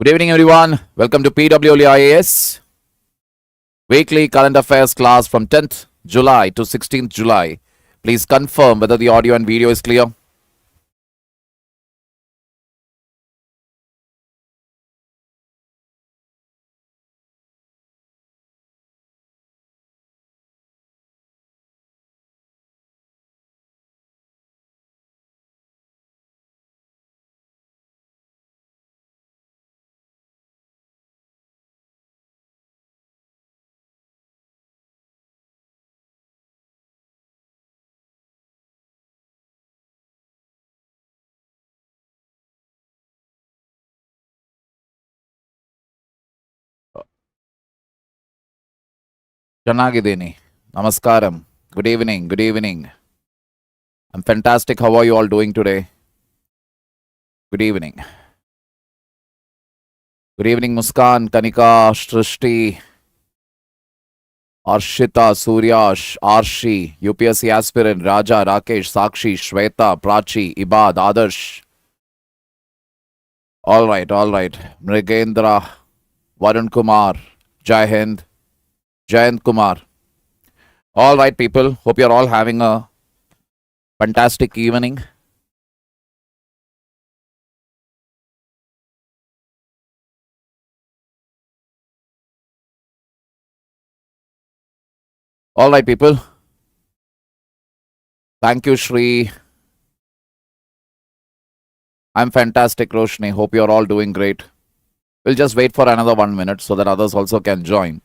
Good evening, everyone. Welcome to PWLIAS weekly current affairs class from 10th July to 16th July. Please confirm whether the audio and video is clear. Chanagideni. Namaskaram. Good evening. Good evening. I'm fantastic. How are you all doing today? Good evening. Good evening, Muskan, Kanika, Shrishti, Arshita, Suryash, Arshi, UPSC aspirant, Raja, Rakesh, Sakshi, Shweta, Prachi, Ibad, Adarsh. All right. Mrigendra, Varun Kumar, Jai Hind, Jayant Kumar. All right, people. Hope you're all having a fantastic evening. All right, people. Thank you, Shri. I'm fantastic, Roshni. Hope you're all doing great. We'll just wait for another 1 minute so that others also can join.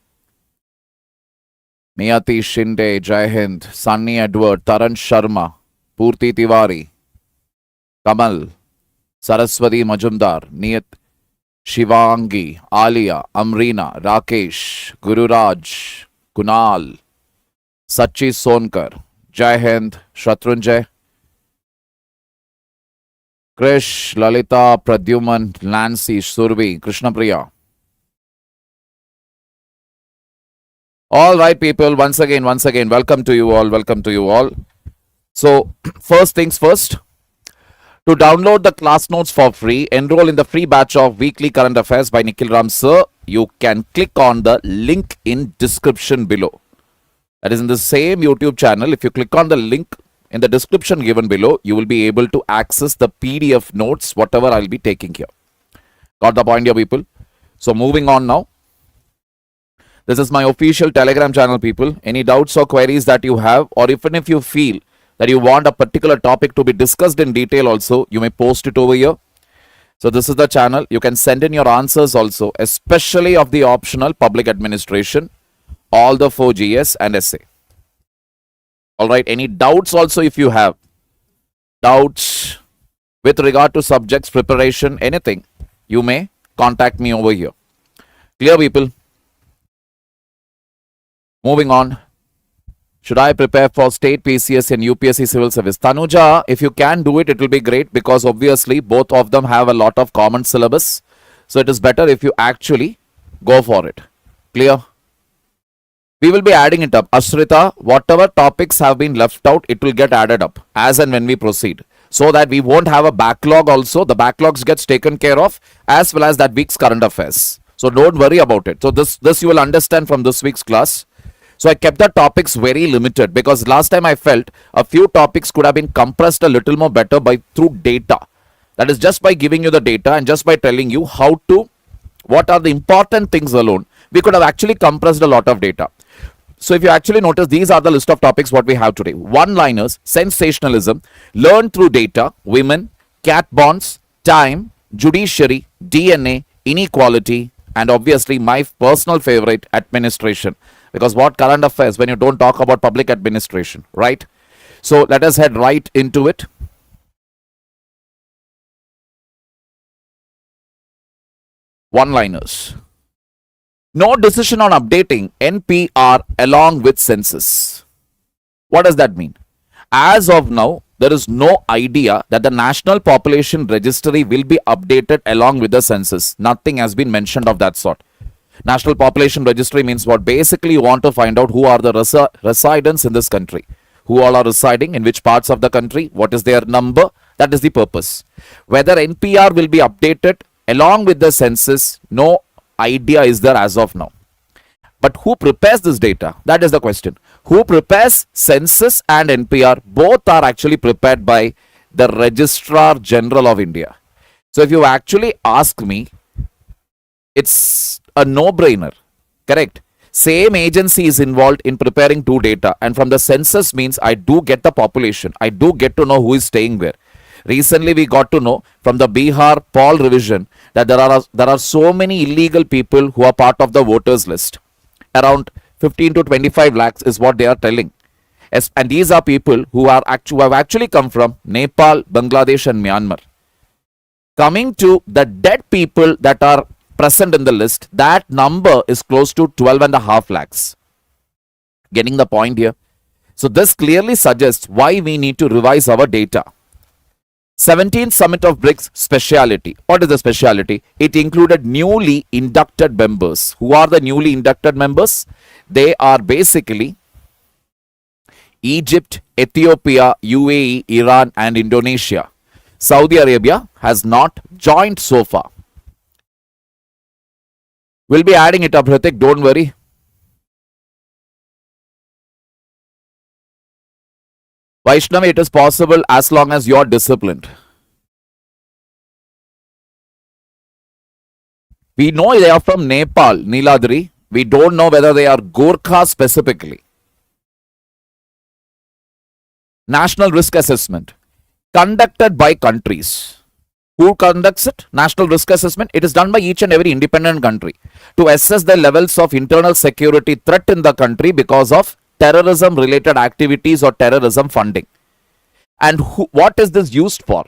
Niyati Shinde, Jai Hind, Sunny Edward, Taran Sharma, Purti Tiwari, Kamal, Saraswati Majumdar, Niyat, Shivangi, Alia, Amrina, Rakesh, Gururaj, Kunal, Sachi Sonkar, Jai Hind, Shatrunjay, Krish, Lalita, Pradyuman, Nancy, Survi, Krishnapriya. All right, people, once again, welcome to you all. So, first things first, to download the class notes for free, enroll in the free batch of weekly current affairs by Nikhil Ram Sir. You can click on the link in description below. That is in the same YouTube channel. If you click on the link in the description given below, you will be able to access the PDF notes, whatever I'll be taking here. Got the point here, people? So, moving on now. This is my official Telegram channel, people. Any doubts or queries that you have, or even if you feel that you want a particular topic to be discussed in detail also, you may post it over here. So this is the channel. You can send in your answers also, especially of the optional public administration, all the 4 GS and essay. All right. Any doubts also if you have doubts with regard to subjects, preparation, anything, you may contact me over here. Clear, people? Moving on, should I prepare for state PCS and UPSC civil service? Tanuja, if you can do it, it will be great because obviously both of them have a lot of common syllabus. So it is better if you actually go for it. Clear? We will be adding it up. Ashrita, whatever topics have been left out, it will get added up as and when we proceed. So that we won't have a backlog also. The backlogs gets taken care of as well as that week's current affairs. So don't worry about it. So this you will understand from this week's class. So I kept the topics very limited because last time I felt a few topics could have been compressed a little more better through data. That is just by giving you the data and just by telling you what are the important things alone. We could have actually compressed a lot of data. So if you actually notice, these are the list of topics what we have today. One-liners, sensationalism, learn through data, women, cat bonds, time, judiciary, DNA, inequality, and obviously my personal favorite, administration. Because what current affairs when you don't talk about public administration, right? So let us head right into it. One-liners. No decision on updating NPR along with census. What does that mean? As of now, there is no idea that the National Population Registry will be updated along with the census. Nothing has been mentioned of that sort. National Population Registry means what? Basically, you want to find out who are the residents in this country. Who all are residing, in which parts of the country, what is their number. That is the purpose. Whether NPR will be updated Along with the census, no idea is there as of now. But who prepares this data? That is the question. Who prepares census and NPR? Both are actually prepared by the Registrar General of India. So if you actually ask me, it's a no-brainer. Correct. Same agency is involved in preparing two data, and from the census means I do get the population. I do get to know who is staying where. Recently, we got to know from the Bihar poll revision that there are so many illegal people who are part of the voters list. Around 15 to 25 lakhs is what they are telling. And these are people who have actually come from Nepal, Bangladesh, and Myanmar. Coming to the dead people that are present in the list, that number is close to 12.5 lakhs. Getting the point here? So this clearly suggests why we need to revise our data. 17th Summit of BRICS speciality. What is the speciality? It included newly inducted members. Who are the newly inducted members? They are basically Egypt, Ethiopia, UAE, Iran, and Indonesia. Saudi Arabia has not joined so far. We'll be adding it up, Hrithik, don't worry. Vaishnavi, it is possible as long as you're disciplined. We know they are from Nepal, Niladri. We don't know whether they are Gorkha specifically. National risk assessment conducted by countries. Who conducts it? National risk assessment. It is done by each and every independent country to assess the levels of internal security threat in the country because of terrorism related activities or terrorism funding. And what is this used for?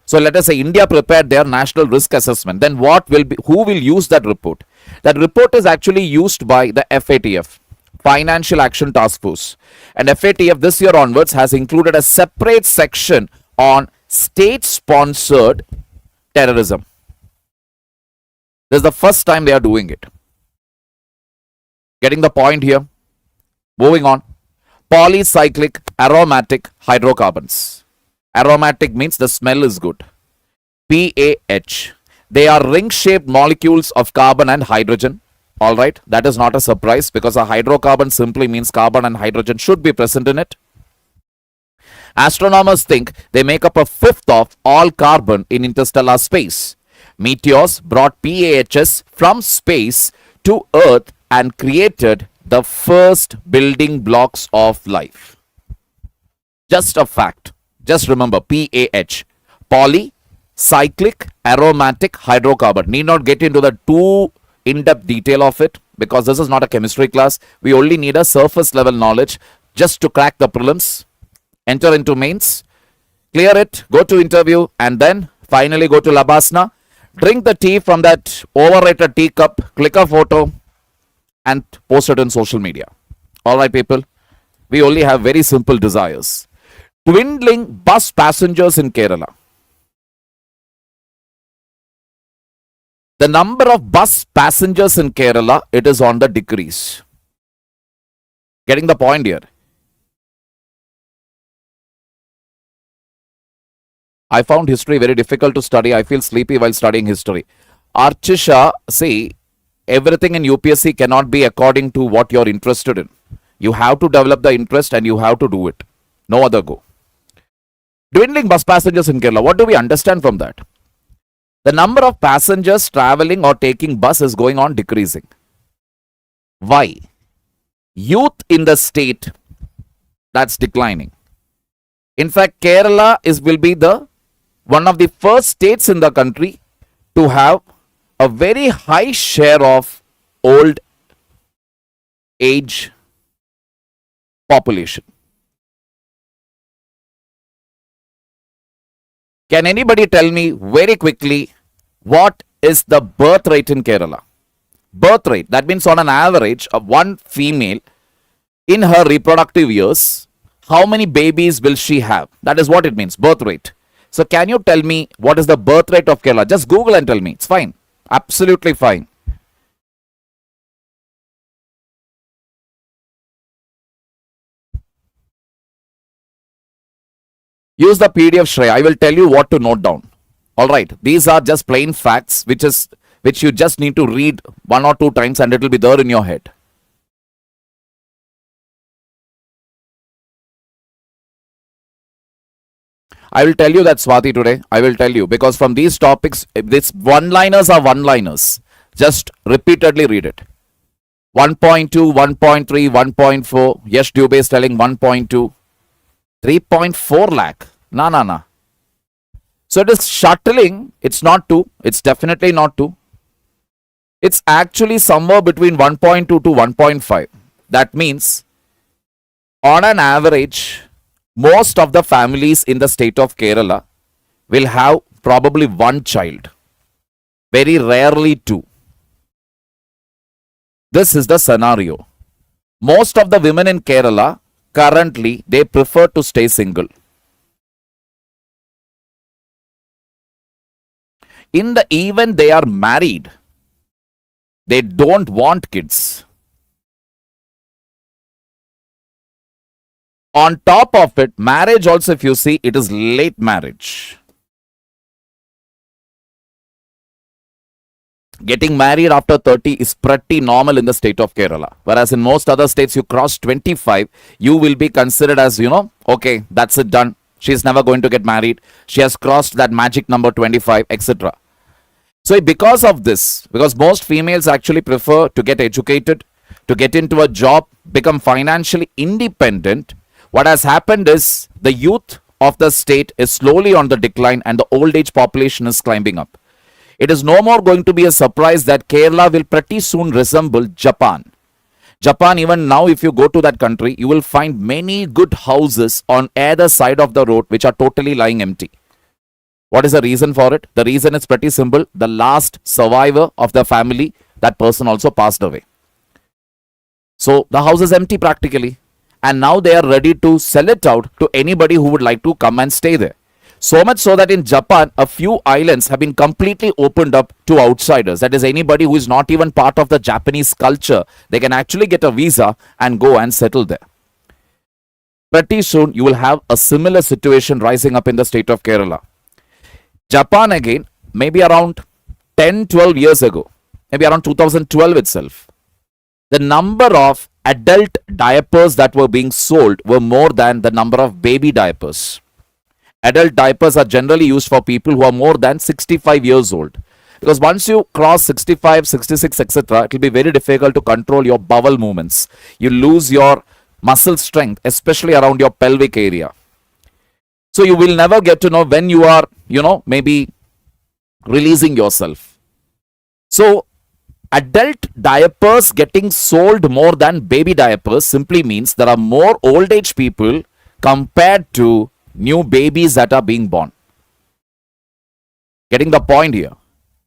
So let us say India prepared their national risk assessment. Then who will use that report? That report is actually used by the FATF, Financial Action Task Force. And FATF this year onwards has included a separate section on state-sponsored terrorism. This is the first time they are doing it. Getting the point here? Moving on. Polycyclic aromatic hydrocarbons. Aromatic means the smell is good. PAH. They are ring-shaped molecules of carbon and hydrogen. Alright, that is not a surprise because a hydrocarbon simply means carbon and hydrogen should be present in it. Astronomers think they make up a fifth of all carbon in interstellar space. Meteors brought PAHs from space to Earth and created the first building blocks of life. Just a fact. Just remember PAH. Polycyclic aromatic hydrocarbon. Need not get into the too in-depth detail of it because this is not a chemistry class. We only need a surface level knowledge just to crack the prelims. Enter into mains, clear it, go to interview, and then finally go to Labasna. Drink the tea from that overrated teacup, click a photo, and post it in social media. Alright, people, we only have very simple desires. Dwindling bus passengers in Kerala. The number of bus passengers in Kerala, it is on the decrease. Getting the point here? I found history very difficult to study. I feel sleepy while studying history. Archisha, see, everything in UPSC cannot be according to what you're interested in. You have to develop the interest and you have to do it. No other go. Dwindling bus passengers in Kerala. What do we understand from that? The number of passengers traveling or taking bus is going on decreasing. Why? Youth in the state, that's declining. In fact, Kerala will be the one of the first states in the country to have a very high share of old age population. Can anybody tell me very quickly what is the birth rate in Kerala? Birth rate, that means on an average of one female in her reproductive years, how many babies will she have? That is what it means, birth rate. So can you tell me what is the birth rate of Kerala? Just Google and tell me. It's fine. Absolutely fine. Use the PDF, Shreya. I will tell you what to note down. All right. These are just plain facts, which you just need to read one or two times and it will be there in your head. I will tell you that, Swati, today. I will tell you, because from these topics, these one-liners are one-liners. Just repeatedly read it. 1.2, 1.3, 1.4. Yes, Dubey is telling 1.2. 3.4 lakh. Na. So it is shuttling. It's not 2. It's definitely not 2. It's actually somewhere between 1.2 to 1.5. That means, on an average, most of the families in the state of Kerala will have probably one child. Very rarely two. This is the scenario. Most of the women in Kerala currently, they prefer to stay single. In the event they are married, they don't want kids. On top of it, marriage also, if you see, it is late marriage. Getting married after 30 is pretty normal in the state of Kerala. Whereas in most other states, you cross 25, you will be considered as, okay, that's it, done. She's never going to get married. She has crossed that magic number 25, etc. So because of this, because most females actually prefer to get educated, to get into a job, become financially independent, what has happened is the youth of the state is slowly on the decline and the old age population is climbing up. It is no more going to be a surprise that Kerala will pretty soon resemble Japan. Japan, even now, if you go to that country, you will find many good houses on either side of the road which are totally lying empty. What is the reason for it? The reason is pretty simple. The last survivor of the family, that person also passed away. So the house is empty practically. And now they are ready to sell it out to anybody who would like to come and stay there. So much so that in Japan, a few islands have been completely opened up to outsiders. That is, anybody who is not even part of the Japanese culture, they can actually get a visa and go and settle there. Pretty soon, you will have a similar situation rising up in the state of Kerala. Japan again, maybe around 10-12 years ago, maybe around 2012 itself, the number of adult diapers that were being sold were more than the number of baby diapers. Adult diapers are generally used for people who are more than 65 years old. Because once you cross 65, 66, etc., it will be very difficult to control your bowel movements. You lose your muscle strength, especially around your pelvic area. So you will never get to know when you are, maybe releasing yourself. So adult diapers getting sold more than baby diapers simply means there are more old age people compared to new babies that are being born. Getting the point here?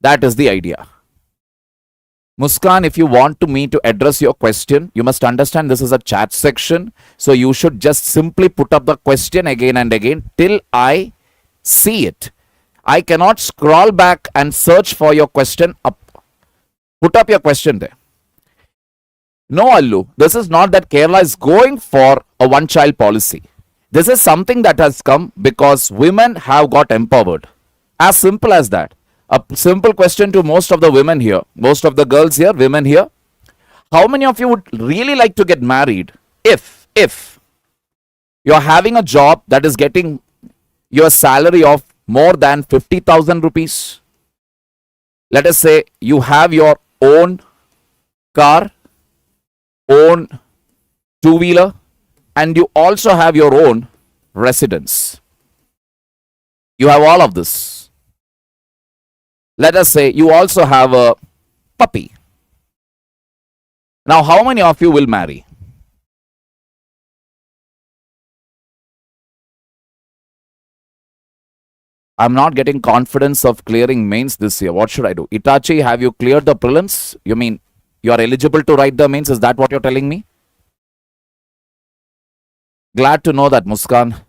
That is the idea. Muskan, if you want me to address your question, you must understand this is a chat section. So you should just simply put up the question again and again till I see it. I cannot scroll back and search for your question up. Put up your question there. No, Allu, this is not that Kerala is going for a one-child policy. This is something that has come because women have got empowered. As simple as that. A simple question to most of the women here, most of the girls here, women here. How many of you would really like to get married if you're having a job that is getting your salary of more than 50,000 rupees? Let us say you have your own car, own two-wheeler, and you also have your own residence. You have all of this. Let us say you also have a puppy. Now, how many of you will marry? I'm not getting confidence of clearing mains this year. What should I do? Itachi, have you cleared the prelims? You mean you are eligible to write the mains? Is that what you're telling me? Glad to know that, Muskan.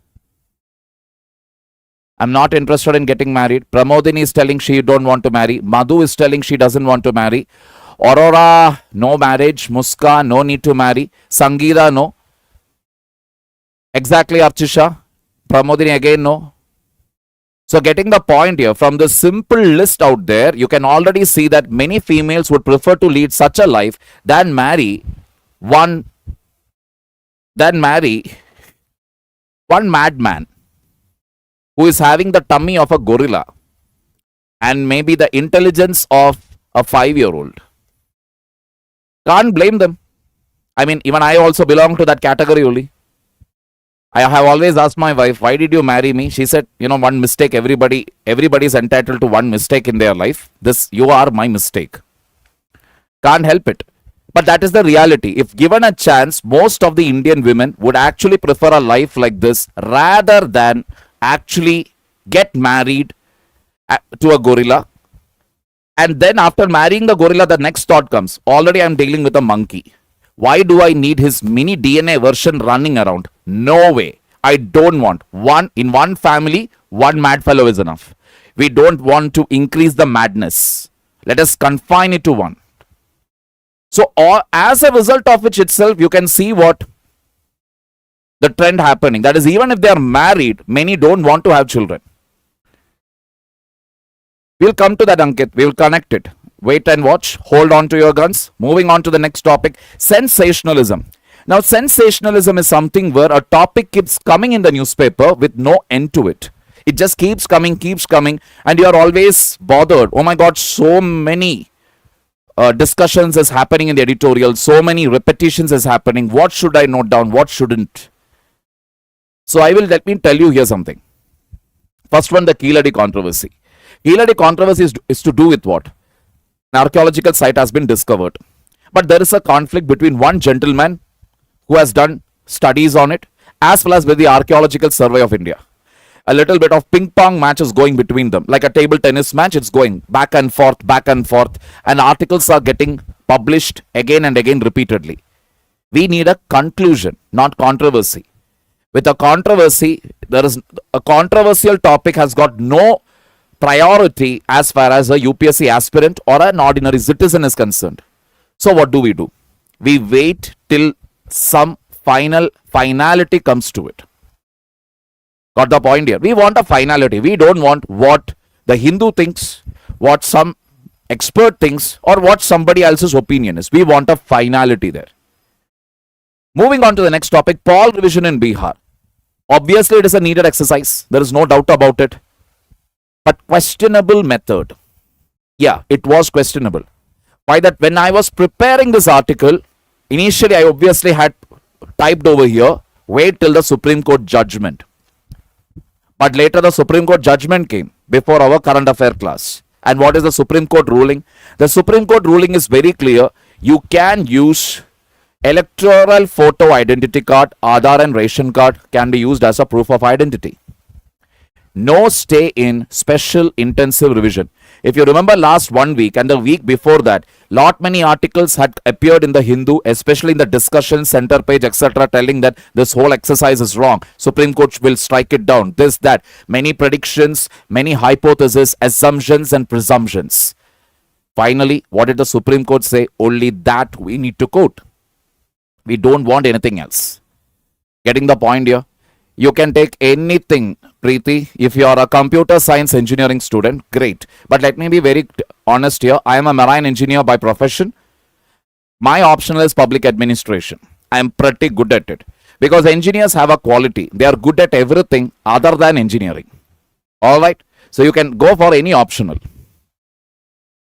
I'm not interested in getting married. Pramodini is telling she don't want to marry. Madhu is telling she doesn't want to marry. Aurora, no marriage. Muskan, no need to marry. Sangeeta, no. Exactly, Archisha. Pramodini again, no. So getting the point here, from the simple list out there, you can already see that many females would prefer to lead such a life than one marry one madman who is having the tummy of a gorilla and maybe the intelligence of a 5-year-old. Can't blame them. I mean, even I also belong to that category only. I have always asked my wife, why did you marry me? She said, one mistake, everybody is entitled to one mistake in their life. You are my mistake. Can't help it. But that is the reality. If given a chance, most of the Indian women would actually prefer a life like this rather than actually get married to a gorilla. And then after marrying the gorilla, the next thought comes, already I'm dealing with a monkey. Why do I need his mini DNA version running around? No way. I don't want. In one family, one mad fellow is enough. We don't want to increase the madness. Let us confine it to one. So as a result of which itself, you can see what the trend happening. That is, even if they are married, many don't want to have children. We'll come to that, Ankit. We'll connect it. Wait and watch. Hold on to your guns. Moving on to the next topic, sensationalism. Now, sensationalism is something where a topic keeps coming in the newspaper with no end to it. It just keeps coming, and you are always bothered. Oh my God, so many discussions is happening in the editorial. So many repetitions is happening. What should I note down? What shouldn't? So let me tell you here something. First one, the Keeladi controversy. Keeladi controversy is to do with what? An archaeological site has been discovered. But there is a conflict between one gentleman who has done studies on it, as well as with the Archaeological Survey of India. A little bit of ping pong match is going between them. Like a table tennis match, it's going back and forth, and articles are getting published again and again repeatedly. We need a conclusion, not controversy. With a controversy, there is a controversial topic has got no priority as far as a UPSC aspirant or an ordinary citizen is concerned. So what do? We wait till some finality comes to it. Got the point here? We want a finality. We don't want what the Hindu thinks, what some expert thinks, or what somebody else's opinion is. We want a finality there. Moving on to the next topic, poll revision in Bihar. Obviously, it is a needed exercise. There is no doubt about it. But questionable method. Yeah, it was questionable. Why that? When I was preparing this article, initially I obviously had typed over here, wait till the Supreme Court judgment. But later the Supreme Court judgment came before our current affair class. And what is the Supreme Court ruling? The Supreme Court ruling is very clear. You can use electoral photo identity card, Aadhaar and ration card can be used as a proof of identity. No stay in special intensive revision. If you remember last 1 week and the week before that, lot many articles had appeared in the Hindu, especially in the discussion center page, etc., telling that this whole exercise is wrong. Supreme Court will strike it down. This, that. Many predictions, many hypotheses, assumptions and presumptions. Finally, what did the Supreme Court say? Only that we need to quote. We don't want anything else. Getting the point here? You can take anything, Preeti. If you are a computer science engineering student, great. But let me be very honest here. I am a marine engineer by profession. My optional is public administration. I am pretty good at it. Because engineers have a quality. They are good at everything other than engineering. Alright. So you can go for any optional.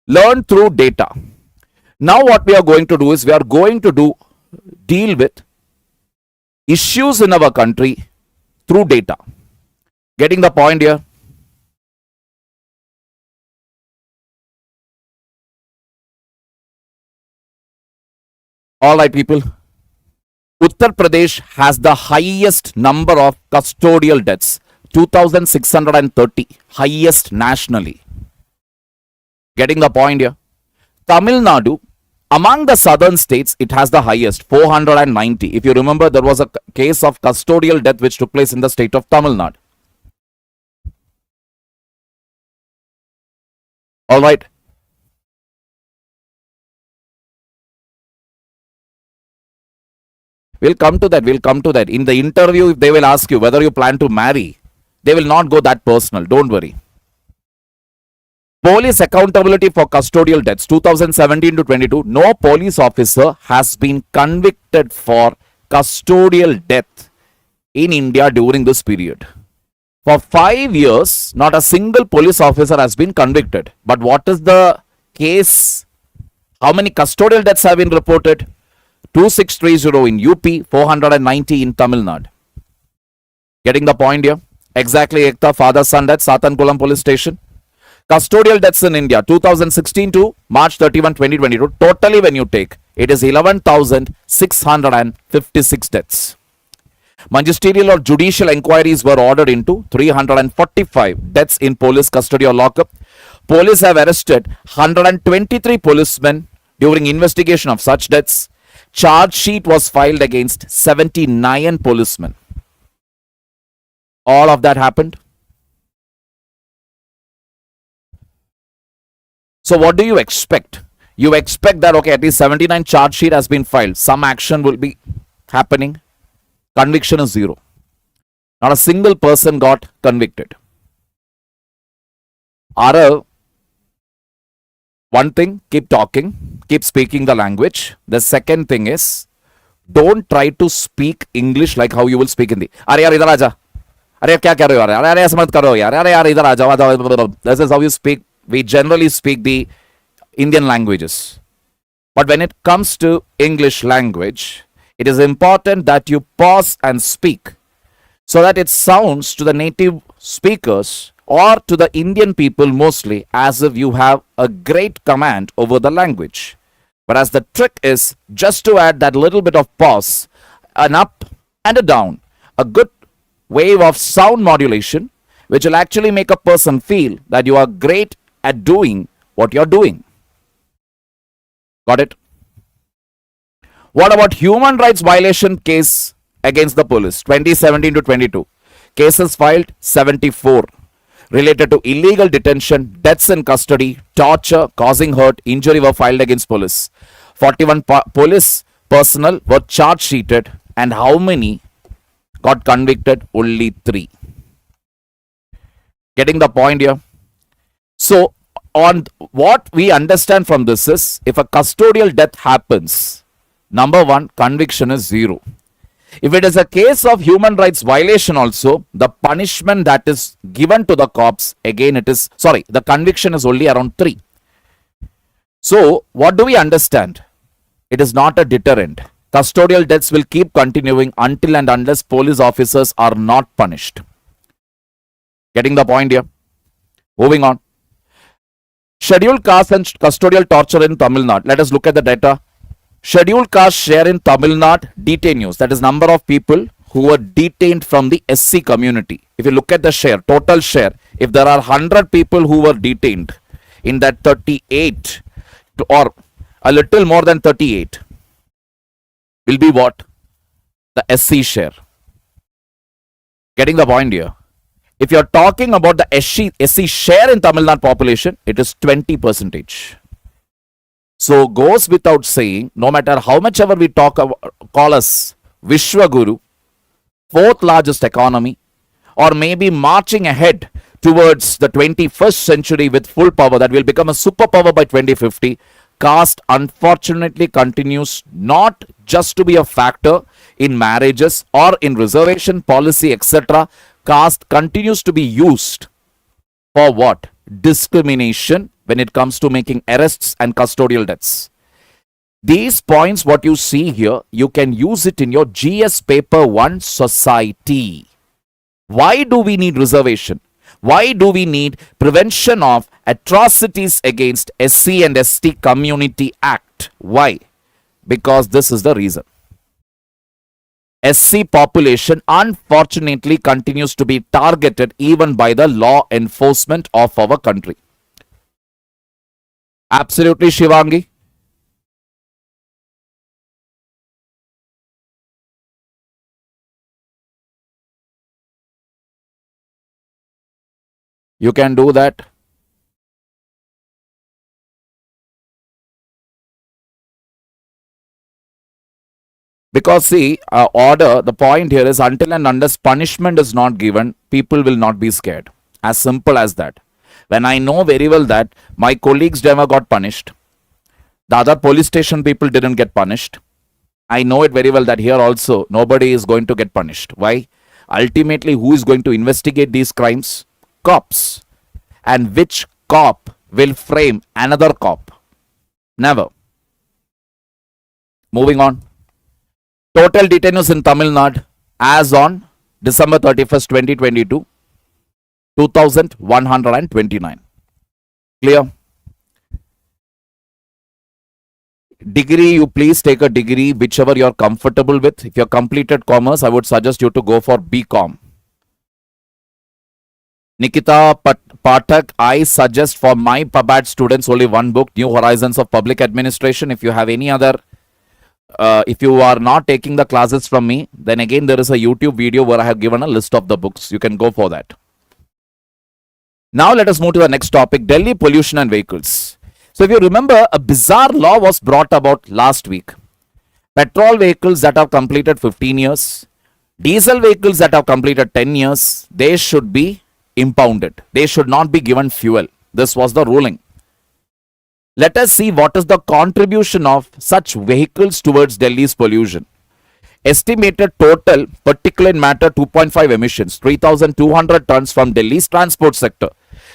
Learn through data. Now what we are going to do is we are going to deal with issues in our country through data. Getting the point here? Alright, people. Uttar Pradesh has the highest number of custodial deaths. 2,630. Highest nationally. Getting the point here? Tamil Nadu, among the southern states, it has the highest, 490. If you remember, there was a case of custodial death which took place in the state of Tamil Nadu. Alright. We'll come to that. In the interview, if they will ask you whether you plan to marry, They will not go that personal. Don't worry. Police accountability for custodial deaths 2017 to 22. No police officer has been convicted for custodial death in India during this period. For 5 years, not a single police officer has been convicted. But what is the case? How many custodial deaths have been reported? 2630 in UP, 490 in Tamil Nadu. Getting the point here? Exactly, Ekta, father son death, Satankulam police station. Custodial deaths in India, 2016 to March 31, 2022. Totally when you take, it is 11,656 deaths. Magisterial or judicial inquiries were ordered into 345 deaths in police custody or lockup. Police have arrested 123 policemen during investigation of such deaths. Charge sheet was filed against 79 policemen. All of that happened. So what do you expect? You expect that, okay, at least 79 charge sheet has been filed. Some action will be happening. Conviction is zero. Not a single person got convicted. Arav, one thing, keep talking, keep speaking the language. The second thing is, don't try to speak English like how you will speak Hindi. Arey yaar idhar aaja. Arey kya kar rahe ho yaar? Arey aisa mat karo yaar. Arey yaar idhar aaja. This is how you speak. We generally speak the Indian languages. But when it comes to English language, it is important that you pause and speak so that it sounds to the native speakers or to the Indian people mostly as if you have a great command over the language. Whereas the trick is just to add that little bit of pause, an up and a down, a good wave of sound modulation, which will actually make a person feel that you are great at doing what you're doing. Got it? What about human rights violation case against the police 2017 to 22? Cases filed 74 related to illegal detention, deaths in custody, torture, causing hurt, injury were filed against police. 41 police personnel were charge sheeted, and how many got convicted? Only 3. Getting the point here? So, on what we understand from this is, if a custodial death happens, number one, conviction is 0. If it is a case of human rights violation also, the punishment that is given to the cops, again it is, the conviction is only around 3. So, what do we understand? It is not a deterrent. Custodial deaths will keep continuing until and unless police officers are not punished. Getting the point here? Moving on. Scheduled caste and custodial torture in Tamil Nadu. Let us look at the data. Scheduled caste share in Tamil Nadu detainees, that is number of people who were detained from the SC community. If you look at the share, total share, if there are 100 people who were detained, in that 38 or a little more than 38 will be what? The SC share. Getting the point here? If you are talking about the SC share in Tamil Nadu population, it is 20%. So goes without saying, no matter how much ever we call us Vishwaguru, 4th largest economy, or maybe marching ahead towards the 21st century with full power, that will become a superpower by 2050, caste unfortunately continues not just to be a factor in marriages or in reservation policy, etc. Caste continues to be used for what? Discrimination when it comes to making arrests and custodial deaths. These points, what you see here, you can use it in your GS paper 1 society. Why do we need reservation? Why do we need prevention of atrocities against SC and ST Community Act? Why? Because this is the reason. SC population unfortunately continues to be targeted even by the law enforcement of our country. Absolutely, Shivangi. You can do that. Because see, order, the point here is until and unless punishment is not given, people will not be scared. As simple as that. When I know very well that my colleagues never got punished, the other police station people didn't get punished, I know it very well that here also nobody is going to get punished. Why? Ultimately, who is going to investigate these crimes? Cops. And which cop will frame another cop? Never. Moving on. Total detainees in Tamil Nadu as on December 31st, 2022, 2,129. Clear? Degree, you please take a degree whichever you're comfortable with. If you're completed commerce, I would suggest you to go for BCom. Nikita Pathak, I suggest for my PABAT students only one book, New Horizons of Public Administration. If you have any other, if you are not taking the classes from me, then again there is a YouTube video where I have given a list of the books. You can go for that. Now let us move to the next topic, Delhi pollution and vehicles. So if you remember, a bizarre law was brought about last week. Petrol vehicles that have completed 15 years, diesel vehicles that have completed 10 years, they should be impounded. They should not be given fuel. This was the ruling. Let us see what is the contribution of such vehicles towards Delhi's pollution. Estimated total particulate matter 2.5 emissions, 3,200 tons from Delhi's transport sector.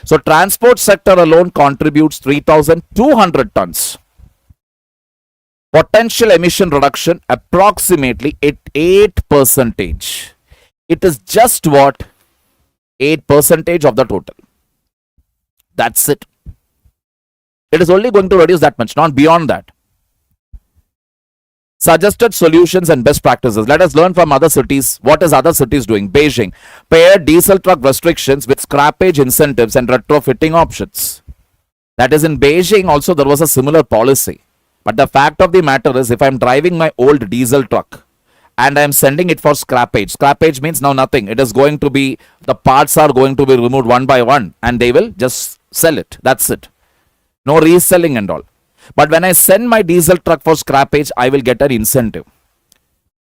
So transport sector alone contributes 3,200 tons. Potential emission reduction approximately at 8%. It is just what? 8% of the total. That's it. It is only going to reduce that much, not beyond that. Suggested solutions and best practices. Let us learn from other cities. What is other cities doing? Beijing paired diesel truck restrictions with scrappage incentives and retrofitting options. That is, in Beijing also there was a similar policy. But the fact of the matter is, if I am driving my old diesel truck and I am sending it for scrappage, scrappage means now nothing. It is going to be, the parts are going to be removed one by one and they will just sell it. That's it. No reselling and all. But when I send my diesel truck for scrappage, I will get an incentive.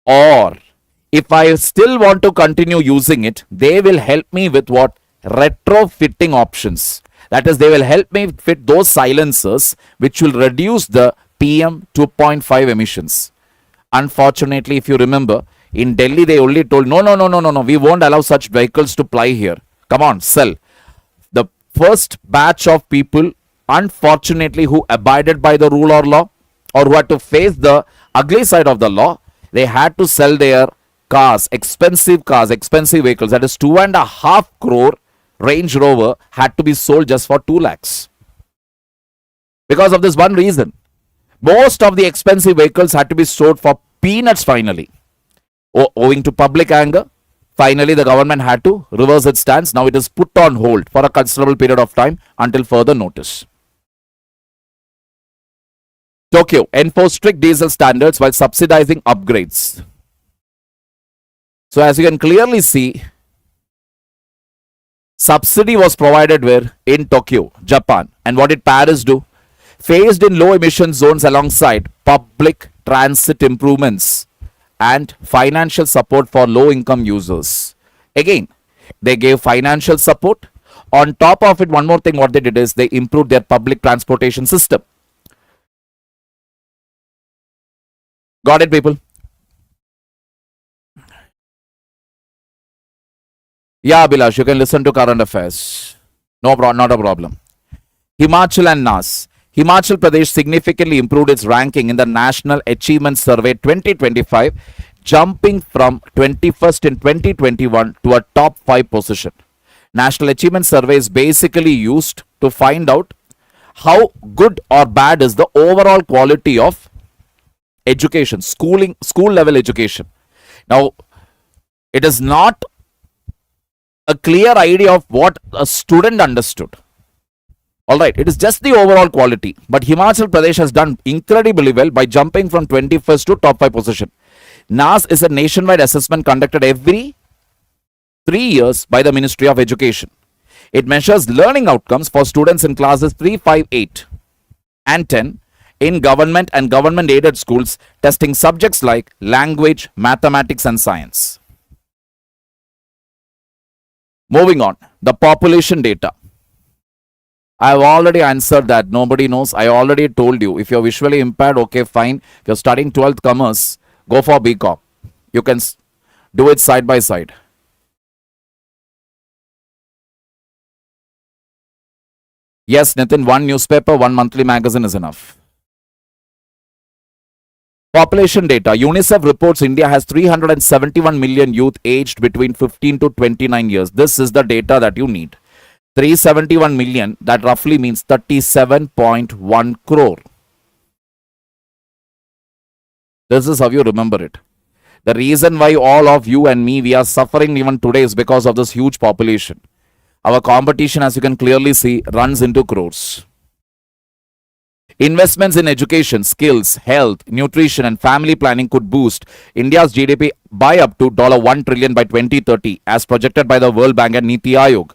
Or if I still want to continue using it, they will help me with what? Retrofitting options. That is, they will help me fit those silencers which will reduce the PM 2.5 emissions. Unfortunately, if you remember, in Delhi they only told, no, we won't allow such vehicles to ply here. Come on, sell. The first batch of people, unfortunately, who abided by the rule or law, or who had to face the ugly side of the law, they had to sell their cars, expensive vehicles. That is 2.5 crore Range Rover had to be sold just for 2 lakhs. Because of this one reason, most of the expensive vehicles had to be sold for peanuts finally. Owing to public anger, finally the government had to reverse its stance. Now it is put on hold for a considerable period of time until further notice. Tokyo enforced strict diesel standards while subsidizing upgrades. So as you can clearly see, subsidy was provided where? In Tokyo, Japan. And what did Paris do? Phased in low emission zones alongside public transit improvements and financial support for low income users. Again, they gave financial support. On top of it, one more thing what they did is they improved their public transportation system. Got it, people? Yeah, Abhilash, you can listen to current affairs. Not a problem. Himachal and NAS. Himachal Pradesh significantly improved its ranking in the National Achievement Survey 2025, jumping from 21st in 2021 to a top 5 position. National Achievement Survey is basically used to find out how good or bad is the overall quality of education, school level education. Now, it is not a clear idea of what a student understood. Alright, it is just the overall quality. But Himachal Pradesh has done incredibly well by jumping from 21st to top 5 position. NAS is a nationwide assessment conducted every 3 years by the Ministry of Education. It measures learning outcomes for students in classes 3, 5, 8 and 10 in government and government aided schools, testing subjects like language, mathematics, and science. Moving on, the population data. I have already answered that. Nobody knows. I already told you. If you're visually impaired, okay, fine. If you're studying 12th commerce, go for BCom. You can do it side by side. Yes, Nitin, one newspaper, one monthly magazine is enough. Population data. UNICEF reports India has 371 million youth aged between 15 to 29 years. This is the data that you need. 371 million, that roughly means 37.1 crore. This is how you remember it. The reason why all of you and me, we are suffering even today is because of this huge population. Our competition, as you can clearly see, runs into crores. Investments in education, skills, health, nutrition, and family planning could boost India's GDP by up to $1 trillion by 2030, as projected by the World Bank and Niti Aayog.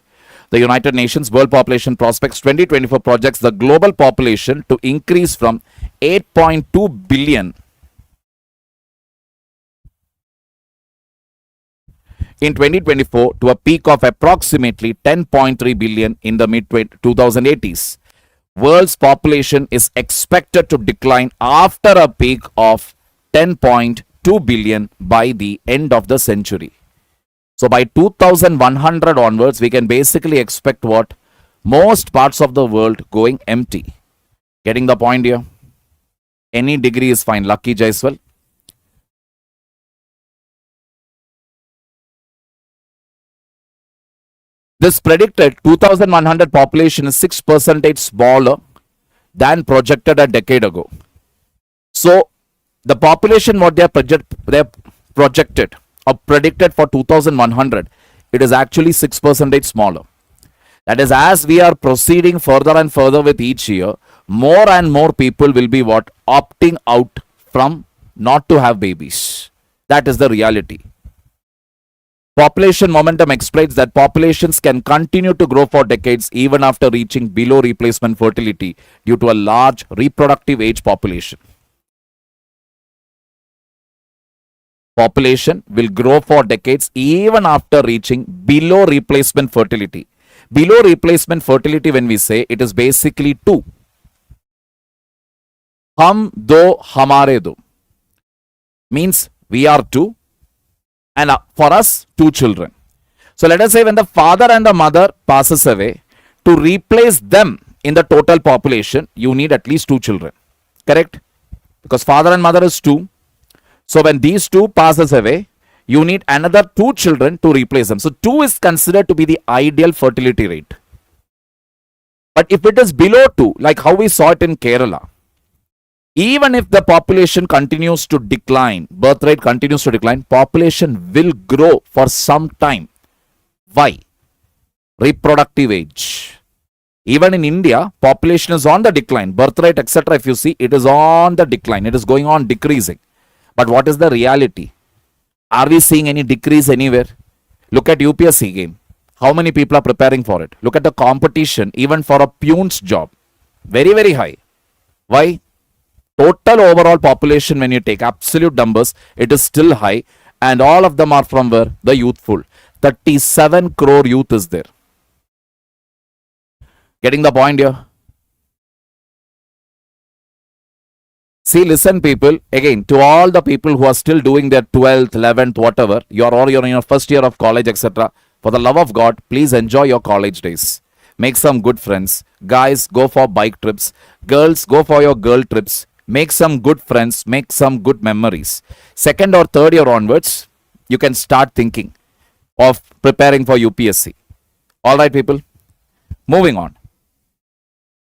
The United Nations World Population Prospects 2024 projects the global population to increase from 8.2 billion in 2024 to a peak of approximately 10.3 billion in the mid-2080s. World's population is expected to decline after a peak of 10.2 billion by the end of the century. So by 2100 onwards, we can basically expect what? Most parts of the world going empty. Getting the point here? Any degree is fine. Lucky Jaiswal. This predicted 2100 population is 6% smaller than projected a decade ago. So the population what they projected or predicted for 2100, it is actually 6% smaller. That is, as we are proceeding further and further with each year, more and more people will be what? Opting out from not to have babies. That is the reality. Population momentum explains that populations can continue to grow for decades even after reaching below replacement fertility due to a large reproductive age population. Population will grow for decades even after reaching below replacement fertility. Below replacement fertility, when we say, it is basically two. Hum do hamare do means we are two, and for us, two children. So let us say when the father and the mother passes away, to replace them in the total population, you need at least two children. Correct? Because father and mother is two. So when these two passes away, you need another two children to replace them. So 2 is considered to be the ideal fertility rate. But if it is below 2, like how we saw it in Kerala, even if the population continues to decline, birth rate continues to decline, population will grow for some time. Why? Reproductive age. Even in India, population is on the decline. Birth rate, etc. If you see, it is on the decline. It is going on decreasing. But what is the reality? Are we seeing any decrease anywhere? Look at UPSC game. How many people are preparing for it? Look at the competition, even for a peon's job. Very, very high. Why? Total overall population, when you take absolute numbers, it is still high, and all of them are from where? The youthful. 37 crore youth is there. Getting the point here? See, listen people, again, to all the people who are still doing their 12th, 11th, whatever, you're in your first year of college, etc. For the love of God, please enjoy your college days. Make some good friends. Guys, go for bike trips. Girls, go for your girl trips. Make some good friends, make some good memories. Second or third year onwards, you can start thinking of preparing for UPSC. Alright people, moving on.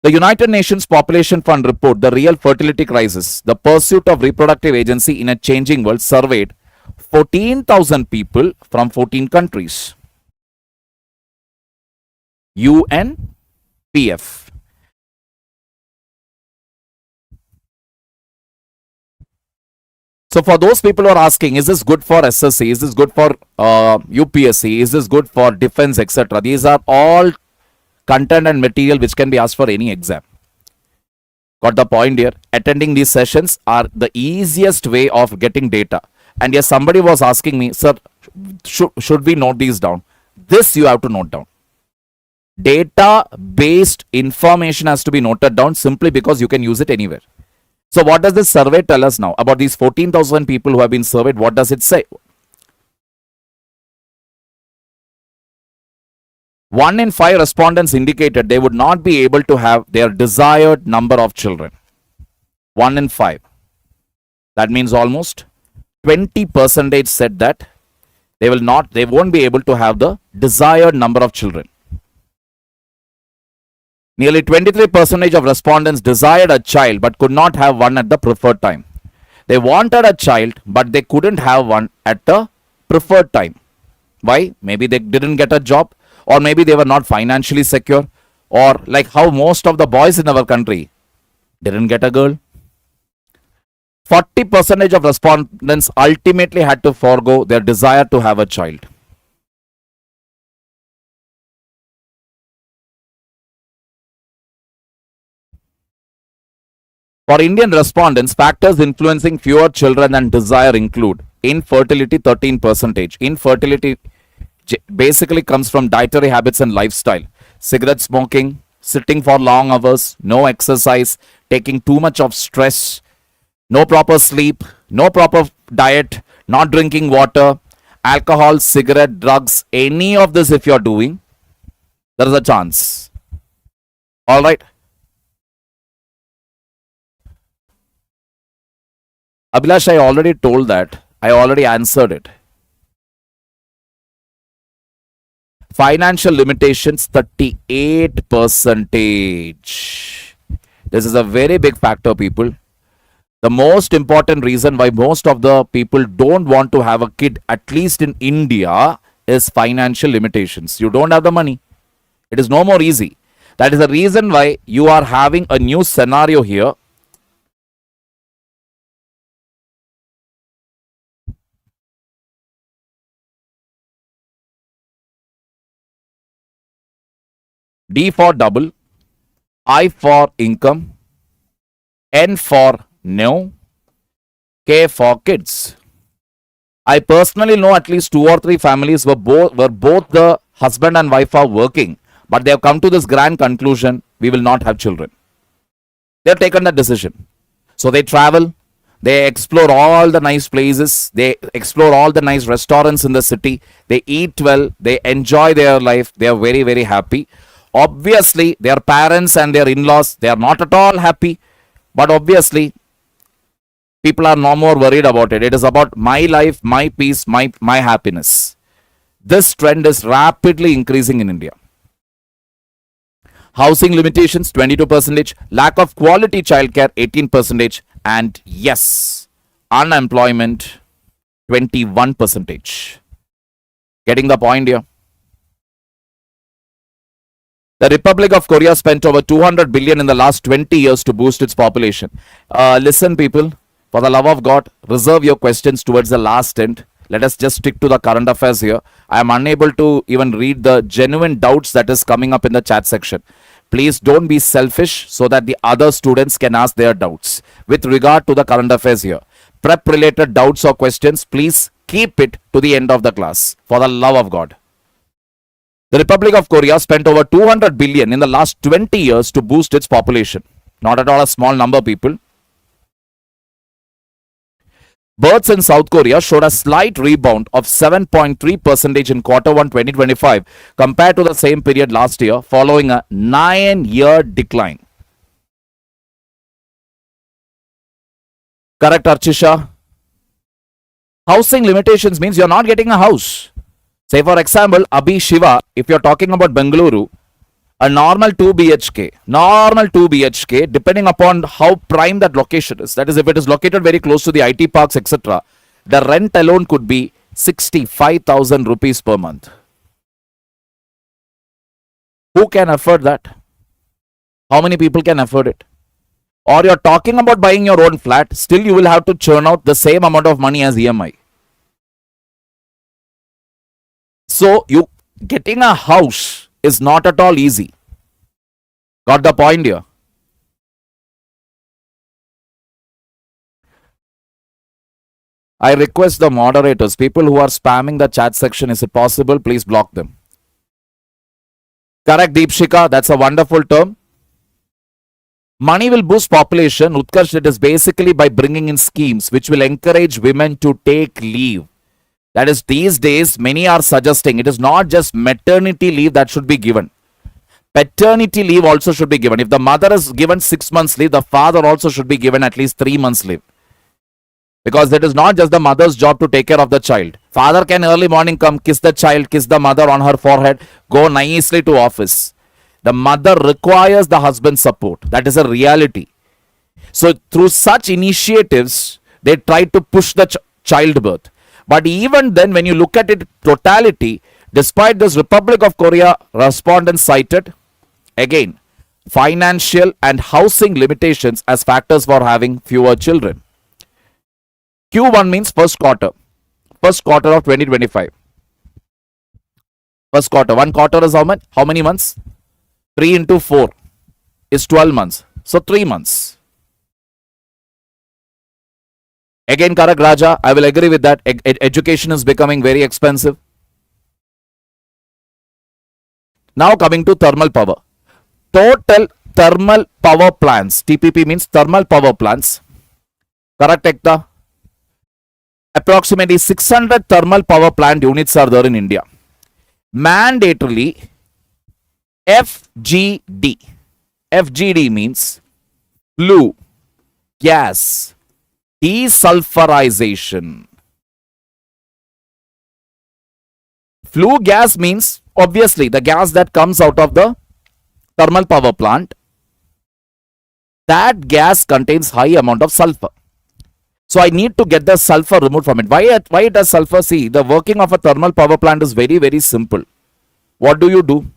The United Nations Population Fund report, The Real Fertility Crisis, the Pursuit of Reproductive Agency in a Changing World, surveyed 14,000 people from 14 countries. UNPF. So for those people who are asking, is this good for SSC? Is this good for UPSC? Is this good for defense, etc.? These are all content and material which can be asked for any exam. Got the point here? Attending these sessions are the easiest way of getting data. And yes, somebody was asking me, sir, should we note these down? This you have to note down. Data based information has to be noted down simply because you can use it anywhere. So what does this survey tell us now about these 14,000 people who have been surveyed? What does it say? 1 in 5 respondents indicated they would not be able to have their desired number of children. 1 in 5. That means almost 20% said that they won't be able to have the desired number of children. Nearly 23% of respondents desired a child but could not have one at the preferred time. They wanted a child but they couldn't have one at the preferred time. Why? Maybe they didn't get a job, or maybe they were not financially secure, or like how most of the boys in our country didn't get a girl. 40% of respondents ultimately had to forego their desire to have a child. For Indian respondents, factors influencing fewer children than desire include infertility 13%. Infertility basically comes from dietary habits and lifestyle. Cigarette smoking, sitting for long hours, no exercise, taking too much of stress, no proper sleep, no proper diet, not drinking water, alcohol, cigarette, drugs, any of this if you're doing, there is a chance. All right. Abhilash, I already told that. I already answered it. Financial limitations 38%. This is a very big factor, people. The most important reason why most of the people don't want to have a kid, at least in India, is financial limitations. You don't have the money. It is no more easy. That is the reason why you are having a new scenario here. D for double, I for income, N for no, K for kids. I personally know at least 2 or 3 families where both the husband and wife are working, but they have come to this grand conclusion: we will not have children. They have taken that decision. So they travel, they explore all the nice places, they explore all the nice restaurants in the city, they eat well, they enjoy their life, they are very, very happy. Obviously, their parents and their in-laws, they are not at all happy, but obviously, people are no more worried about it. It is about my life, my peace, my happiness. This trend is rapidly increasing in India. Housing limitations 22%, lack of quality childcare 18%, and yes, unemployment 21%. Getting the point here? The Republic of Korea spent over 200 billion in the last 20 years to boost its population. Listen, people, for the love of God, reserve your questions towards the last end. Let us just stick to the current affairs here. I am unable to even read the genuine doubts that is coming up in the chat section. Please don't be selfish so that the other students can ask their doubts. With regard to the current affairs here, prep related doubts or questions, please keep it to the end of the class. For the love of God. The Republic of Korea spent over 200 billion in the last 20 years to boost its population. Not at all a small number, people. Births in South Korea showed a slight rebound of 7.3% in Q1 2025 compared to the same period last year, following a 9-year decline. Correct, Archisha? Housing limitations means you're not getting a house. Say for example, Abhi Shiva, if you're talking about Bengaluru, a normal 2 BHK, depending upon how prime that location is, that is if it is located very close to the IT parks, etc., the rent alone could be 65,000 rupees per month. Who can afford that? How many people can afford it? Or you're talking about buying your own flat, still you will have to churn out the same amount of money as EMI. So, you getting a house is not at all easy. Got the point here? I request the moderators, people who are spamming the chat section, is it possible? Please block them. Correct, Deepshika. That's a wonderful term. Money will boost population. Utkarsh, it is basically by bringing in schemes which will encourage women to take leave. That is, these days, many are suggesting it is not just maternity leave that should be given. Paternity leave also should be given. If the mother is given 6 months leave, the father also should be given at least 3 months leave. Because it is not just the mother's job to take care of the child. Father can early morning come, kiss the child, kiss the mother on her forehead, go nicely to office. The mother requires the husband's support. That is a reality. So through such initiatives, they try to push the childbirth. But even then, when you look at it totality, despite this, Republic of Korea respondents cited, again, financial and housing limitations as factors for having fewer children. Q1 means first quarter of 2025. First quarter, one quarter is how much? How many months? 3 into 4 is 12 months. So 3 months. Again, Karak Raja, I will agree with that. Education is becoming very expensive. Now coming to thermal power. Total thermal power plants. TPP means thermal power plants. Correct, Ekta? Approximately 600 thermal power plant units are there in India. Mandatorily, FGD. FGD means flue gas desulfurization. Flue gas means obviously the gas that comes out of the thermal power plant. That gas contains high amount of sulfur. So I need to get the sulfur removed from it. Why does sulfur? See, the working of a thermal power plant is very, very simple. What do you do?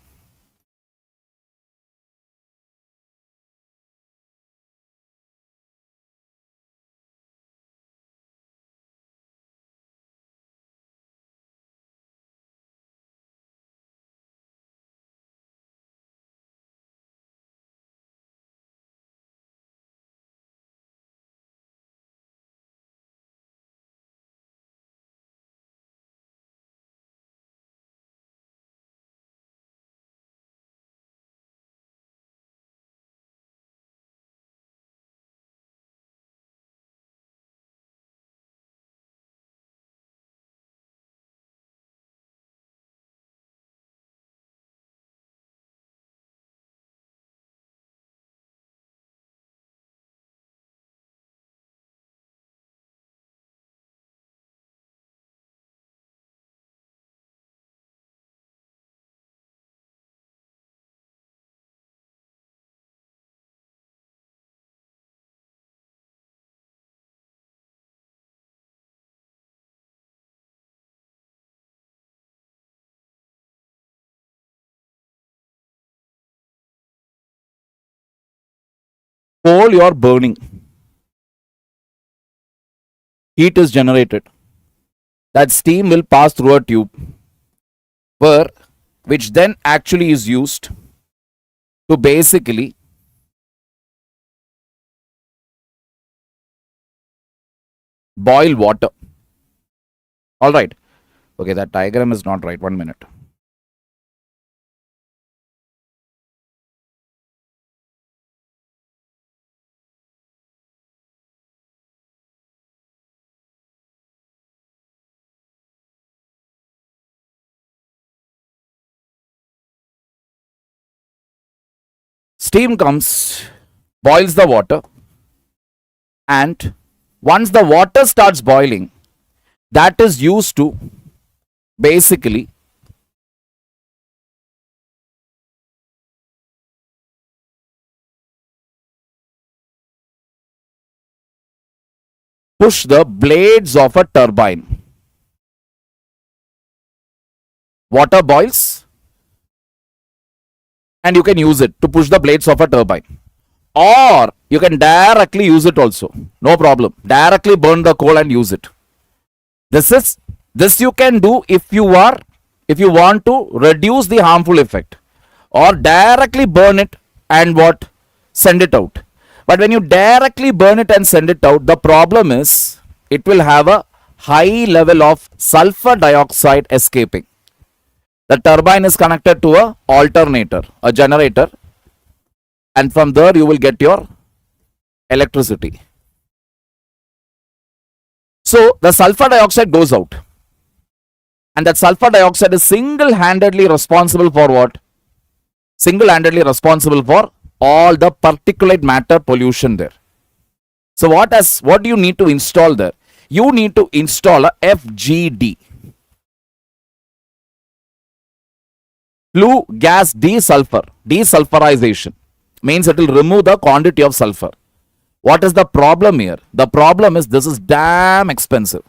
Coal you are burning. Heat is generated. That steam will pass through a tube, which then actually is used to basically boil water. All right. Okay, that diagram is not right. 1 minute. Steam comes, boils the water, and once the water starts boiling, that is used to basically push the blades of a turbine. Water boils and you can use it to push the blades of a turbine, or you can directly use it also, no problem. Directly burn the coal and use it. This you can do if you want to reduce the harmful effect, or directly burn it and send it out. But when you directly burn it and send it out, the problem is it will have a high level of sulfur dioxide escaping. The turbine is connected to a alternator, a generator, and from there you will get your electricity. So the sulfur dioxide goes out, and that sulfur dioxide is single-handedly responsible for what? Single-handedly responsible for all the particulate matter pollution there. So what do you need to install there? You need to install a FGD, flue gas desulfurization, means it will remove the quantity of sulfur. What is the problem here? The problem is this is damn expensive.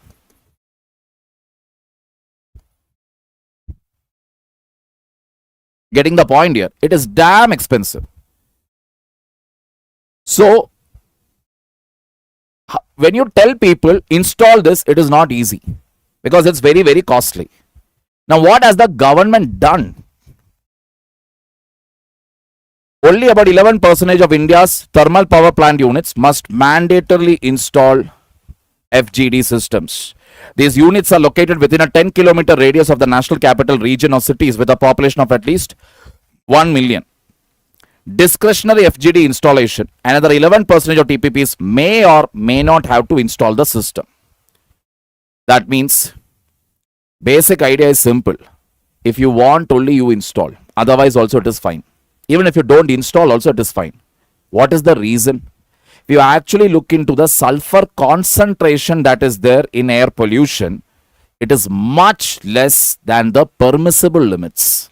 Getting the point here? It is damn expensive. So when you tell people install this, it is not easy because it's very, very costly. Now what has the government done? Only about 11% of India's thermal power plant units must mandatorily install FGD systems. These units are located within a 10-kilometer radius of the national capital region or cities with a population of at least 1 million. Discretionary FGD installation. Another 11% of TPPs may or may not have to install the system. That means basic idea is simple. If you want, only you install. Otherwise also it is fine. Even if you don't install also it is fine. What is the reason? If you actually look into the sulfur concentration that is there in air pollution, it is much less than the permissible limits.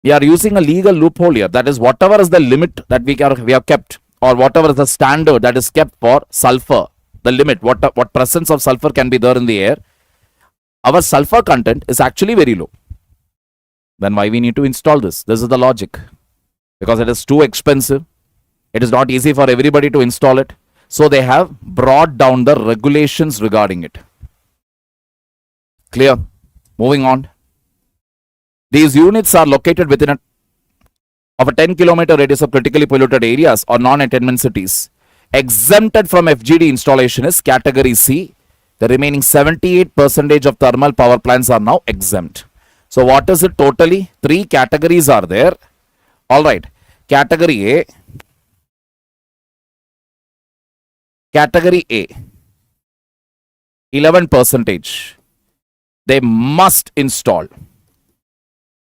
We are using a legal loophole here. That is, whatever is the limit that we have kept, or whatever is the standard that is kept for sulfur, the limit, what presence of sulfur can be there in the air, our sulfur content is actually very low. Then why we need to install this? This is the logic. Because it is too expensive. It is not easy for everybody to install it. So they have brought down the regulations regarding it. Clear? Moving on. These units are located within a 10-kilometer radius of critically polluted areas or non-attainment cities. Exempted from FGD installation is category C. The remaining 78% of thermal power plants are now exempt. So what is it totally? 3 categories are there. Alright. Category A. Category A. 11%. They must install.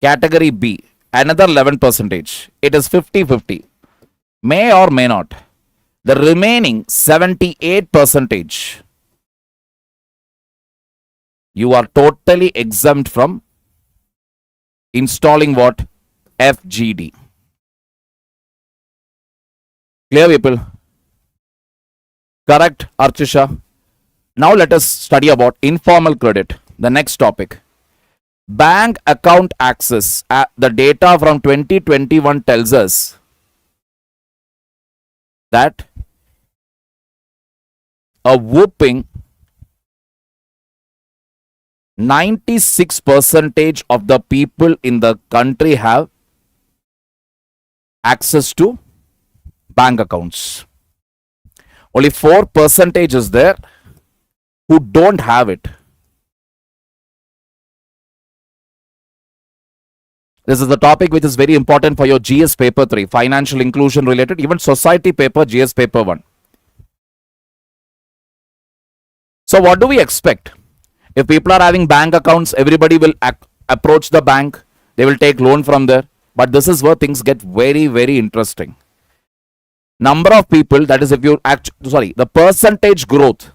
Category B. Another 11%. It is 50-50. May or may not. The remaining 78%. You are totally exempt from installing what? FGD. Clear, people? Correct, Archisha. Now let us study about informal credit. The next topic. Bank account access. The data from 2021 tells us that a whooping 96% of the people in the country have access to bank accounts. Only 4% is there who don't have it. This is the topic which is very important for your GS paper 3, financial inclusion related, even society paper, GS paper 1. So what do we expect? If people are having bank accounts, everybody will approach the bank. They will take loan from there. But this is where things get very, very interesting. Number of people, that is if you the percentage growth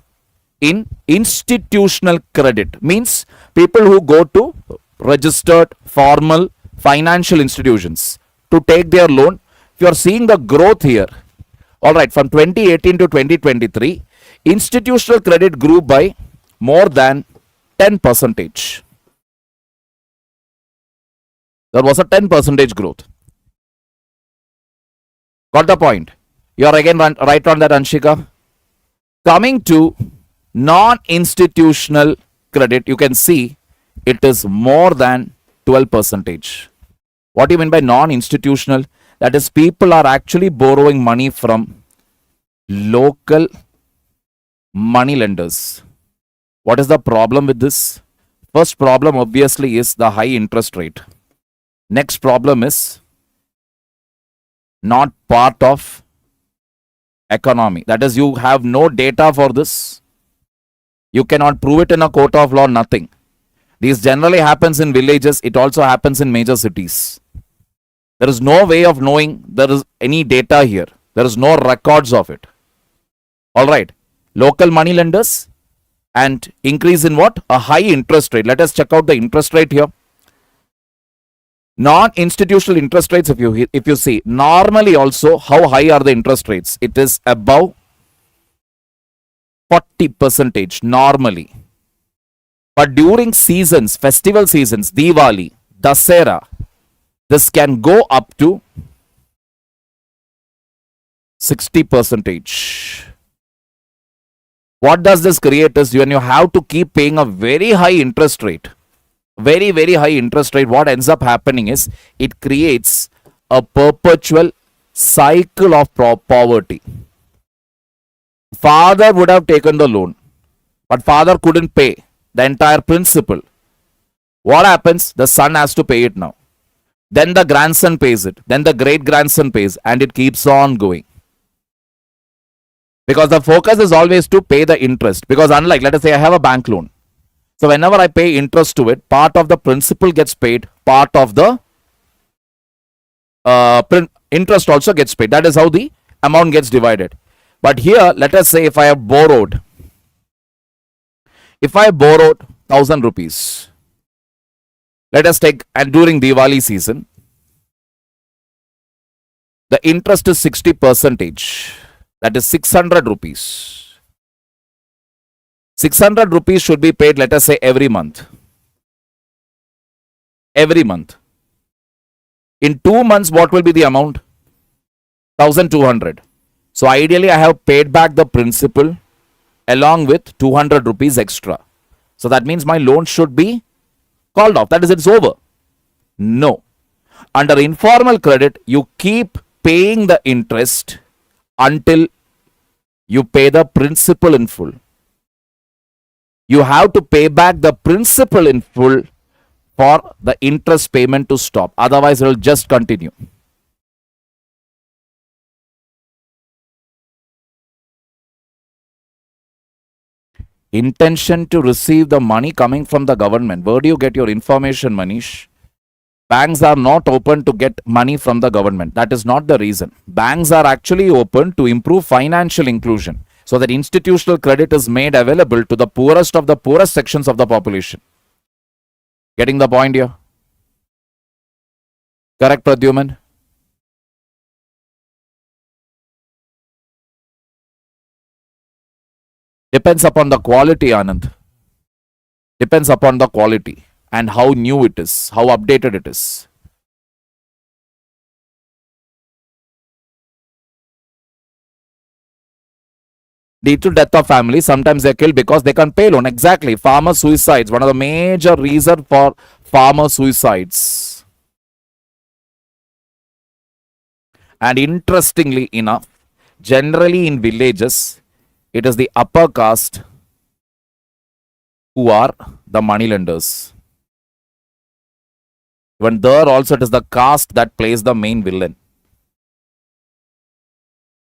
in institutional credit means people who go to registered formal financial institutions to take their loan. If you are seeing the growth here, all right, from 2018 to 2023, institutional credit grew by more than 10%. There was a 10% growth. Got the point? You are again right on that, Anshika. Coming to non-institutional credit, you can see it is more than 12%. What do you mean by non-institutional? That is, people are actually borrowing money from local money lenders. What is the problem with this? First problem obviously is the high interest rate. Next problem is not part of economy. That is, you have no data for this. You cannot prove it in a court of law, nothing. This generally happens in villages. It also happens in major cities. There is no way of knowing there is any data here. There is no records of it. Alright. Local money lenders and increase in what? A high interest rate. Let us check out the interest rate here. Non-institutional interest rates, if you see, normally also, how high are the interest rates? It is above 40% normally. But during seasons, festival seasons, Diwali, Dasera, this can go up to 60%. What does this create is when you have to keep paying a very high interest rate, very, very high interest rate, what ends up happening is it creates a perpetual cycle of poverty. Father would have taken the loan, but father couldn't pay the entire principal. What happens? The son has to pay it now. Then the grandson pays it. Then the great grandson pays, and it keeps on going. Because the focus is always to pay the interest. Because unlike, let us say I have a bank loan. So whenever I pay interest to it, part of the principal gets paid, part of the interest also gets paid. That is how the amount gets divided. But here, let us say if I have borrowed 1,000 rupees, let us take, and during Diwali season, the interest is 60%. That is 600 rupees. 600 rupees should be paid, let us say, every month. Every month. In 2 months, what will be the amount? 1,200. So ideally, I have paid back the principal along with 200 rupees extra. So that means my loan should be called off. That is, it's over. No. Under informal credit, you keep paying the interest until you pay the principal in full. You have to pay back the principal in full for the interest payment to stop. Otherwise, it will just continue. Intention to receive the money coming from the government. Where do you get your information, Manish? Banks are not open to get money from the government. That is not the reason. Banks are actually open to improve financial inclusion, so that institutional credit is made available to the poorest of the poorest sections of the population. Getting the point here? Correct, Pradyuman? Depends upon the quality, Anand. Depends upon the quality and how new it is, how updated it is. Due to death of family, sometimes they are killed because they can't pay loan. Exactly. Farmer suicides, one of the major reasons for farmer suicides. And interestingly enough, generally in villages, it is the upper caste who are the moneylenders. Even there also, it is the caste that plays the main villain.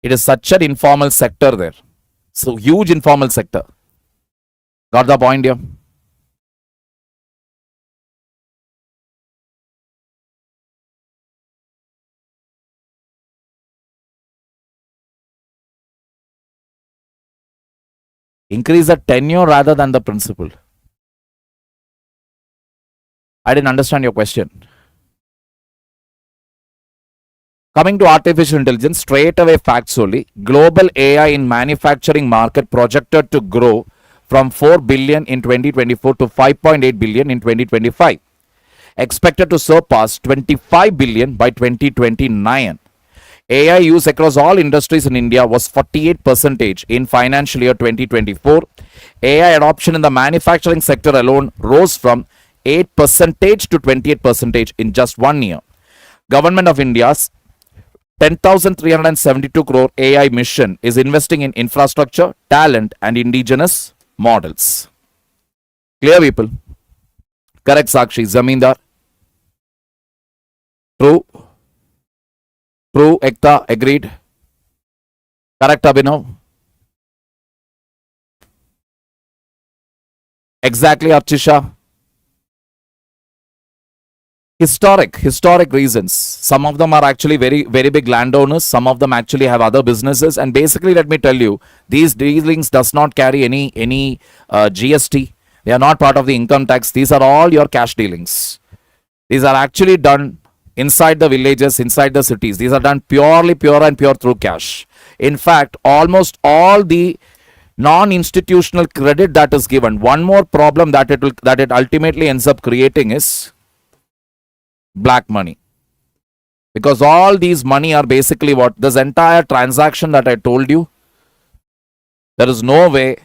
It is such an informal sector there. So huge informal sector. Got the point here? Increase the tenure rather than the principal. I didn't understand your question. Coming to artificial intelligence, straight away facts only. Global AI in manufacturing market projected to grow from 4 billion in 2024 to 5.8 billion in 2025. Expected to surpass 25 billion by 2029. AI use across all industries in India was 48% in financial year 2024. AI adoption in the manufacturing sector alone rose from 8% to 28% in just 1 year. Government of India's 10,372 crore AI mission is investing in infrastructure, talent, and indigenous models. Clear, people? Correct, Sakshi. Zamindar. True. True, Ekta. Agreed. Correct, Abhinav. Exactly, Archisha. Historic reasons. Some of them are actually very big landowners. Some of them actually have other businesses. And basically, let me tell you, these dealings does not carry any GST. They are not part of the income tax. These are all your cash dealings. These are actually done inside the villages, inside the cities. These are done pure through cash. In fact, almost all the non-institutional credit that is given. One more problem that it ultimately ends up creating is black money, because all these money are basically what this entire transaction that I told you, there is no way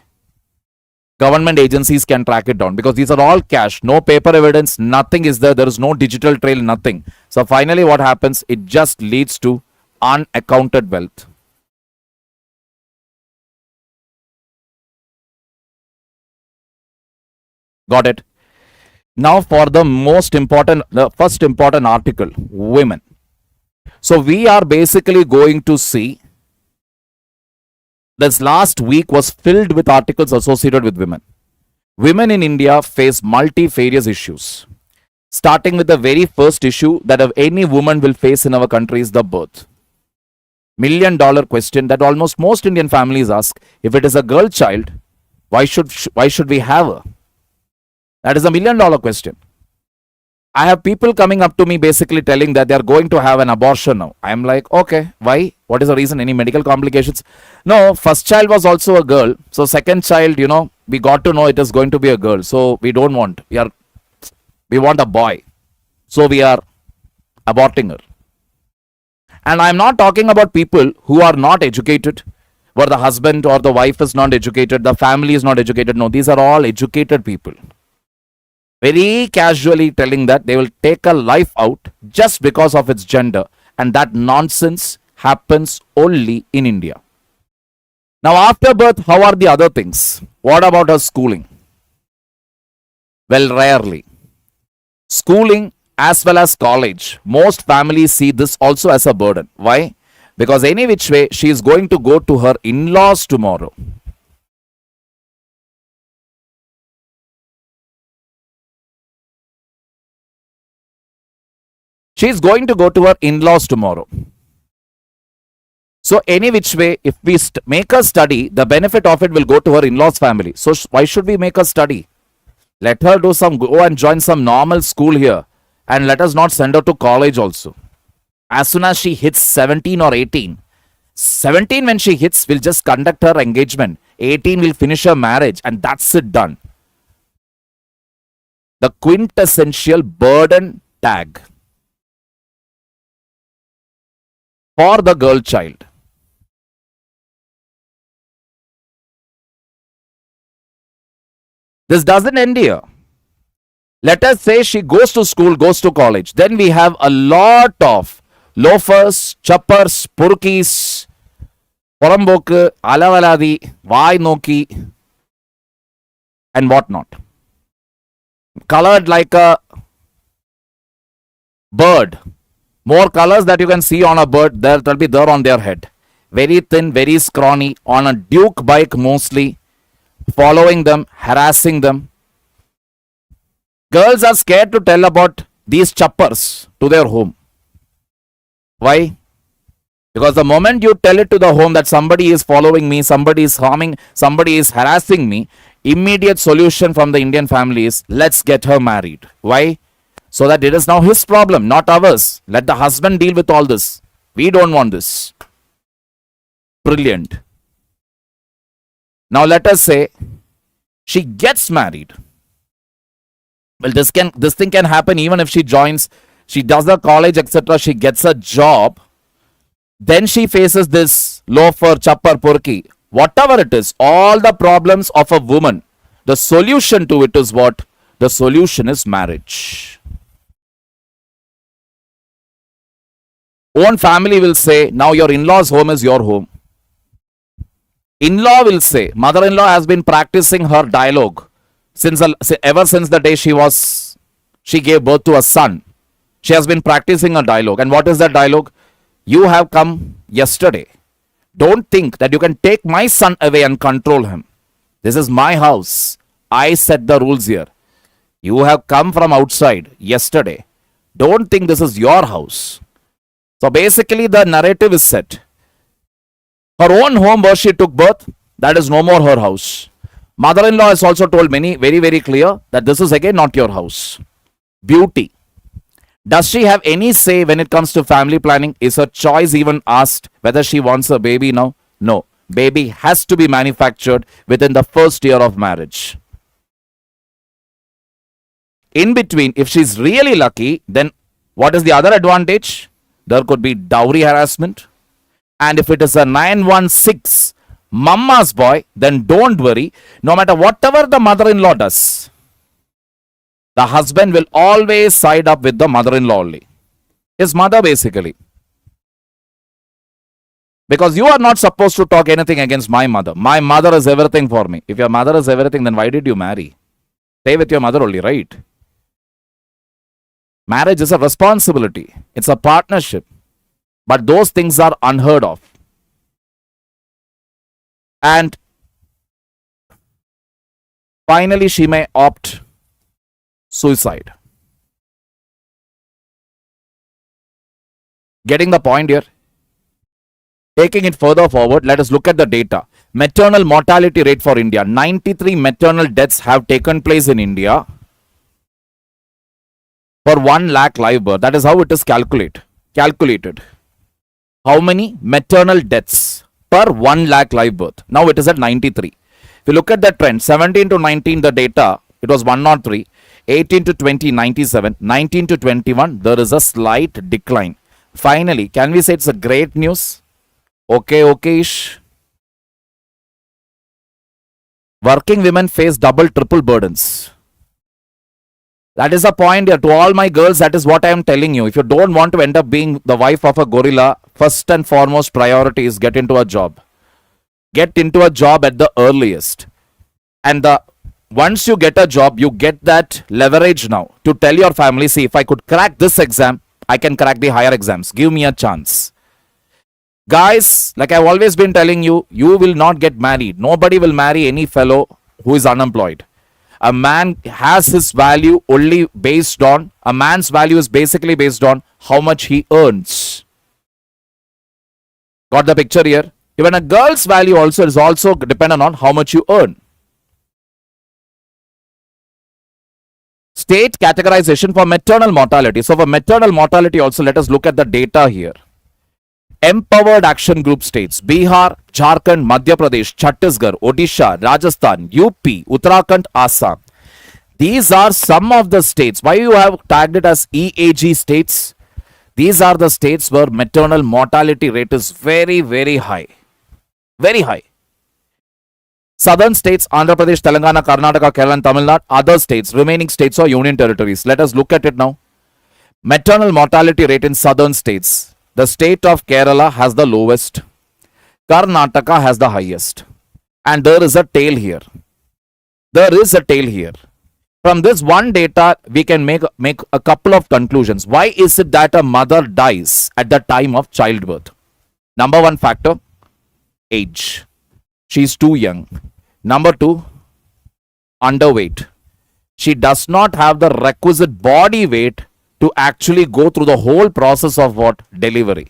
government agencies can track it down, because these are all cash, no paper evidence, nothing is there is no digital trail, nothing. So finally what happens, it just leads to unaccounted wealth. Got it? Now for the first important article, women. So we are basically going to see, this last week was filled with articles associated with women. Women in India face multifarious issues. Starting with the very first issue that any woman will face in our country is the birth. $1 million question that almost most Indian families ask, if it is a girl child, why should we have her? That is a $1 million question. I have people coming up to me basically telling that they are going to have an abortion now. I am like, okay, why? What is the reason? Any medical complications? No, first child was also a girl. So second child, we got to know it is going to be a girl. So we don't want. We want a boy. So we are aborting her. And I am not talking about people who are not educated, where the husband or the wife is not educated, the family is not educated. No, these are all educated people. Very casually telling that they will take a life out just because of its gender, and that nonsense happens only in India. Now after birth, how are the other things? What about her schooling? Well, rarely. Schooling as well as college, most families see this also as a burden. Why? Because any which way she is going to go to her in-laws tomorrow. She is going to go to her in-laws tomorrow. So any which way, if we make her study, the benefit of it will go to her in-laws family. So why should we make her study? Let her go and join some normal school here, and let us not send her to college also. As soon as she hits 17 or 18, 17 when she hits, we'll just conduct her engagement. 18 will finish her marriage, and that's it, done. The quintessential burden tag for the girl child. This doesn't end here. Let us say she goes to school, goes to college. Then we have a lot of loafers, chappers, purkis, porambokku, alavaladi, vai noki, and whatnot. Colored like a bird. More colors that you can see on a bird, there will be there on their head. Very thin, very scrawny, on a Duke bike mostly, following them, harassing them. Girls are scared to tell about these chappers to their home. Why? Because the moment you tell it to the home that somebody is following me, somebody is harming, somebody is harassing me, immediate solution from the Indian family is, let's get her married. Why? So that it is now his problem, not ours. Let the husband deal with all this. We don't want this. Brilliant. Now let us say she gets married. Well, this thing can happen even if she joins, she does the college, etc. She gets a job. Then she faces this loafer, chapper, purki. Whatever it is, all the problems of a woman, the solution to it is what? The solution is marriage. Own family will say, now your in-law's home is your home. In-law will say, mother-in-law has been practicing her dialogue Ever since the day she gave birth to a son, she has been practicing a dialogue. And what is that dialogue? You have come yesterday. Don't think that you can take my son away and control him. This is my house. I set the rules here. You have come from outside yesterday. Don't think this is your house. So basically the narrative is set. Her own home where she took birth, that is no more her house. Mother-in-law has also told many very, very clear that this is again not your house. Beauty. Does she have any say when it comes to family planning? Is her choice even asked whether she wants a baby now? No. Baby has to be manufactured within the first year of marriage. In between, if she's really lucky, then what is the other advantage? There could be dowry harassment. And if it is a 916 mama's boy, then don't worry. No matter whatever the mother-in-law does, the husband will always side up with the mother-in-law only. His mother basically. Because you are not supposed to talk anything against my mother. My mother is everything for me. If your mother is everything, then why did you marry? Stay with your mother only, right? Marriage is a responsibility. It's a partnership. But those things are unheard of. And finally, she may opt suicide. Getting the point here? Taking it further forward, let us look at the data. Maternal mortality rate for India. 93 maternal deaths have taken place in India for 1 lakh live birth. That is how it is calculated. How many maternal deaths per 1 lakh live birth? Now it is at 93. If you look at the trend, 17 to 19, the data, it was 103. 18 to 20, 97. 19 to 21, there is a slight decline. Finally, can we say it's a great news? Okay-ish. Working women face double, triple burdens. That is the point here. To all my girls, that is what I am telling you. If you don't want to end up being the wife of a gorilla, first and foremost priority is get into a job. Get into a job at the earliest. And once you get a job, you get that leverage now to tell your family, see, if I could crack this exam, I can crack the higher exams. Give me a chance. Guys, like I've always been telling you, you will not get married. Nobody will marry any fellow who is unemployed. A man has his value only based on, a man's value is basically based on how much he earns. Got the picture here? Even a girl's value also is also dependent on how much you earn. State categorization for maternal mortality. So for maternal mortality also, let us look at the data here. Empowered action group states: Bihar, Jharkhand, Madhya Pradesh, Chhattisgarh, Odisha, Rajasthan, UP, Uttarakhand, Assam. These are some of the states. Why you have tagged it as EAG states? These are the states where maternal mortality rate is very, very high. Very high. Southern states, Andhra Pradesh, Telangana, Karnataka, Kerala and Tamil Nadu. Other states, remaining states or union territories. Let us look at it now. Maternal mortality rate in southern states. The state of Kerala has the lowest. Karnataka has the highest. And there is a tail here. There is a tail here. From this one data, we can make a couple of conclusions. Why is it that a mother dies at the time of childbirth? Number one factor, age. She is too young. Number two, underweight. She does not have the requisite body weight to actually go through the whole process of what? Delivery.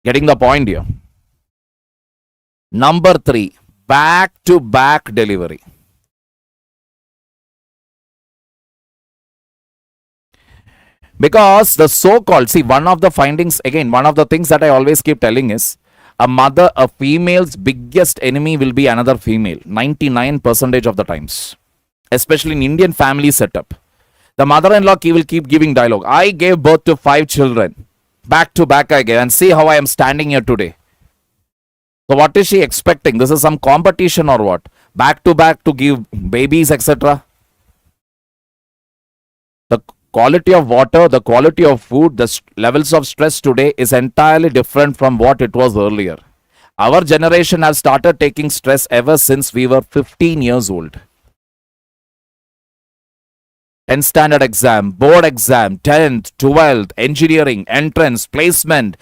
Getting the point here. Number three, back-to-back delivery. Because the so-called, see, one of the findings, again, one of the things that I always keep telling is, a female's biggest enemy will be another female, 99% of the times. Especially in Indian family setup. The mother-in-law will keep giving dialogue. I gave birth to 5 children. Back to back I gave. And see how I am standing here today. So what is she expecting? This is some competition or what? Back to back to give babies, etc. The quality of water, the quality of food, the levels of stress today is entirely different from what it was earlier. Our generation has started taking stress ever since we were 15 years old. 10th standard exam, board exam, 10th, 12th, engineering, entrance, placement,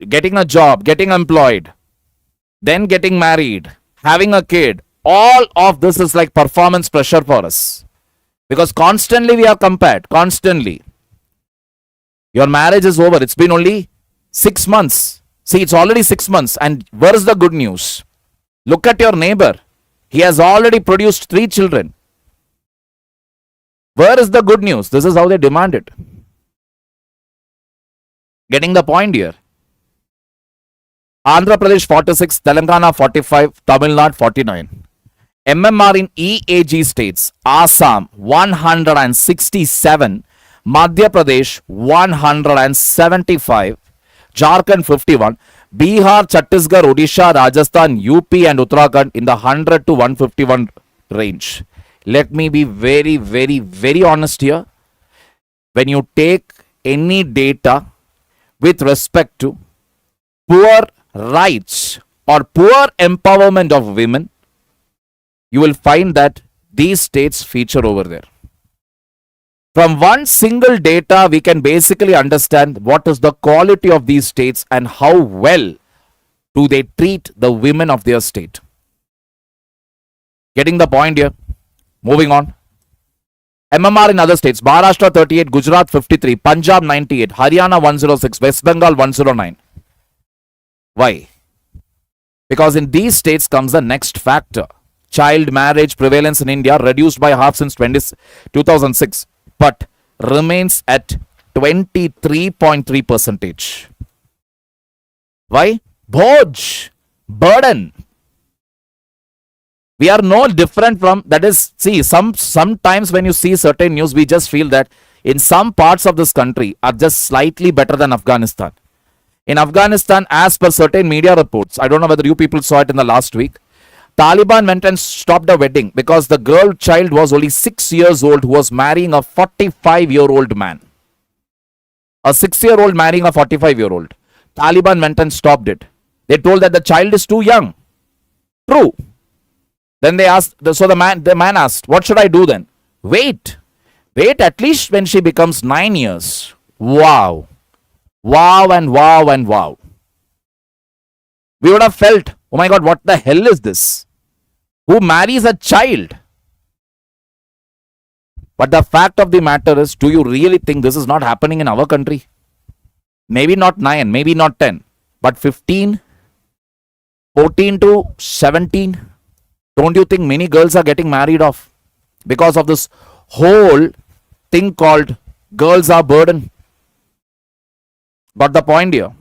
getting a job, getting employed, then getting married, having a kid. All of this is like performance pressure for us. Because constantly we are compared, constantly. Your marriage is over. It's been only 6 months. See, it's already 6 months. And where is the good news? Look at your neighbor. He has already produced 3 children. Where is the good news? This is how they demand it. Getting the point here. Andhra Pradesh 46, Telangana 45, Tamil Nadu 49. MMR in EAG states, Assam 167, Madhya Pradesh 175, Jharkhand 51, Bihar, Chhattisgarh, Odisha, Rajasthan, UP and Uttarakhand in the 100 to 151 range. Let me be very, very, very honest here. When you take any data with respect to poor rights or poor empowerment of women, you will find that these states feature over there. From one single data, we can basically understand what is the quality of these states and how well do they treat the women of their state. Getting the point here? Moving on. MMR in other states, Maharashtra 38, Gujarat 53, Punjab 98, Haryana 106, West Bengal 109. Why? Because in these states comes the next factor. Child marriage prevalence in India reduced by half since 2006, but remains at 23.3%. Why? Boj, burden. We are no different from, that is, see, sometimes when you see certain news, we just feel that in some parts of this country are just slightly better than Afghanistan. In Afghanistan, as per certain media reports, I don't know whether you people saw it in the last week, Taliban went and stopped a wedding because the girl child was only 6 years old who was marrying a 45-year-old man. A 6-year-old marrying a 45-year-old. Taliban went and stopped it. They told that the child is too young. True. Then they asked, so the man asked, what should I do then? Wait at least when she becomes 9 years. Wow. Wow and wow and wow. We would have felt, oh my God, what the hell is this? Who marries a child? But the fact of the matter is, do you really think this is not happening in our country? Maybe not 9, maybe not 10, but 15, 14 to 17. Don't you think many girls are getting married off because of this whole thing called girls are burden? Got the point here?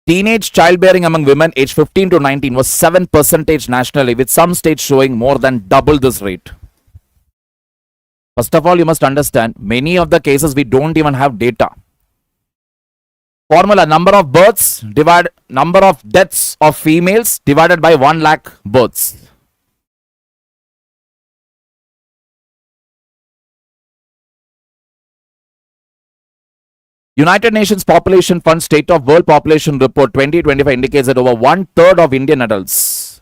Teenage childbearing among women aged 15 to 19 was 7% nationally, with some states showing more than double this rate. First of all, you must understand, many of the cases we don't even have data. Formula: number of births divided number of deaths of females divided by 1 lakh births. United Nations Population Fund State of World Population Report 2025 indicates that over 1/3 of Indian adults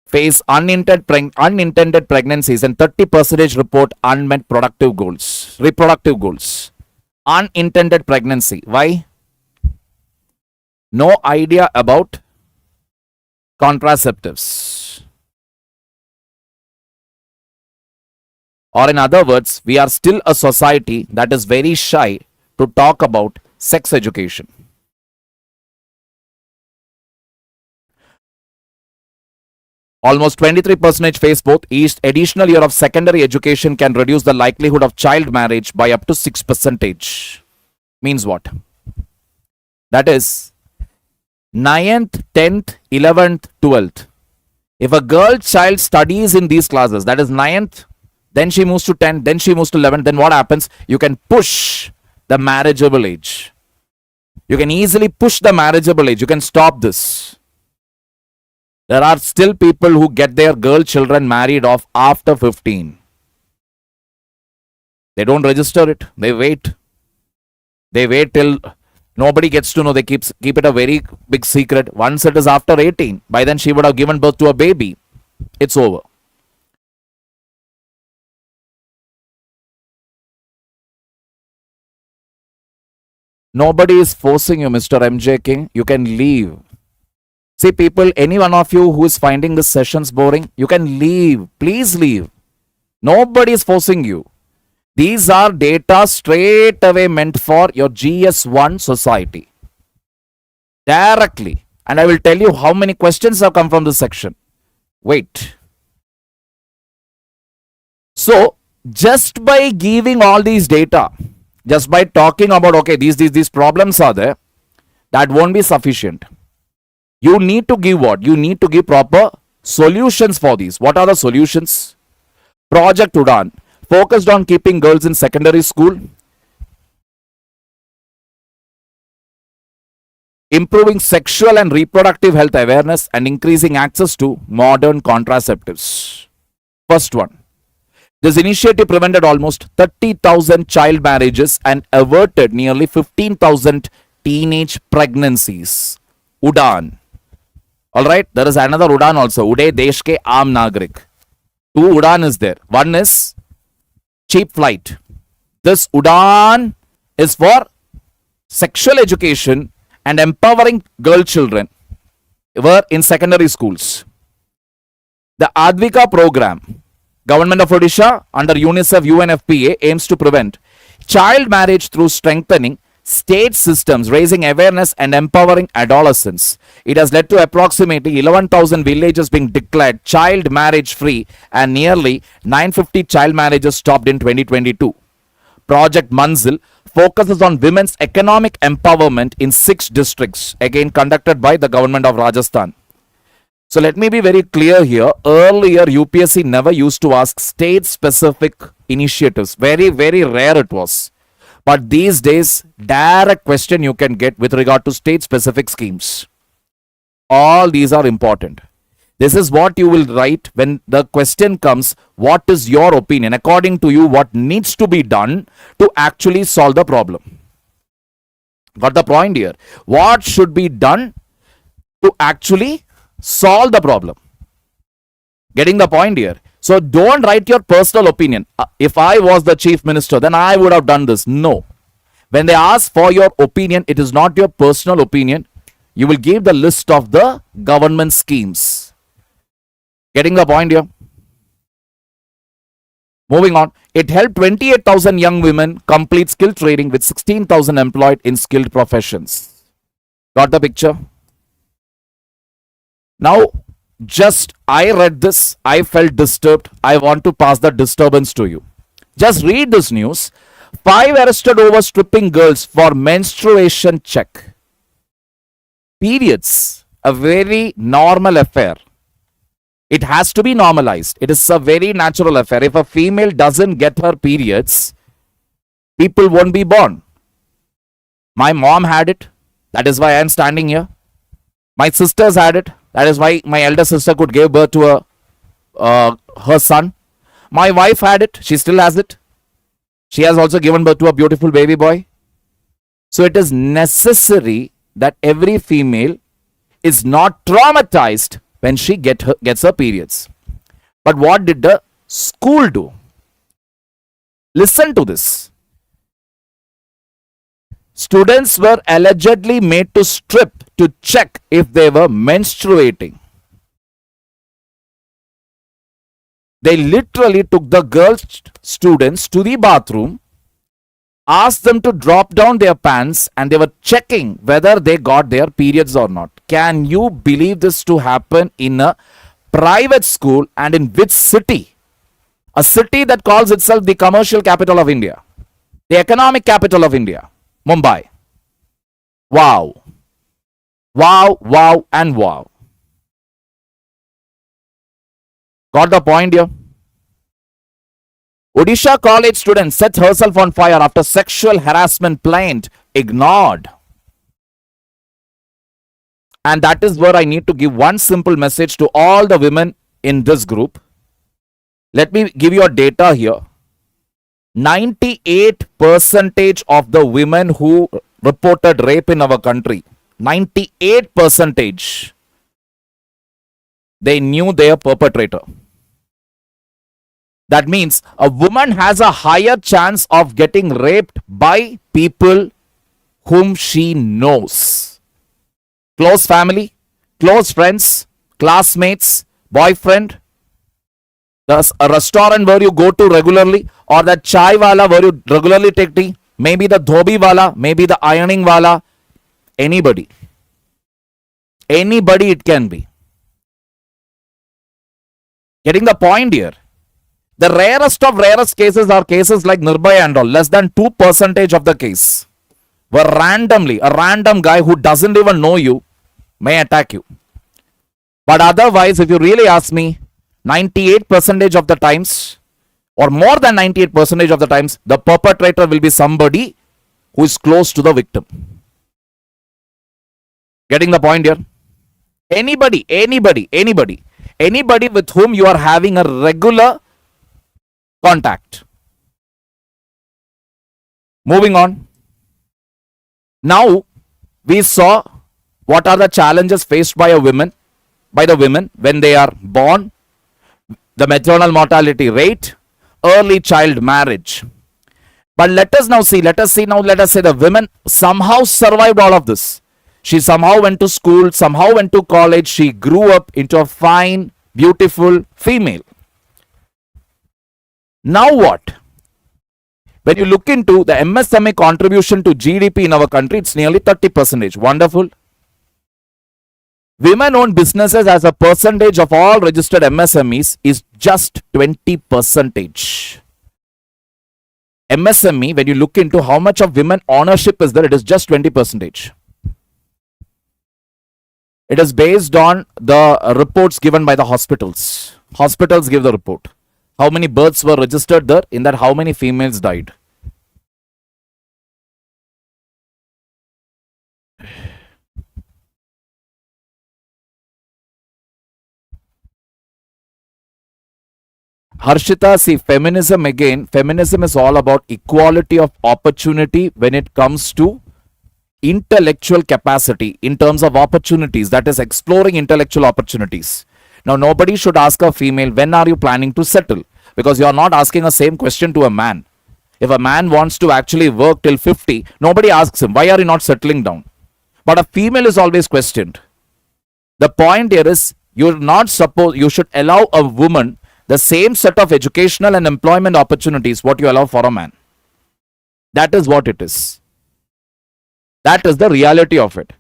face unintended pregnancies and 30% report unmet reproductive goals. Unintended pregnancy. Why? No idea about contraceptives. Or in other words, we are still a society that is very shy to talk about sex education. Almost 23% face both. Each additional year of secondary education can reduce the likelihood of child marriage by up to 6%. Means what? That is 9th, 10th, 11th, 12th. If a girl child studies in these classes, that is 9th, then she moves to 10, then she moves to 11, then what happens? You can push the marriageable age. You can easily push the marriageable age. You can stop this. There are still people who get their girl children married off after 15. They don't register it. They wait. They wait till nobody gets to know. They keep it a very big secret. Once it is after 18, by then she would have given birth to a baby. It's over. Nobody is forcing you, Mr. MJ King. You can leave. See, people, any one of you who is finding the sessions boring, you can leave. Please leave. Nobody is forcing you. These are data straight away meant for your GS1 society. Directly. And I will tell you how many questions have come from this section. Wait. So, just by giving all these data, just by talking about, okay, these problems are there, that won't be sufficient. You need to give what? You need to give proper solutions for these. What are the solutions? Project Udan, focused on keeping girls in secondary school, improving sexual and reproductive health awareness, and increasing access to modern contraceptives. First one. This initiative prevented almost 30,000 child marriages and averted nearly 15,000 teenage pregnancies. Udan. Alright, there is another Udan also. Uday Desh ke Aam Nagrik. Two Udan is there. One is cheap flight. This Udan is for sexual education and empowering girl children were in secondary schools. The Advika program, Government of Odisha under UNICEF UNFPA, aims to prevent child marriage through strengthening state systems, raising awareness and empowering adolescents. It has led to approximately 11,000 villages being declared child marriage free and nearly 950 child marriages stopped in 2022. Project Manzil focuses on women's economic empowerment in 6 districts, again conducted by the government of Rajasthan. So let me be very clear here. Earlier, UPSC never used to ask state-specific initiatives. Very, very rare it was. But these days, direct question you can get with regard to state-specific schemes. All these are important. This is what you will write when the question comes, what is your opinion? According to you, what needs to be done to actually solve the problem? Got the point here? What should be done to actually solve the problem? Getting the point here? So don't write your personal opinion. If I was the chief minister, then I would have done this. No. When they ask for your opinion, it is not your personal opinion. You will give the list of the government schemes. Getting the point here? Moving on. It helped 28,000 young women complete skill training with 16,000 employed in skilled professions. Got the picture? Now, just I read this, I felt disturbed. I want to pass the disturbance to you. Just read this news. 5 arrested over stripping girls for menstruation check. Periods, a very normal affair. It has to be normalized. It is a very natural affair. If a female doesn't get her periods, people won't be born. My mom had it. That is why I am standing here. My sisters had it. That is why my elder sister could give birth to her son. My wife had it. She still has it. She has also given birth to a beautiful baby boy. So it is necessary that every female is not traumatized when she gets her periods. But what did the school do? Listen to this. Students were allegedly made to strip to check if they were menstruating. They literally took the girl students to the bathroom, asked them to drop down their pants, and they were checking whether they got their periods or not. Can you believe this to happen in a private school, and in which city? A city that calls itself the commercial capital of India, the economic capital of India, Mumbai. Wow. Wow, wow, and wow. Got the point here? Odisha college student set herself on fire after sexual harassment plaint ignored. And that is where I need to give one simple message to all the women in this group. Let me give you a data here. 98% of the women who reported rape in our country, 98%, they knew their perpetrator. That means a woman has a higher chance of getting raped by people whom she knows. Close family, close friends, classmates, boyfriend, a restaurant where you go to regularly, or that chai wala where you regularly take tea, maybe the dhobi wala, maybe the ironing wala, anybody. Anybody it can be. Getting the point here? The rarest of rarest cases are cases like Nirbhaya and all. Less than 2% of the case where randomly, a random guy who doesn't even know you may attack you. But otherwise, if you really ask me, 98% of the times, or more than 98% of the times, the perpetrator will be somebody who is close to the victim. Getting the point here? Anybody with whom you are having a regular contact. Moving on. Now we saw what are the challenges faced by the women when they are born, the maternal mortality rate, early child marriage. But let us say the women somehow survived all of this. She somehow went to school, somehow went to college, she grew up into a fine, beautiful female. Now what? When you look into the MSME contribution to GDP in our country, it's nearly 30%. Wonderful. Women-owned businesses as a percentage of all registered MSMEs is just 20%. MSME, when you look into how much of women ownership is there, it is just 20%. It is based on the reports given by the hospitals. Hospitals give the report. How many births were registered there? In that, how many females died? Harshita, see, feminism is all about equality of opportunity when it comes to intellectual capacity in terms of opportunities, that is exploring intellectual opportunities. Now, nobody should ask a female, when are you planning to settle? Because you are not asking the same question to a man. If a man wants to actually work till 50, nobody asks him, why are you not settling down? But a female is always questioned. The point here is, you should allow a woman the same set of educational and employment opportunities what you allow for a man. That is what it is. That is the reality of it.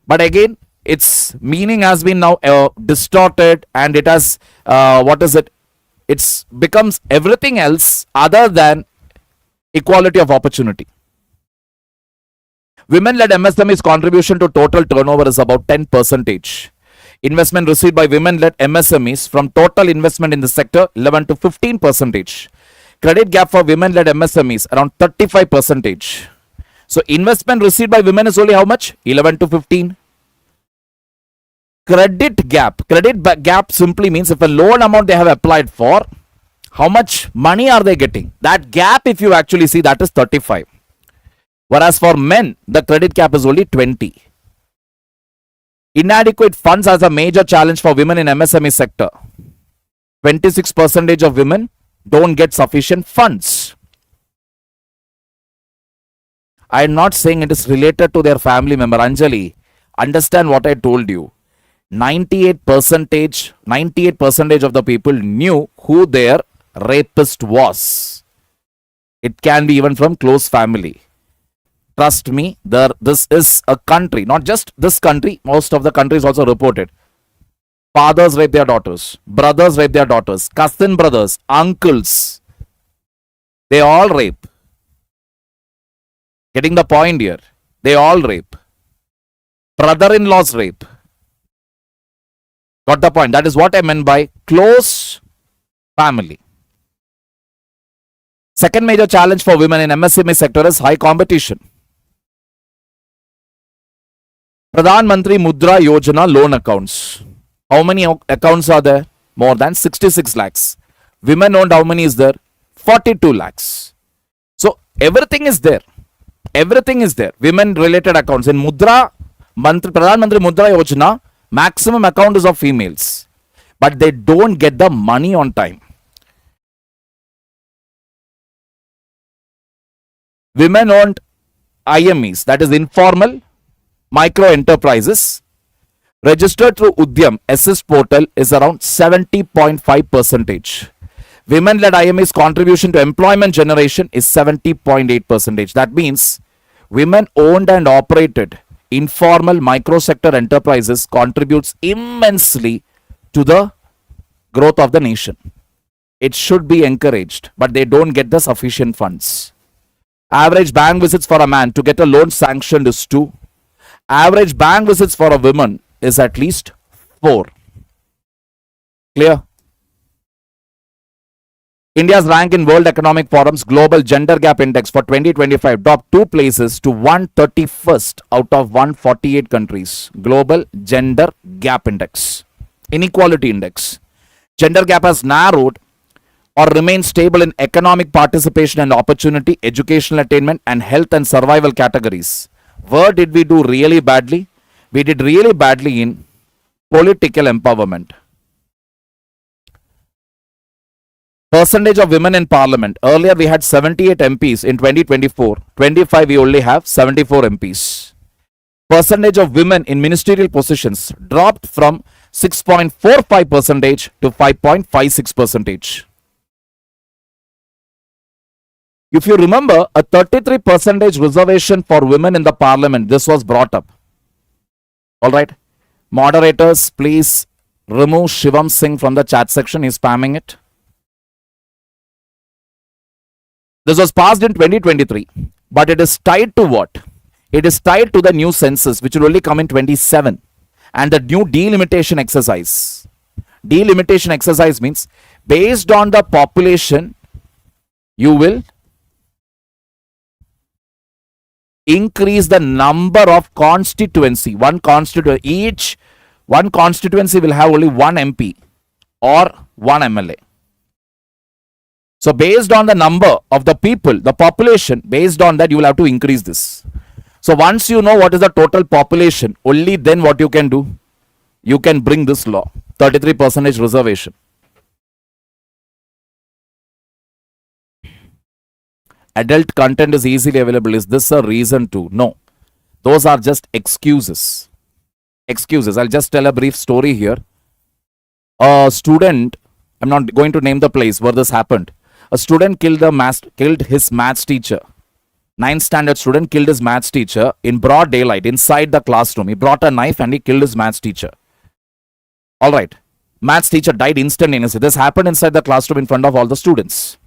But again, its meaning has been now distorted, and it has, It becomes everything else other than equality of opportunity. Women-led MSME's contribution to total turnover is about 10%. Investment received by women-led MSMEs from total investment in the sector 11 to 15%. Credit gap for women-led MSMEs around 35%. So investment received by women is only how much? 11 to 15. Credit gap simply means if a loan amount they have applied for, how much money are they getting? That gap, if you actually see, that is 35. Whereas for men, the credit gap is only 20. Inadequate funds as a major challenge for women in MSME sector. 26% of women don't get sufficient funds. I am not saying it is related to their family member. Anjali, understand what I told you. 98% of the people knew who their rapist was. It can be even from close family. Trust me, this is a country, not just this country, most of the countries also reported. Fathers rape their daughters, brothers rape their daughters, cousin brothers, uncles, they all rape. Getting the point here? They all rape. Brother-in-laws rape. Got the point? That is what I meant by close family. Second major challenge for women in MSME sector is high competition. Pradhan Mantri Mudra Yojana loan accounts. How many accounts are there? More than 66 lakhs. Women owned, how many is there? 42 lakhs. So everything is there. Everything is there. Women related accounts. In Pradhan Mantri Mudra Yojana, maximum account is of females. but they don't get the money on time. Women owned IMEs, that is informal micro enterprises, registered through Udyam Assist portal is around 70.5%. Women-led IMEs contribution to employment generation is 70.8%. That means women owned and operated informal microsector enterprises contributes immensely to the growth of the nation. It should be encouraged, but they don't get the sufficient funds. Average bank visits for a man to get a loan sanctioned is 2. Average bank visits for a woman is at least 4. Clear? India's rank in World Economic Forum's Global Gender Gap Index for 2025 dropped 2 places to 131st out of 148 countries. Global Gender Gap Index. Inequality Index. Gender gap has narrowed or remained stable in economic participation and opportunity, educational attainment, and health and survival categories. Where did we do really badly? We did really badly in political empowerment. Percentage of women in parliament. Earlier we had 78 MPs in 2024. 25 we only have 74 MPs. Percentage of women in ministerial positions dropped from 6.45% to 5.56%. If you remember, a 33% reservation for women in the parliament, this was brought up. Alright. Moderators, please remove Shivam Singh from the chat section. He's spamming it. This was passed in 2023, but it is tied to what? It is tied to the new census, which will only come in 27, and the new delimitation exercise. Delimitation exercise means based on the population, you will increase the number of constituency. One constituency will have only one MP or one MLA. So based on the number of the people, the population, based on that you will have to increase this. So once you know what is the total population, only then what you can do, you can bring this law, 33% reservation. Adult content is easily available. Is this a reason to? No. Those are just excuses. Excuses. I'll just tell a brief story here. A student, I'm not going to name the place where this happened. A student killed his maths teacher. 9th standard student killed his maths teacher in broad daylight inside the classroom. He brought a knife and he killed his maths teacher. Alright. Maths teacher died instantaneously. This happened inside the classroom in front of all the students.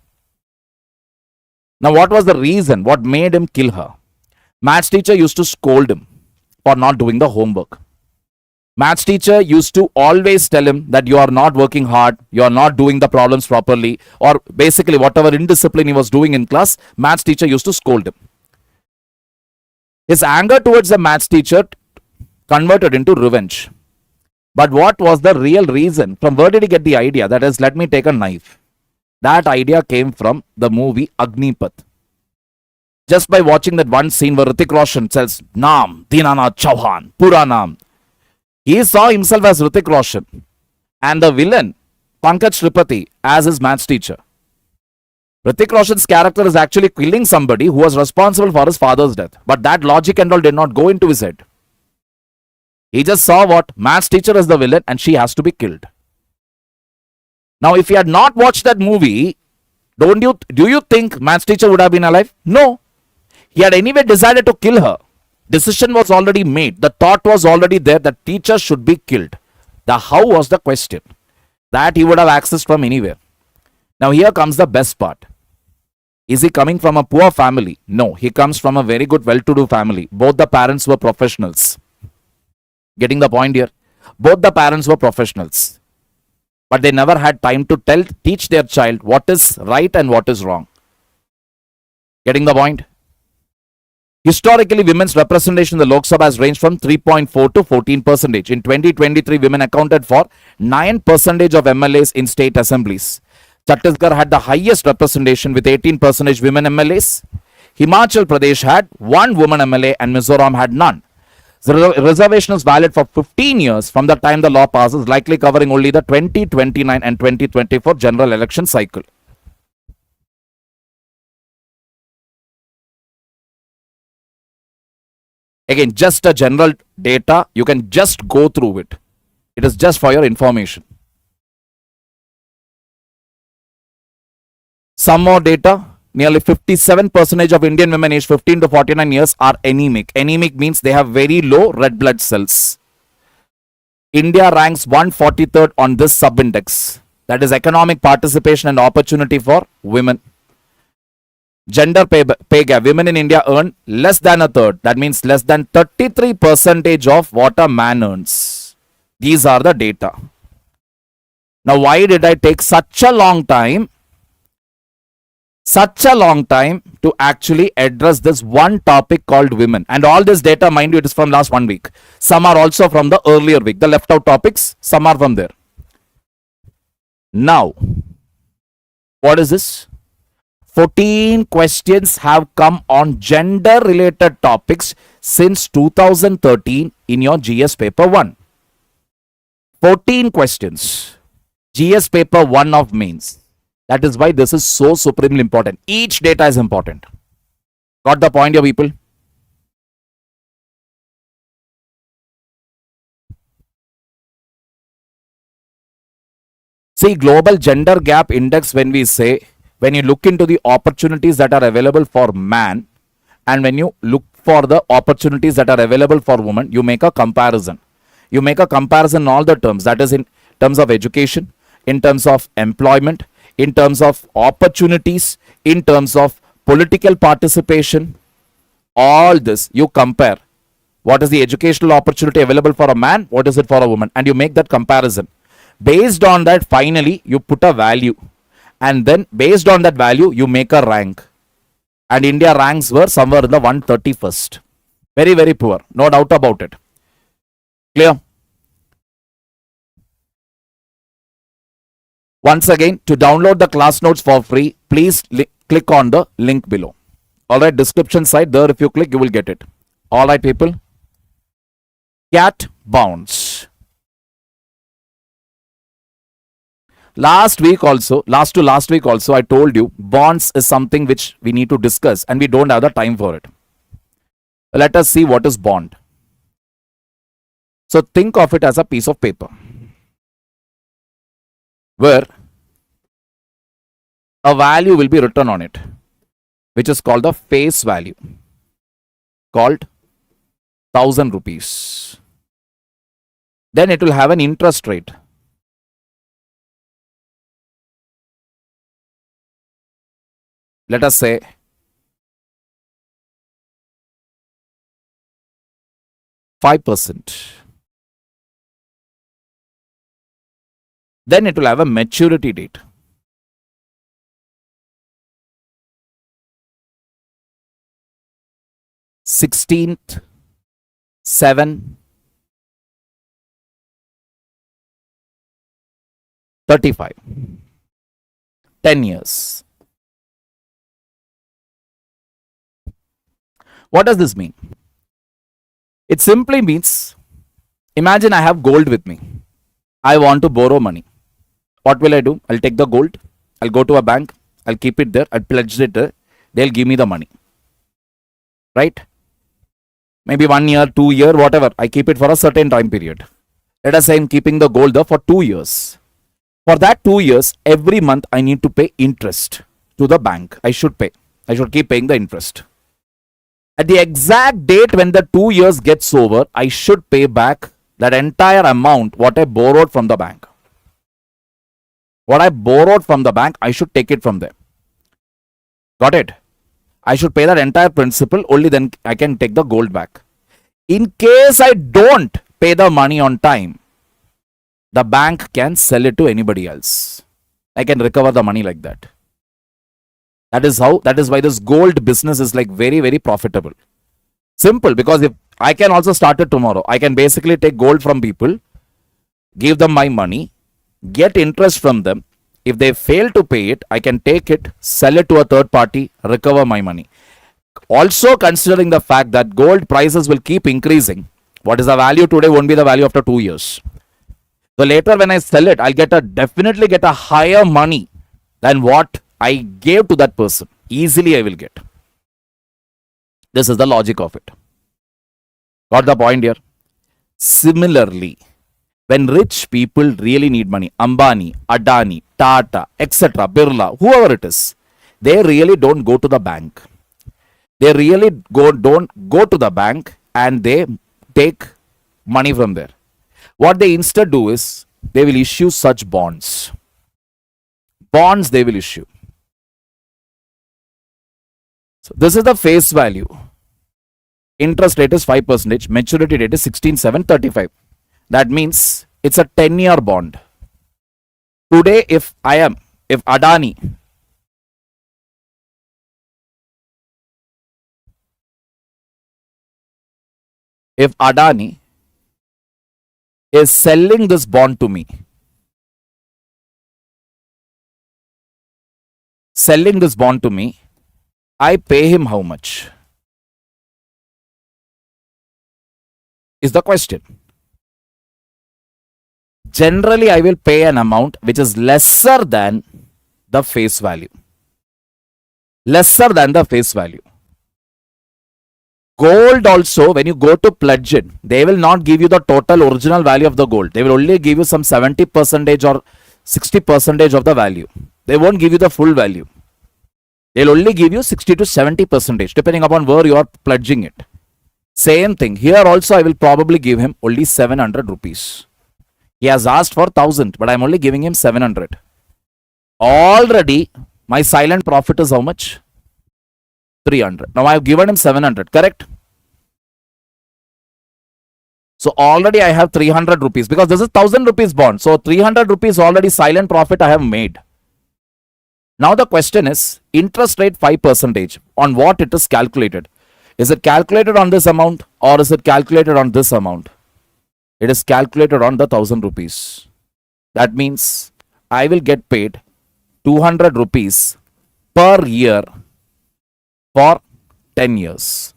Now what was the reason? What made him kill her? Maths teacher used to scold him for not doing the homework. Maths teacher used to always tell him that you are not working hard, you are not doing the problems properly, or basically whatever indiscipline he was doing in class, maths teacher used to scold him. His anger towards the maths teacher converted into revenge. But what was the real reason? From where did he get the idea? That is, let me take a knife. That idea came from the movie Agnipath. Just by watching that one scene where Hrithik Roshan says, Naam, Dinanath Chauhan, Pura Naam. He saw himself as Hrithik Roshan and the villain, Pankaj Tripathi, as his maths teacher. Hrithik Roshan's character is actually killing somebody who was responsible for his father's death. But that logic and all did not go into his head. He just saw what? Maths teacher is the villain and she has to be killed. Now, if he had not watched that movie, do you think maths teacher would have been alive? No. He had anyway decided to kill her. Decision was already made. The thought was already there that teacher should be killed. The how was the question. That he would have accessed from anywhere. Now, here comes the best part. Is he coming from a poor family? No. He comes from a very good, well-to-do family. Both the parents were professionals. Getting the point here? Both the parents were professionals. But they never had time to teach their child what is right and what is wrong. Getting the point? Historically, women's representation in the Lok Sabha has ranged from 3.4 to 14%. In 2023, women accounted for 9% of MLAs in state assemblies. Chhattisgarh had the highest representation with 18% women MLAs. Himachal Pradesh had 1 woman MLA and Mizoram had none. The reservation is valid for 15 years from the time the law passes, likely covering only the 2029 and 2024 general election cycle. Again, just a general data. You can just go through it. It is just for your information. Some more data. Nearly 57% of Indian women aged 15 to 49 years are anemic. Anemic means they have very low red blood cells. India ranks 143rd on this sub-index. That is economic participation and opportunity for women. Gender pay gap. Women in India earn less than a third. That means less than 33% of what a man earns. These are the data. Now, why did I take such a long time to actually address this one topic called women? And all this data, mind you, it is from last 1 week. Some are also from the earlier week. The left out topics, some are from there. Now, what is this? 14 questions have come on gender related topics since 2013 in your GS paper 1. 14 questions. GS paper 1 of mains. That is why this is so supremely important. Each data is important. Got the point, your people? See, global gender gap index, when we say, when you look into the opportunities that are available for man and when you look for the opportunities that are available for women, you make a comparison. You make a comparison in all the terms. That is in terms of education, in terms of employment, in terms of opportunities, in terms of political participation. All this you compare. What is the educational opportunity available for a man? What is it for a woman? And you make that comparison. Based on that, finally, you put a value. And then based on that value, you make a rank. And India ranks were somewhere in the 131st. Very, very poor. No doubt about it. Clear? Once again, to download the class notes for free, please click on the link below. Alright, description side there, if you click, you will get it. Alright, people. Cat bounds. Last week also, I told you, bonds is something which we need to discuss and we don't have the time for it. Let us see what is bond. So think of it as a piece of paper where a value will be written on it, which is called the face value, called 1000 rupees. Then it will have an interest rate. Let us say 5%. Then it will have a maturity date. Sixteenth, 7, 35. 10 years. What does this mean? It simply means, imagine I have gold with me. I want to borrow money. What will I do? I'll take the gold. I'll go to a bank. I'll keep it there. I'll pledge it there. They'll give me the money. Right? Maybe 1 year, 2 year, whatever. I keep it for a certain time period. Let us say I'm keeping the gold there for 2 years. For that 2 years, every month I need to pay interest to the bank. I should pay. I should keep paying the interest. At the exact date when the 2 years gets over, I should pay back that entire amount what I borrowed from the bank. What I borrowed from the bank, I should take it from there. Got it? I should pay that entire principal, only then I can take the gold back. In case I don't pay the money on time, the bank can sell it to anybody else. I can recover the money like that. That is why this gold business is like very, very profitable. Simple, because if I can also start it tomorrow, I can basically take gold from people, give them my money, get interest from them. If they fail to pay it, I can take it, sell it to a third party, recover my money. Also considering the fact that gold prices will keep increasing, What is the value today won't be the value after 2 years. So later when I sell it, I'll definitely get a higher money than what I gave to that person. Easily I will get. This is the logic of it. Got the point here? Similarly, when rich people really need money, Ambani, Adani, Tata, etc., Birla, whoever it is, they really don't go to the bank. They really don't go to the bank and they take money from there. What they instead do is they will issue such bonds. Bonds they will issue. So this is the face value. Interest rate is 5%. Maturity date is 16/7/35. That means it's a 10-year bond. Today, if Adani is selling this bond to me, I pay him how much? Is the question. Generally, I will pay an amount which is lesser than the face value. Lesser than the face value. Gold also, when you go to pledge it, they will not give you the total original value of the gold. They will only give you some 70% or 60% of the value. They won't give you the full value. They'll only give you 60 to 70% depending upon where you are pledging it. Same thing. Here also I will probably give him only 700 rupees. He has asked for 1000, but I'm only giving him 700. Already my silent profit is how much? 300. Now I have given him 700, correct? So already I have 300 rupees because this is 1000 rupees bond. So 300 rupees already silent profit I have made. Now the question is interest rate 5%. On what it is calculated? Is it calculated on this amount or is it calculated on this amount? It is calculated on the 1000 rupees. That means I will get paid 200 rupees per year for 10 years.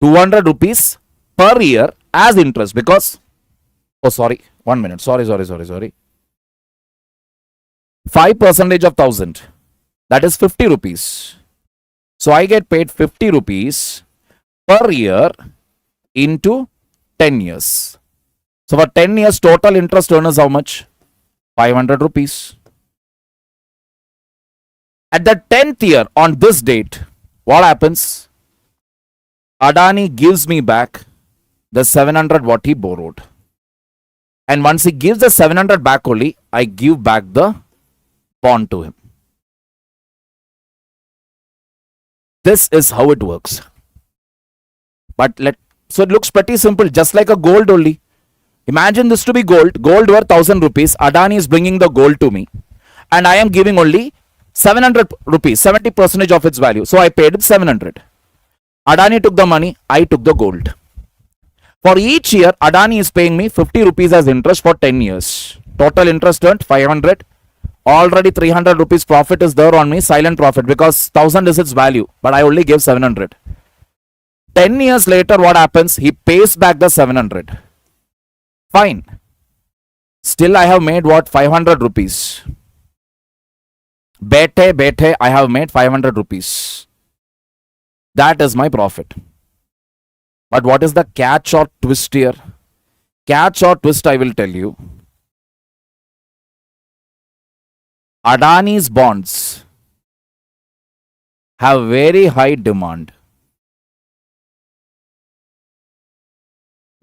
200 rupees per year as interest because, oh sorry, 1 minute, sorry. 5% of 1000, that is 50 rupees. So I get paid 50 rupees per year into 10 years. So for 10 years total interest earned is how much? 500 rupees. At the 10th year on this date, what happens? Adani gives me back the 700 what he borrowed. And once he gives the 700 back only, I give back the bond to him. This is how it works. So it looks pretty simple, just like a gold only. Imagine this to be gold. Gold worth 1000 rupees. Adani is bringing the gold to me. And I am giving only 700 rupees, 70% of its value. So I paid him 700. Adani took the money, I took the gold. For each year, Adani is paying me 50 rupees as interest for 10 years. Total interest earned 500. Already 300 rupees profit is there on me, silent profit, because 1000 is its value, but I only gave 700. 10 years later, what happens? He pays back the 700. Fine. Still I have made what? 500 rupees. Bete, I have made 500 rupees. That is my profit. But what is the catch or twist here? Catch or twist I will tell you. Adani's bonds have very high demand.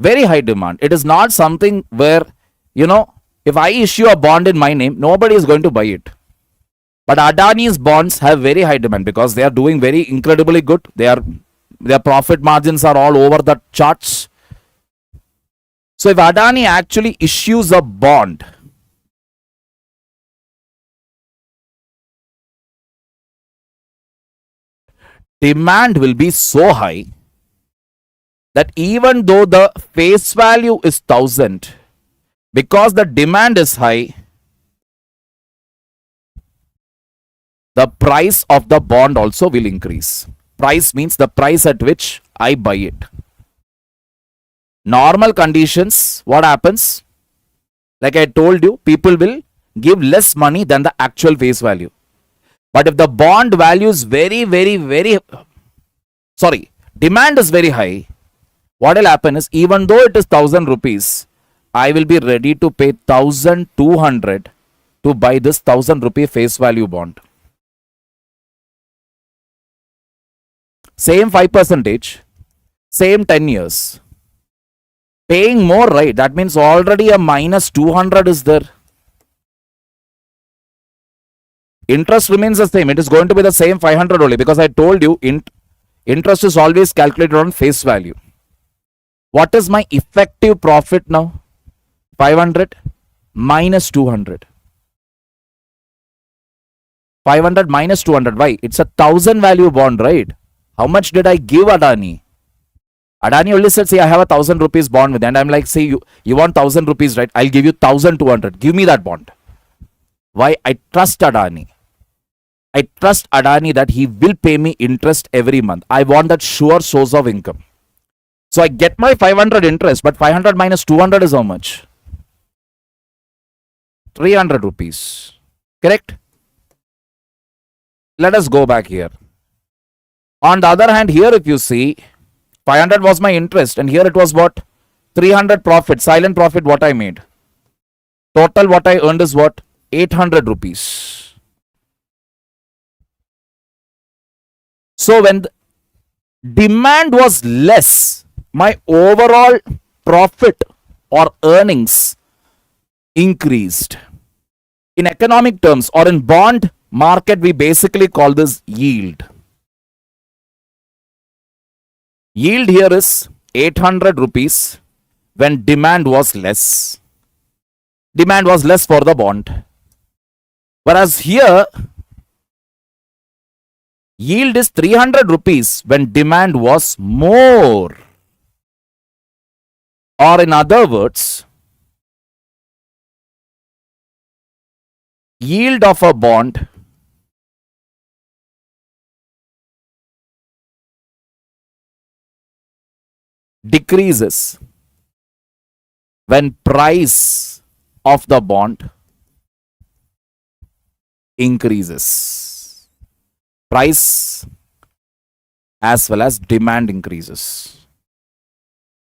Very high demand. It is not something where, if I issue a bond in my name, nobody is going to buy it. But Adani's bonds have very high demand because they are doing very incredibly good. Their profit margins are all over the charts. So if Adani actually issues a bond, demand will be so high that even though the face value is 1000, because the demand is high, the price of the bond also will increase. Price means the price at which I buy it. Normal conditions, what happens? Like I told you, people will give less money than the actual face value. But if the bond value is demand is very high, what will happen is, even though it is 1000 rupees, I will be ready to pay 1200 to buy this 1000 rupee face value bond. Same 5%, same 10 years. Paying more, right? That means already a minus 200 is there. Interest remains the same. It is going to be the same 500 only, because I told you interest is always calculated on face value. What is my effective profit now? 500 minus 200. 500 minus 200. Why? It's a 1000 value bond, right? How much did I give Adani? Adani only said, say, I have a 1000 rupees bond with you. And I'm like, say, you want 1000 rupees, right? I'll give you 1200. Give me that bond. Why? I trust Adani. I trust Adani that he will pay me interest every month. I want that sure source of income. So I get my 500 interest, but 500 minus 200 is how much? 300 rupees. Correct? Let us go back here. On the other hand, here if you see, 500 was my interest, and here it was what? 300 profit, silent profit what I made. Total what I earned is what? 800 rupees. So when the demand was less, my overall profit or earnings increased. In economic terms or in bond market, we basically call this yield. Yield here is 800 rupees when demand was less. Demand was less for the bond. Whereas here, yield is 300 rupees when demand was more. Or in other words, yield of a bond decreases when price of the bond increases. Price as well as demand increases.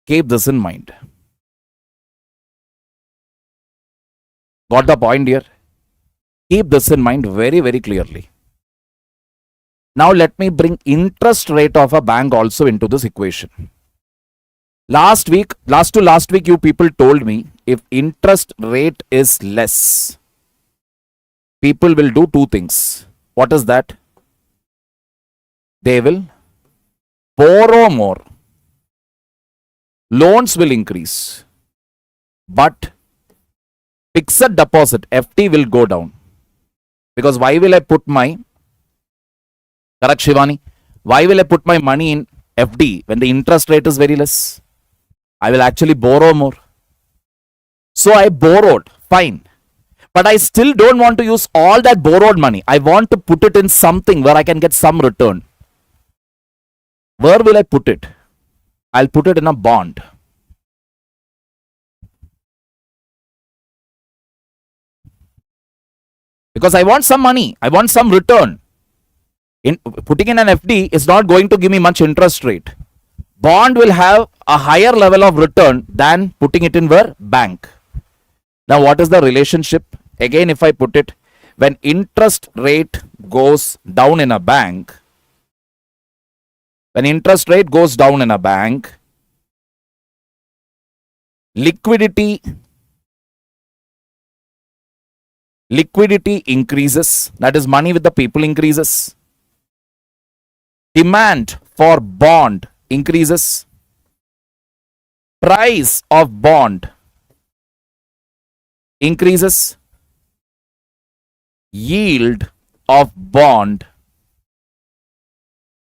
Keep this in mind. Got the point here? Keep this in mind very, very clearly. Now let me bring interest rate of a bank also into this equation. Last to last week, you people told me if interest rate is less, people will do two things. What is that? They will borrow more. Loans will increase. But fixed deposit, FD, will go down. Because why will I put my, correct Shivani, why will I put my money in FD when the interest rate is very less? I will actually borrow more. So I borrowed, fine. But I still don't want to use all that borrowed money. I want to put it in something where I can get some return. Where will I put it? I'll put it in a bond. Because I want some money. I want some return. Putting in an FD is not going to give me much interest rate. Bond will have a higher level of return than putting it in where? Bank. Now what is the relationship? Again, if I put it, when interest rate goes down in a bank, liquidity increases, that is money with the people increases. Demand for bond increases. Price of bond increases. Yield of bond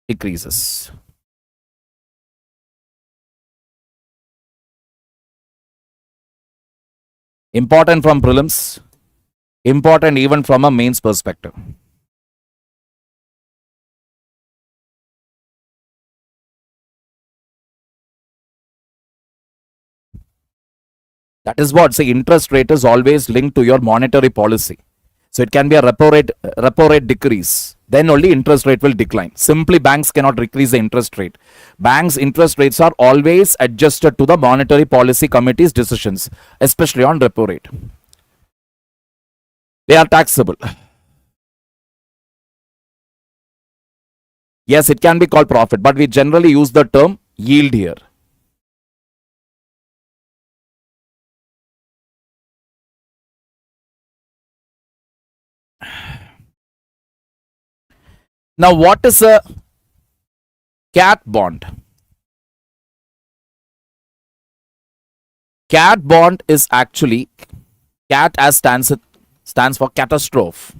decreases. Important from prelims, important even from a mains perspective. That is what, say, interest rate is always linked to your monetary policy. So it can be a repo rate decrease. Then only interest rate will decline. Simply banks cannot decrease the interest rate. Banks' interest rates are always adjusted to the monetary policy committee's decisions, especially on repo rate. They are taxable. Yes, it can be called profit, but we generally use the term yield here. Now, what is a cat bond? Cat bond is actually, cat as stands for catastrophe.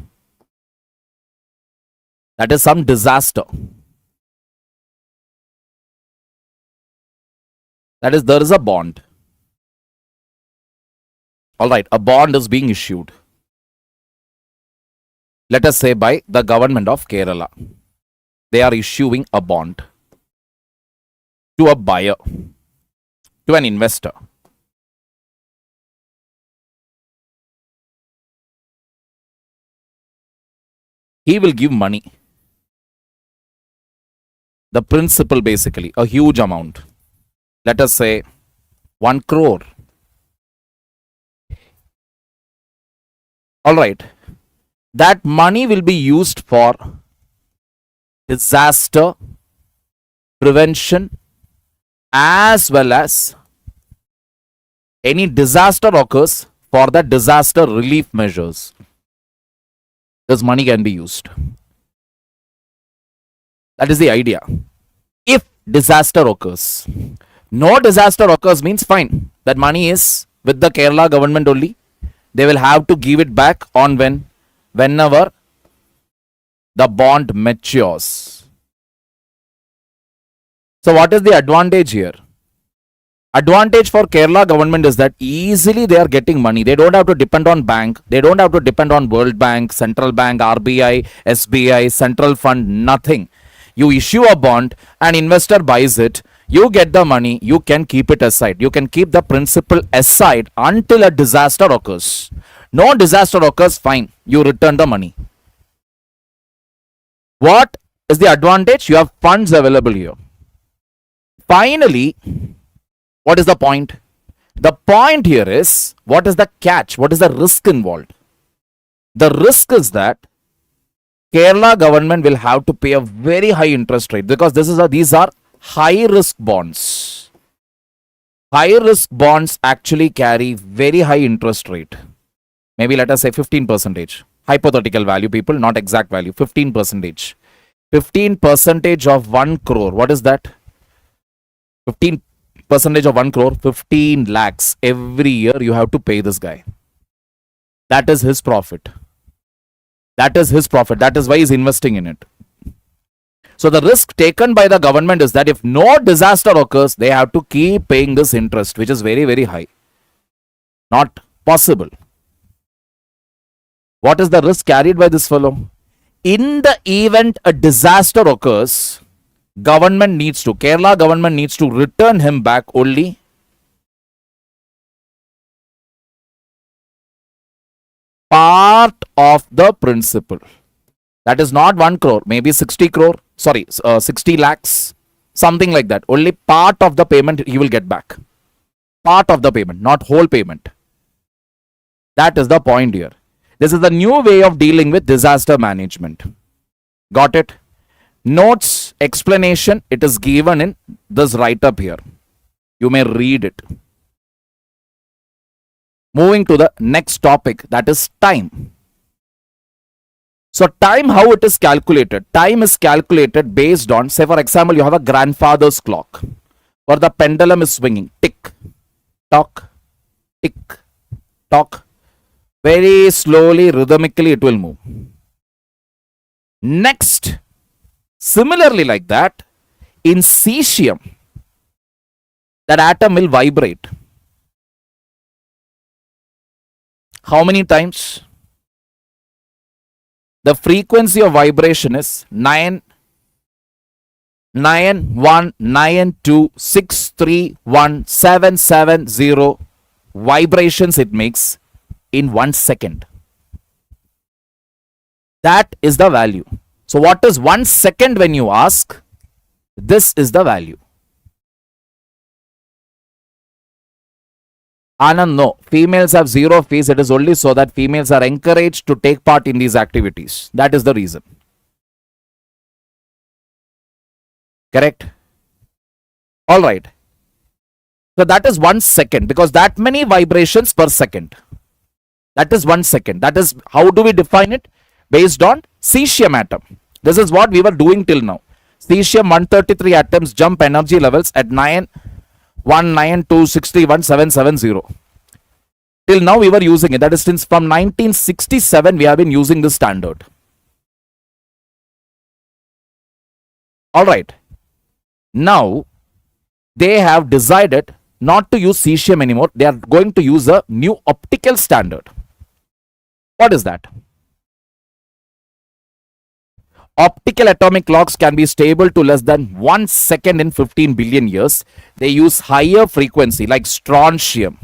That is some disaster. That is, there is a bond. All right, a bond is being issued. Let us say by the government of Kerala. They are issuing a bond to a buyer, to an investor. He will give money. The principal, basically, a huge amount. Let us say 1 crore. All right. That money will be used for disaster prevention as well as any disaster occurs for the disaster relief measures. This money can be used. That is the idea. If disaster occurs, no disaster occurs means fine. That money is with the Kerala government only. They will have to give it back on whenever the bond matures. So what is the advantage here? Advantage for Kerala government is that easily they are getting money. They don't have to depend on bank. They don't have to depend on World Bank, Central Bank, RBI, SBI, Central Fund, nothing. You issue a bond, an investor buys it, you get the money, you can keep it aside. You can keep the principal aside until a disaster occurs. No disaster occurs, fine. You return the money. What is the advantage? You have funds available here. Finally, what is the point? The point here is, what is the catch? What is the risk involved? The risk is that Kerala government will have to pay a very high interest rate because these are high risk bonds. High risk bonds actually carry very high interest rate. Maybe let us say 15%. Hypothetical value, people, not exact value. 15%. 15% of 1 crore. What is that? 15% of 1 crore, 15 lakhs. Every year you have to pay this guy. That is his profit. That is his profit. That is why he's investing in it. So the risk taken by the government is that if no disaster occurs, they have to keep paying this interest, which is very, very high. Not possible. What is the risk carried by this fellow? In the event a disaster occurs, Kerala government needs to return him back only part of the principal. That is not 1 crore, maybe 60 crore, 60 lakhs, something like that. Only part of the payment he will get back. Part of the payment, not whole payment. That is the point here. This is the new way of dealing with disaster management. Got it? Notes, explanation, it is given in this write-up here. You may read it. Moving to the next topic, that is time. So time, how it is calculated? Time is calculated based on, say for example, you have a grandfather's clock where the pendulum is swinging. Tick, tock, tick, tock. Very slowly, rhythmically it will move. Next, similarly like that, in cesium, that atom will vibrate. How many times? The frequency of vibration is 99192631770 vibrations it makes in 1 second. That is the value. So what is 1 second when you ask? This is the value. Anand, no. Females have zero fees. It is only so that females are encouraged to take part in these activities. That is the reason. Correct? Alright. So that is 1 second, because that many vibrations per second. That is 1 second. That is, how do we define it? Based on cesium atom. This is what we were doing till now. Cesium 133 atoms jump energy levels at 919261770. Till now we were using it. That is since from 1967 we have been using this standard. Alright. Now they have decided not to use cesium anymore. They are going to use a new optical standard. What is that? Optical atomic clocks can be stable to less than 1 second in 15 billion years. They use higher frequency like strontium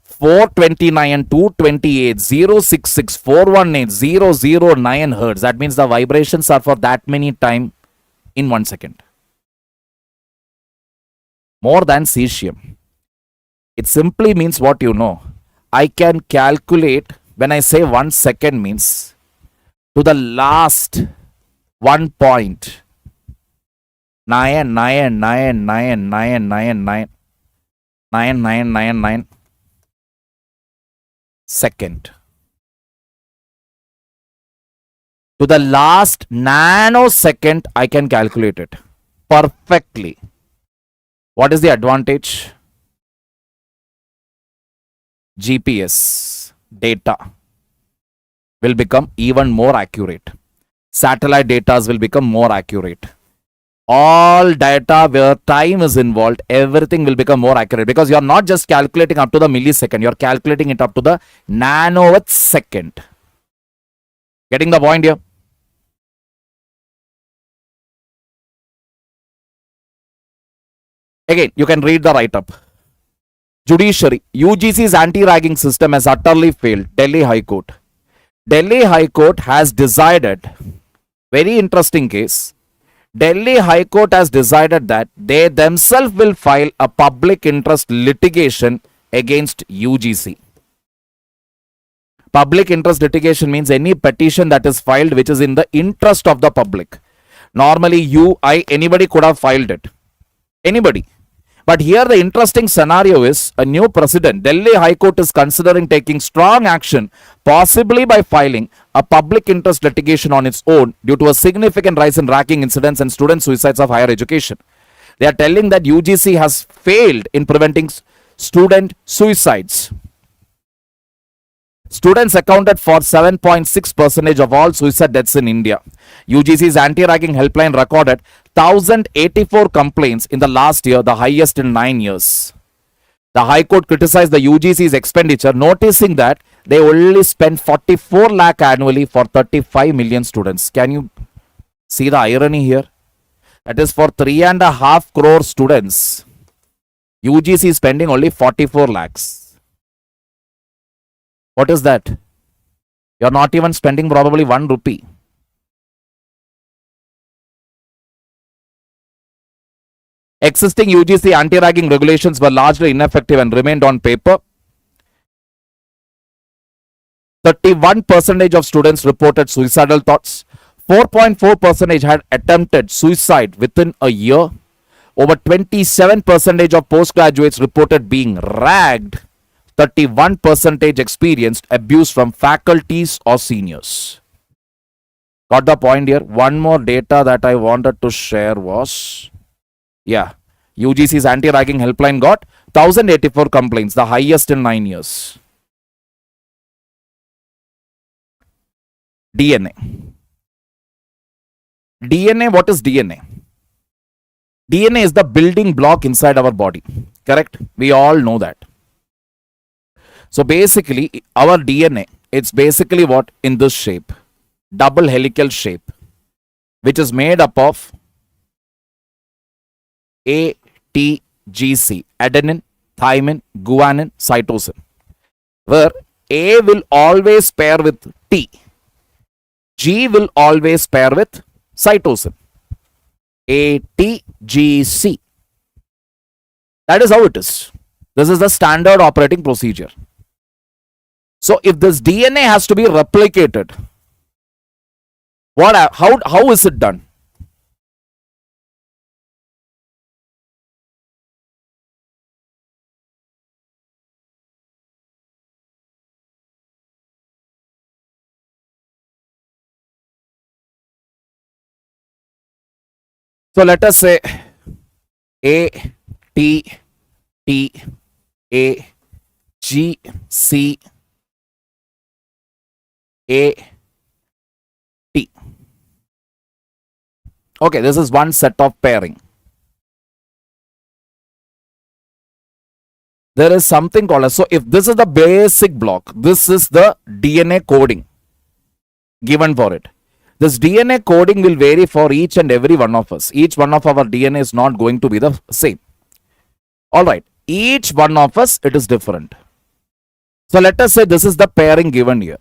429, 228, 066, 418, 009 hertz. That means the vibrations are for that many time in 1 second. More than cesium. It simply means what you know. I can calculate, when I say 1 second means to the last 1.99999999999 second. To the last nanosecond, I can calculate it perfectly. What is the advantage? GPS data will become even more accurate. Satellite data will become more accurate. All data where time is involved, everything will become more accurate, because you are not just calculating up to the millisecond, you are calculating it up to the nanoth second. Getting the point here? Again, you can read the write-up. Judiciary. UGC's anti-ragging system has utterly failed. Delhi High Court. Delhi High Court has decided, very interesting case, Delhi High Court has decided that they themselves will file a public interest litigation against UGC. Public interest litigation means any petition that is filed which is in the interest of the public. Normally you, I, anybody could have filed it. Anybody. But here the interesting scenario is a new precedent. Delhi High Court is considering taking strong action, possibly by filing a public interest litigation on its own due to a significant rise in ragging incidents and student suicides of higher education. They are telling that UGC has failed in preventing student suicides. Students accounted for 7.6% of all suicide deaths in India. UGC's anti-ragging helpline recorded 1,084 complaints in the last year, the highest in 9 years. The High Court criticized the UGC's expenditure, noticing that they only spend 44 lakh annually for 35 million students. Can you see the irony here? That is for 3.5 crore students. UGC is spending only 44 lakhs. What is that? You are not even spending probably 1 rupee. Existing UGC anti-ragging regulations were largely ineffective and remained on paper. 31% of students reported suicidal thoughts. 4.4% had attempted suicide within a year. Over 27% of postgraduates reported being ragged. 31% experienced abuse from faculties or seniors. Got the point here? One more data that I wanted to share was, UGC's anti-ragging helpline got 1,084 complaints, the highest in 9 years. DNA. DNA, what is DNA? DNA is the building block inside our body. Correct? We all know that. So basically, our DNA, it's basically what? In this shape. Double helical shape. Which is made up of ATGC, adenine, thymine, guanine, cytosine. Where A will always pair with T. G will always pair with cytosine. ATGC. That is how it is. This is the standard operating procedure. So if this DNA has to be replicated, how is it done? So let us say A, T, T, A, G, C, A, T. Okay, this is one set of pairing. There is something called so if this is the basic block, this is the DNA coding given for it. This DNA coding will vary for each and every one of us. Each one of our DNA is not going to be the same. Alright, each one of us, it is different. So let us say this is the pairing given here.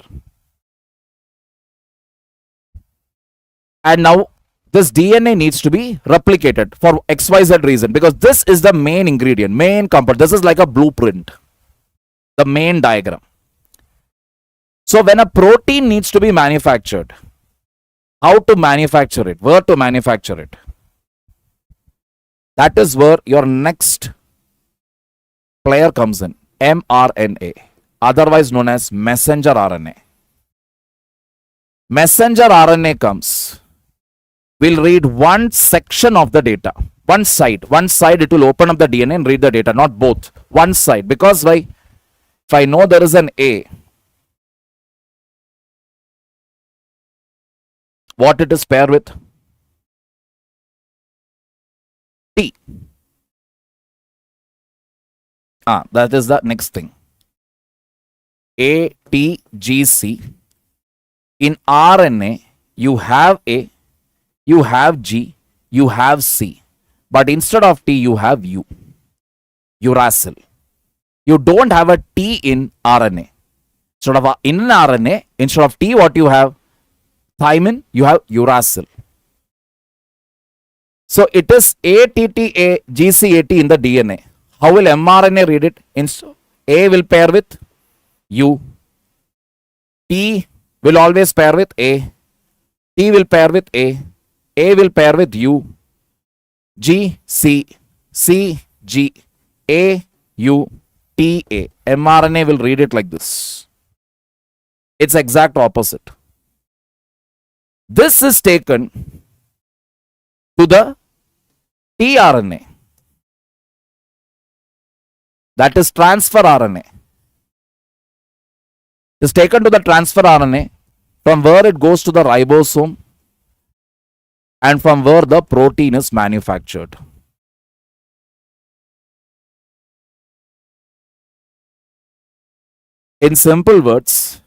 And now this DNA needs to be replicated for XYZ reason, because this is the main ingredient, main component. This is like a blueprint, the main diagram. So when a protein needs to be manufactured, how to manufacture it, where to manufacture it, that is where your next player comes in, mRNA, otherwise known as messenger RNA. Messenger RNA comes, will read one section of the data, one side it will open up the DNA and read the data, not both, one side. Because why? If I know there is an A, what it is paired with? T. That is the next thing. ATGC. In RNA, you have A, you have G, you have C. But instead of T, you have U. Uracil. You don't have a T in RNA. In RNA, instead of T, what you have? Thymine, you have uracil. So it is ATTA GCAT in the DNA. How will mRNA read it? A will pair with U. T will always pair with A. T will pair with A. A will pair with U. G, C, C, G, A, U, T, A. mRNA will read it like this. It's exact opposite. This is taken to the tRNA. That is transfer RNA. It is taken to the transfer RNA, from where it goes to the ribosome and from where the protein is manufactured. In simple words,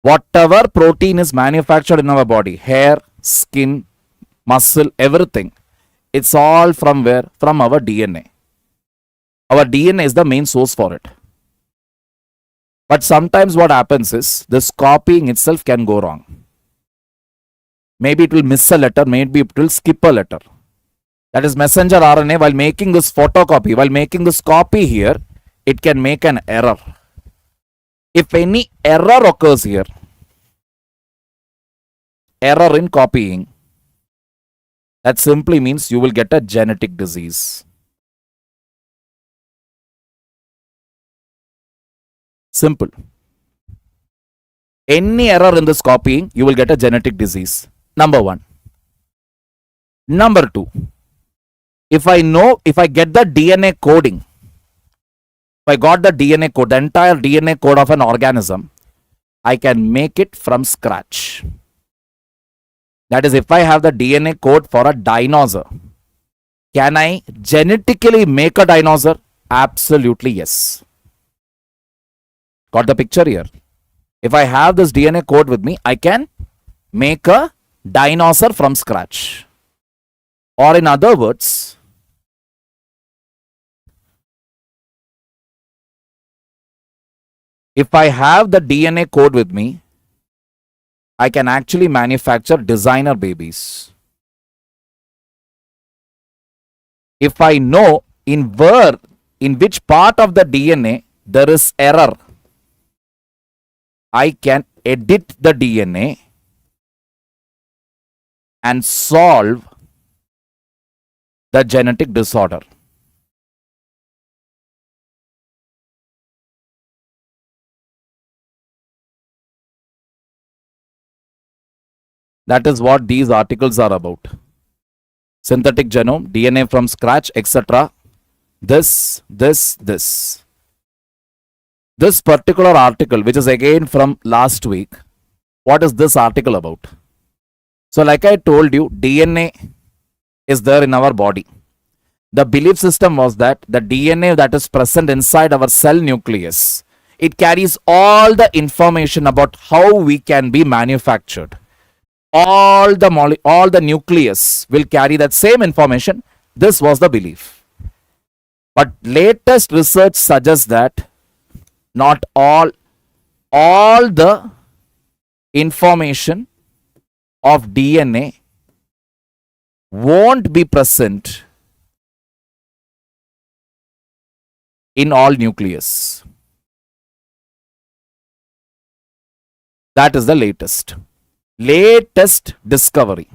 whatever protein is manufactured in our body, hair, skin, muscle, everything, it's all from where? From our DNA. Our DNA is the main source for it. But sometimes what happens is, this copying itself can go wrong. Maybe it will miss a letter, maybe it will skip a letter. That is messenger RNA, while making this photocopy, while making this copy here, it can make an error. If any error occurs here, error in copying, that simply means you will get a genetic disease. Simple. Any error in this copying, you will get a genetic disease. Number one. Number two, if I get the DNA coding, if I got the DNA code, the entire DNA code of an organism, I can make it from scratch. That is, if I have the DNA code for a dinosaur, can I genetically make a dinosaur? Absolutely yes. Got the picture here? If I have this DNA code with me, I can make a dinosaur from scratch. Or in other words, If I have the DNA code with me, I can actually manufacture designer babies. If I know in which part of the DNA there is error, I can edit the DNA and solve the genetic disorder. That is what these articles are about. Synthetic genome, DNA from scratch, etc. This. This particular article, which is again from last week, what is this article about? So, like I told you, DNA is there in our body. The belief system was that the DNA that is present inside our cell nucleus, it carries all the information about how we can be manufactured. All the nucleus will carry that same information. This was the belief. But latest research suggests that not all the information of DNA won't be present in all nucleus. That is the latest discovery.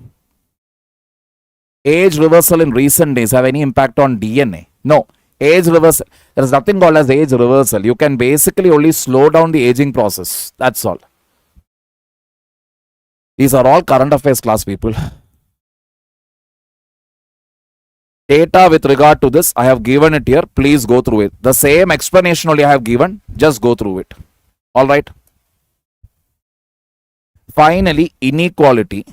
Age reversal in recent days have any impact on DNA? No. Age reversal, there is nothing called as age reversal. You can basically only slow down the aging process. That's all. These are all current affairs class, people. Data with regard to this, I have given it here. Please go through it. The same explanation only I have given. Just go through it. All right. Finally, inequality.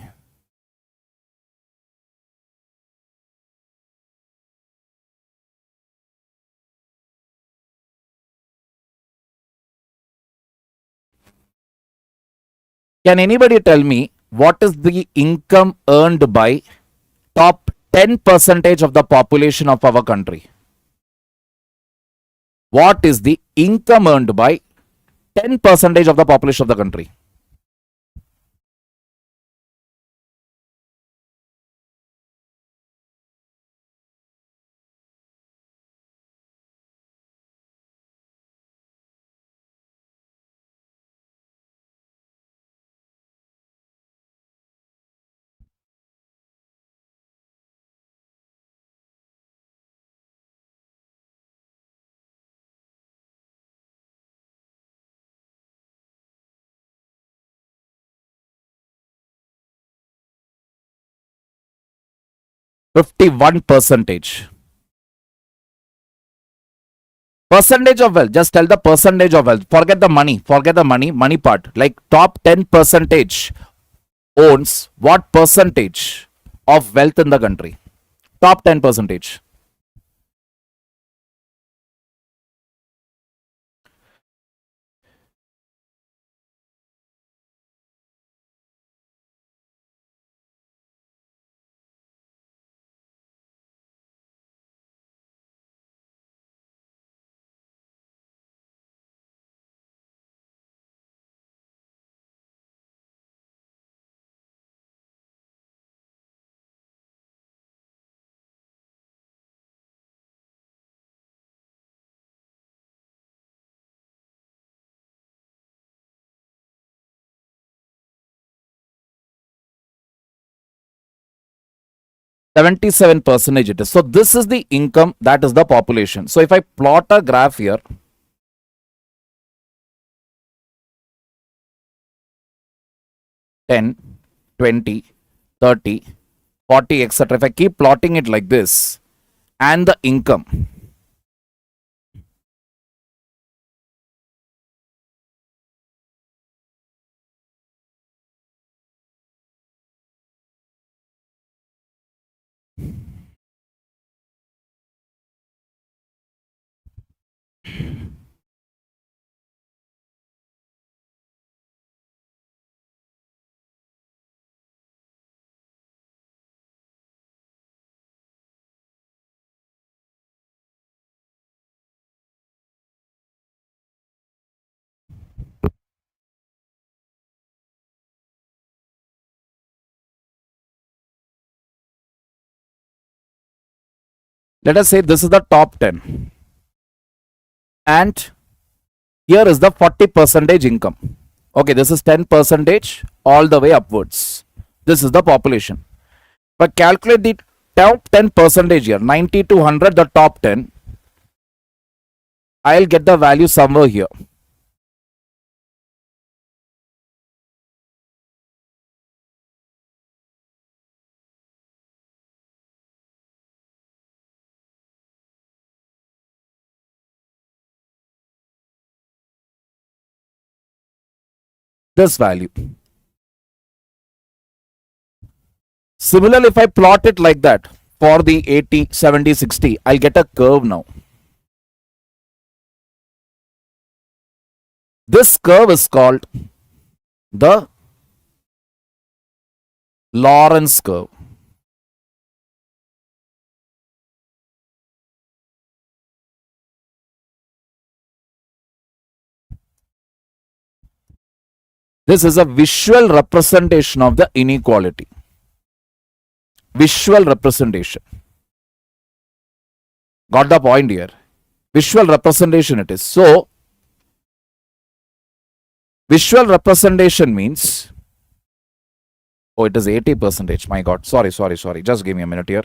Can anybody tell me what is the income earned by top 10% of the population of our country? What is the income earned by 10% of the population of the country? Fifty-one percentage. Percentage of wealth. Just tell the percentage of wealth. Forget the money. Forget the money part. Like top 10 percentage owns what percentage of wealth in the country? Top 10 percentage. Seventy-seven percentage it is. So this is the income, that is the population. So if I plot a graph here, 10, 20, 30, 40, etc. If I keep plotting it like this, and the income, Let us say this is the top 10. And here is the 40% income. Okay, this is 10% all the way upwards. This is the population. But calculate the top 10% here, 90 to 100, the top 10. I'll get the value somewhere here. This value. Similarly, if I plot it like that for the 80, 70, 60, I'll get a curve now. This curve is called the Lorentz curve. This is a visual representation of the inequality. Visual representation. Got the point here? Visual representation it is. So, visual representation means, oh, it is 80%. My God. Sorry. Just give me a minute here.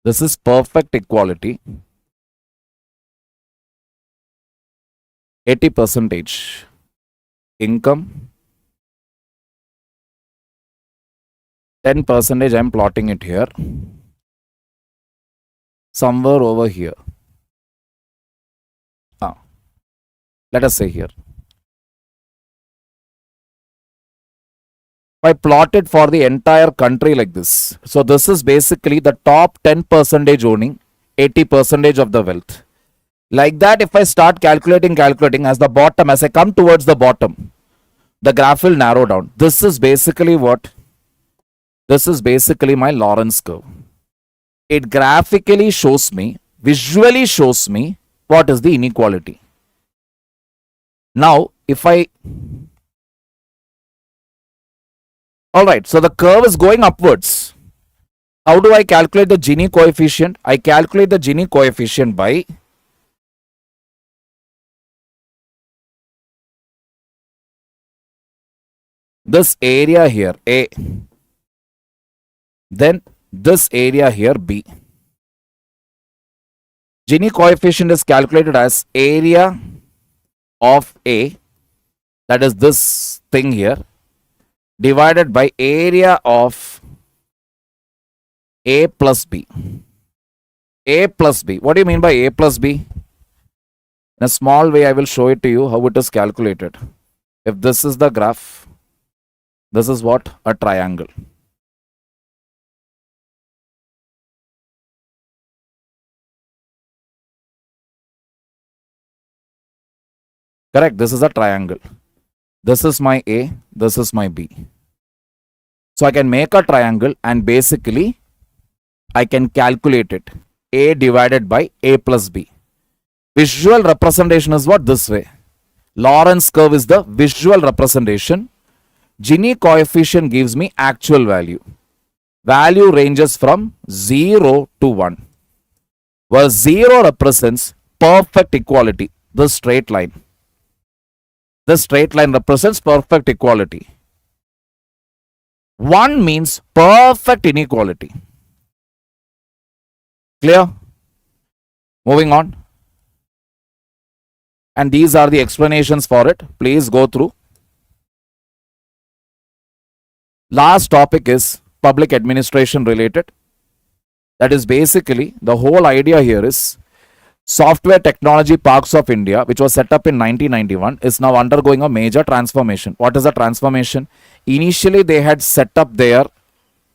This is perfect equality. 80% income. 10% I'm plotting it here. Somewhere over here. Let us say here. I plot it for the entire country like this. So this is basically the top 10% owning 80% of the wealth. Like that, if I start calculating as the bottom, as I come towards the bottom, the graph will narrow down. This is basically what? This is basically my Lorentz curve. It graphically shows me, visually shows me what is the inequality. Now, if I... Alright, so the curve is going upwards. How do I calculate the Gini coefficient? I calculate the Gini coefficient by this area here, A. Then this area here, B. Gini coefficient is calculated as area of A, that is this thing here, divided by area of A plus B. A plus B. What do you mean by A plus B? In a small way, I will show it to you how it is calculated. If this is the graph, this is what? A triangle. Correct, this is a triangle. This is my A, this is my B. So I can make a triangle and basically I can calculate it. A divided by A plus B. Visual representation is what? This way. Lorentz curve is the visual representation. Gini coefficient gives me actual value. Value ranges from 0 to 1. Where 0 represents perfect equality, the straight line. The straight line represents perfect equality. 1 means perfect inequality. Clear? Moving on. And these are the explanations for it. Please go through. Last topic is public administration related. That is basically the whole idea here is Software Technology Parks of India, which was set up in 1991, is now undergoing a major transformation. What is the transformation? Initially, they had set up there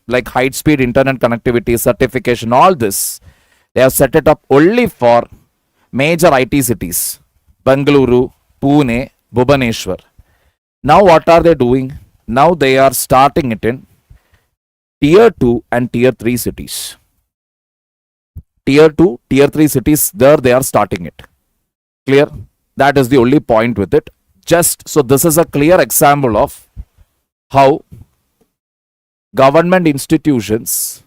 like high-speed internet connectivity, certification, all this. They have set it up only for major IT cities. Bengaluru, Pune, Bhubaneswar. Now what are they doing? Now they are starting it in Tier 2 and Tier 3 cities. Tier 2, Tier 3 cities, there they are starting it. Clear? That is the only point with it. Just so this is a clear example of how government institutions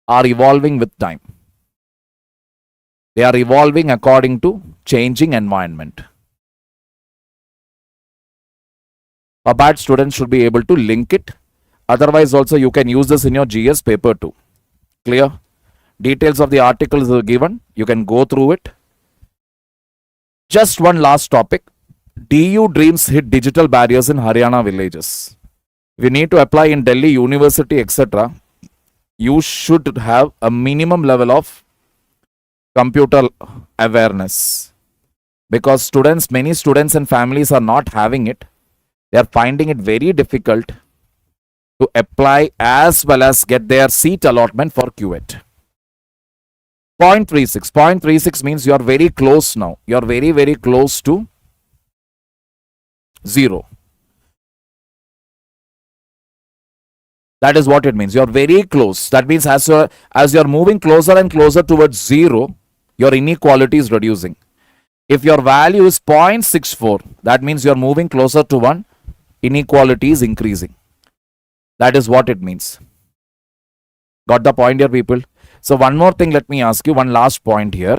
are evolving with time. They are evolving according to changing environment. A bad student should be able to link it. Otherwise also you can use this in your GS paper too. Clear? Details of the articles are given. You can go through it. Just one last topic. DU dreams hit digital barriers in Haryana villages. If you need to apply in Delhi University, etc., you should have a minimum level of computer awareness. Because many students and families are not having it. They are finding it very difficult to apply as well as get their seat allotment for QET. 0.36. 0.36 means you are very close now. You are very, very close to 0. That is what it means. You are very close. That means as you are moving closer and closer towards 0, your inequality is reducing. If your value is 0.64, that means you are moving closer to 1. Inequality is increasing. That is what it means. Got the point here, people? So one more thing, let me ask you one last point here.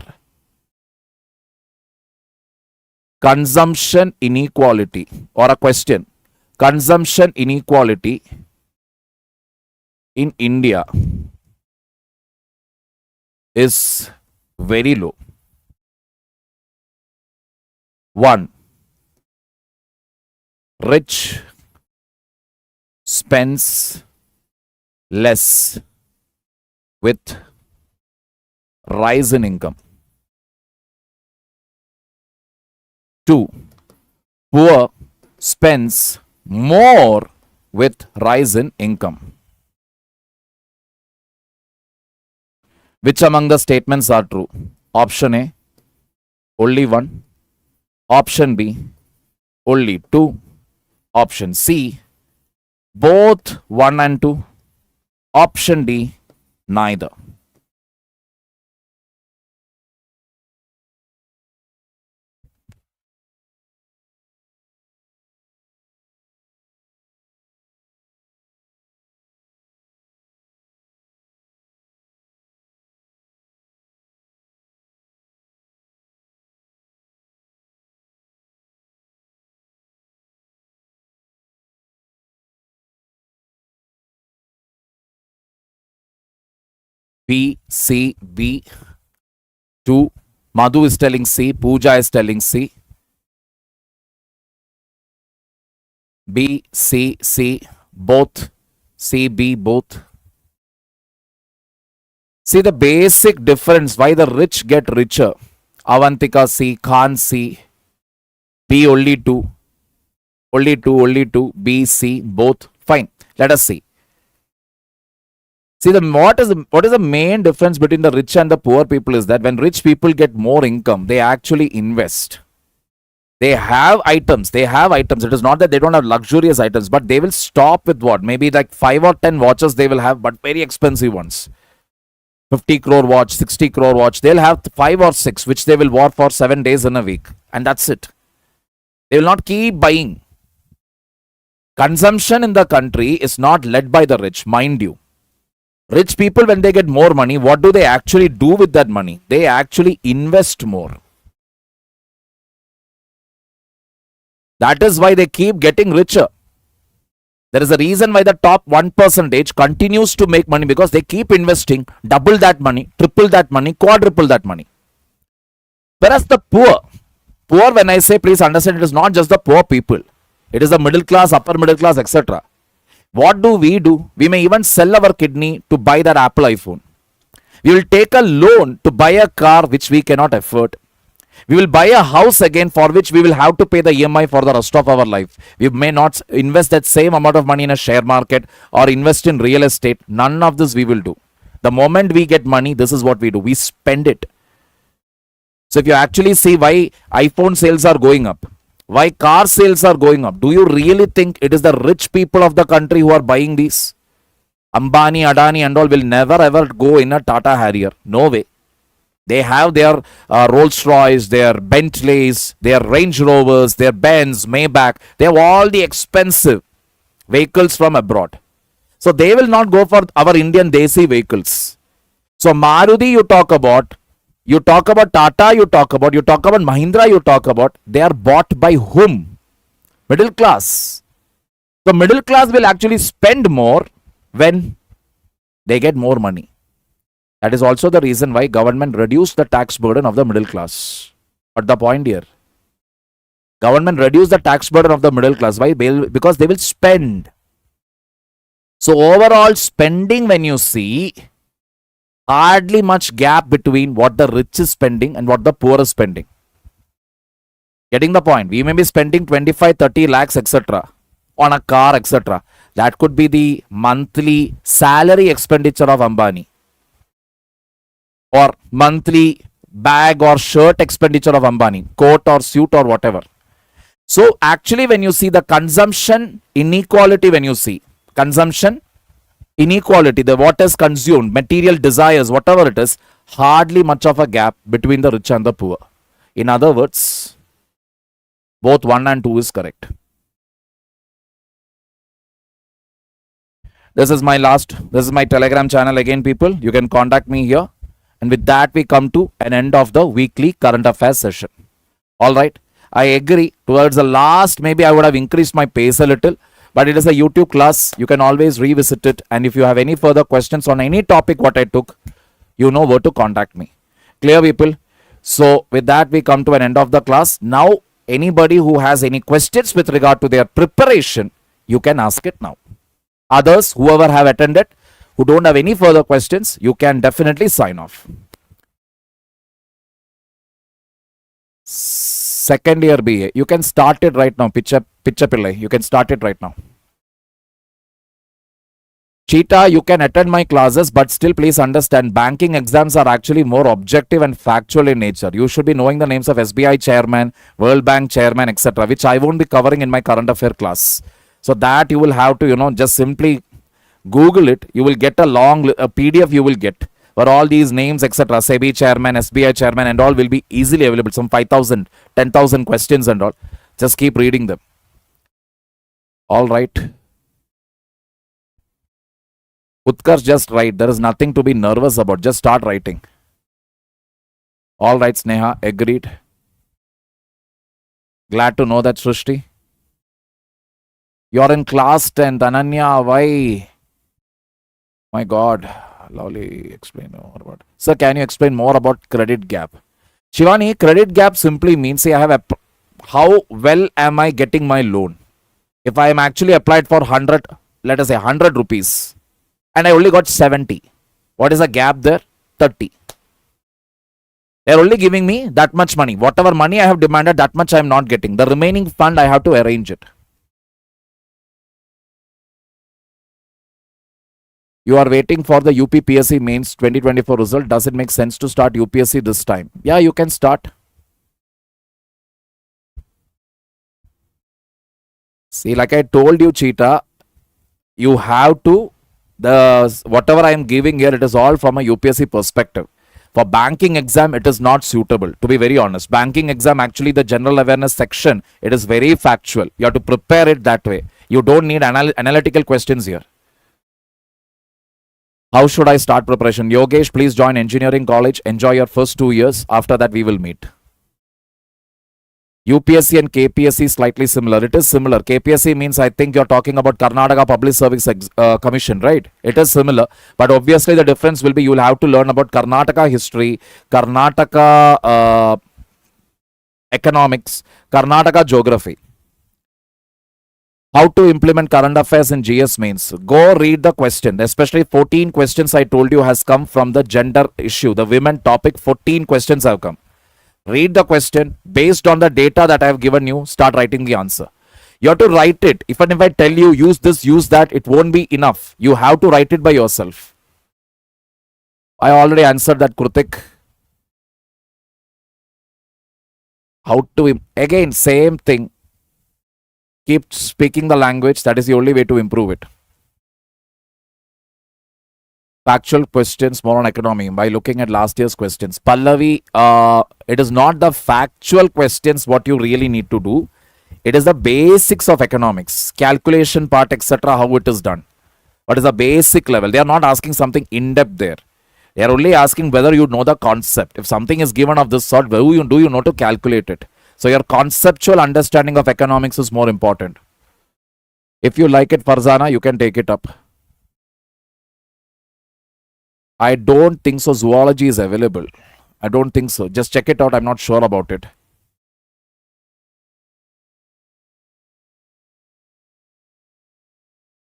Consumption inequality, or a question. Consumption inequality in India is very low. 1. Rich spends less with rise in income. 2. Poor spends more with rise in income. Which among the statements are true? Option A, only 1. Option B, only 2. Option C, both 1 and 2. Option D, neither. B, C, B, 2. Madhu is telling C, Pooja is telling C. B, C, C, both. C, B, both. See the basic difference why the rich get richer. Avantika C, Khan C, B only 2. Only 2, only 2. B, C, both. Fine. Let us see. See, what is the main difference between the rich and the poor people is that when rich people get more income, they actually invest. They have items. It is not that they don't have luxurious items, but they will stop with what? Maybe like 5 or 10 watches they will have, but very expensive ones. 50 crore watch, 60 crore watch. They'll have 5 or 6, which they will wear for 7 days in a week. And that's it. They will not keep buying. Consumption in the country is not led by the rich, mind you. Rich people, when they get more money, what do they actually do with that money? They actually invest more. That is why they keep getting richer. There is a reason why the top 1% continues to make money, because they keep investing, double that money, triple that money, quadruple that money. Whereas the poor, when I say, please understand, it is not just the poor people. It is the middle class, upper middle class, etc. What do? We may even sell our kidney to buy that Apple iPhone. We will take a loan to buy a car which we cannot afford. We will buy a house again for which we will have to pay the EMI for the rest of our life. We may not invest that same amount of money in a share market or invest in real estate. None of this we will do. The moment we get money, this is what we do. We spend it. So if you actually see why iPhone sales are going up, why car sales are going up, do you really think it is the rich people of the country who are buying these? Ambani, Adani and all will never ever go in a Tata Harrier. No way. They have their Rolls Royce, their Bentleys, their Range Rovers, their Benz, Maybach. They have all the expensive vehicles from abroad. So they will not go for our Indian Desi vehicles. So Maruti you talk about Tata, you talk about Mahindra, you talk about, they are bought by whom? Middle class. So middle class will actually spend more when they get more money. That is also the reason why government reduced the tax burden of the middle class. But the point here, government reduced the tax burden of the middle class. Why? Because they will spend. So overall spending, when you see, hardly much gap between what the rich is spending and what the poor is spending. Getting the point? We may be spending 25, 30 lakhs, etc. on a car, etc. That could be the monthly salary expenditure of Ambani, or monthly bag or shirt expenditure of Ambani, coat or suit or whatever. So actually when you see the consumption inequality, when you see consumption inequality, the what is consumed, material desires, whatever it is, hardly much of a gap between the rich and the poor. In other words, both 1 and 2 is correct. This is my Telegram channel again, people. You can contact me here. And with that, we come to an end of the weekly current affairs session. All right. I agree. Towards the last, maybe I would have increased my pace a little. But it is a YouTube class. You can always revisit it. And if you have any further questions on any topic what I took, you know where to contact me. Clear, people? So with that, we come to an end of the class. Now, anybody who has any questions with regard to their preparation, you can ask it now. Others, whoever have attended, who don't have any further questions, you can definitely sign off. Second year BA, you can start it right now. Picha Pillai, you can start it right now. Cheetah, you can attend my classes, but still please understand, banking exams are actually more objective and factual in nature. You should be knowing the names of SBI chairman, World Bank chairman, etc., which I won't be covering in my current affair class. So that you will have to, just simply Google it. You will get a long PDF you will get where all these names, etc., SEBI chairman, SBI chairman and all will be easily available. Some 5,000, 10,000 questions and all. Just keep reading them. All right. Utkarsh, just write. There is nothing to be nervous about. Just start writing. All right, Sneha. Agreed. Glad to know that, Srushti. You're in class 10th. Ananya, why? My God. Lovely. Explain more about. Sir, can you explain more about credit gap? Shivani, credit gap simply means, say, how well am I getting my loan? If I am actually applied for 100, let us say 100 rupees, and I only got 70. What is the gap there? 30. They're only giving me that much money. Whatever money I have demanded, that much I am not getting. The remaining fund, I have to arrange it. You are waiting for the UPSC mains 2024 result. Does it make sense to start UPSC this time? Yeah, you can start. See, like I told you, Cheetah, you have to, whatever I am giving here, it is all from a UPSC perspective. For banking exam, it is not suitable, to be very honest. Banking exam, actually the general awareness section, it is very factual. You have to prepare it that way. You don't need analytical questions here. How should I start preparation? Yogesh, please join engineering college. Enjoy your first 2 years. After that, we will meet. UPSC and KPSC slightly similar. It is similar. KPSC means, I think you're talking about Karnataka Public Service Commission, right? It is similar. But obviously, the difference will be you will have to learn about Karnataka history, Karnataka economics, Karnataka geography. How to implement current affairs in GS mains. Go read the question. Especially 14 questions I told you has come from the gender issue. The women topic, 14 questions have come. Read the question. Based on the data that I have given you, start writing the answer. You have to write it. Even if I tell you use this, use that, it won't be enough. You have to write it by yourself. I already answered that, Krutik. How to, again, same thing. Keep speaking the language. That is the only way to improve it. Factual questions more on economy by looking at last year's questions. Pallavi, it is not the factual questions what you really need to do. It is the basics of economics, calculation part, etc. How it is done. What is the basic level? They are not asking something in depth there. They are only asking whether you know the concept. If something is given of this sort, do you know to calculate it? So your conceptual understanding of economics is more important. If you like it, Farzana, you can take it up. I don't think so. Zoology is available. I don't think so. Just check it out. I'm not sure about it.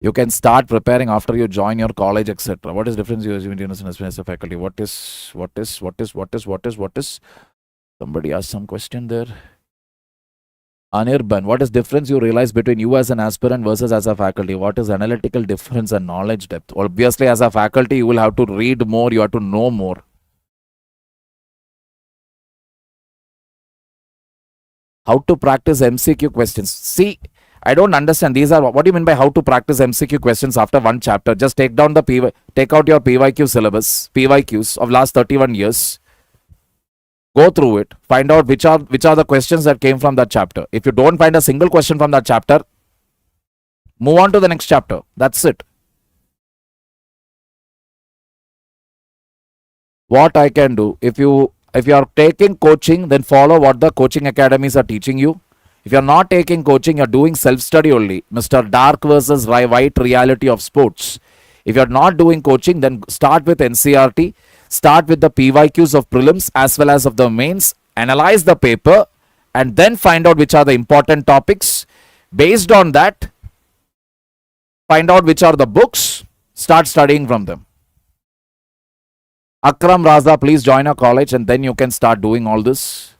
You can start preparing after you join your college, etc. What is difference you as a faculty? What is? Somebody asked some question there. Anirban, what is difference you realize between you as an aspirant versus as a faculty? What is analytical difference and knowledge depth? Obviously, as a faculty, you will have to read more, you have to know more. How to practice MCQ questions? See, I don't understand. These are what do you mean by how to practice MCQ questions after one chapter? Just take down the take out your PYQ syllabus, PYQs of last 31 years. Go through it, find out which are the questions that came from that chapter. If you don't find a single question from that chapter, move on to the next chapter. That's it. What I can do, if you are taking coaching, then follow what the coaching academies are teaching you. If you're not taking coaching, you're doing self-study only. Mr. Dark versus White reality of sports. If you're not doing coaching, then start with NCRT. Start with the PYQs of prelims as well as of the mains. Analyze the paper and then find out which are the important topics. Based on that, find out which are the books. Start studying from them. Akram Raza, please join a college and then you can start doing all this.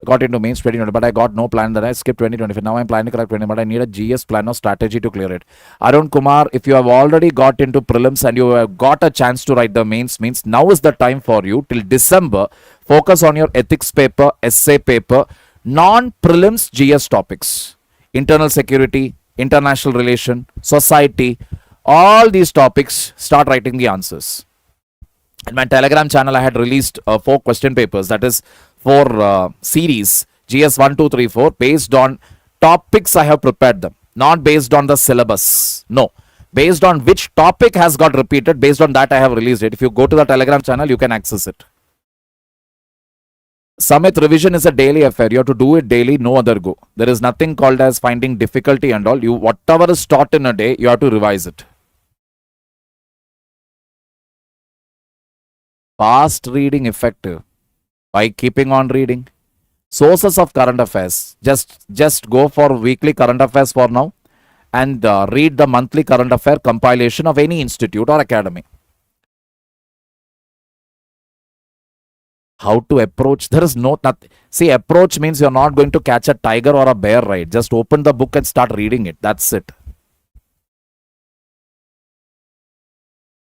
Got into mains 2020, but I got no plan that I skipped 2025. Now I'm planning to crack 20, but I need a GS plan or strategy to clear it. Arun Kumar, if you have already got into prelims and you have got a chance to write the mains, means now is the time for you till December. Focus on your ethics paper, essay paper, non-prelims GS topics, internal security, international relation, society, all these topics. Start writing the answers. In my Telegram channel, I had released 4 question papers, that is 4 series, GS 1, 2, 3, 4, based on topics I have prepared them, not based on the syllabus. No, based on which topic has got repeated, based on that I have released it. If you go to the Telegram channel, you can access it. Samit, revision is a daily affair. You have to do it daily, no other go. There is nothing called as finding difficulty and all. Whatever is taught in a day, you have to revise it. Fast reading effective by keeping on reading. Sources of current affairs. Just go for weekly current affairs for now and read the monthly current affair compilation of any institute or academy. How to approach? There is nothing. See, approach means you're not going to catch a tiger or a bear, right? Just open the book and start reading it. That's it.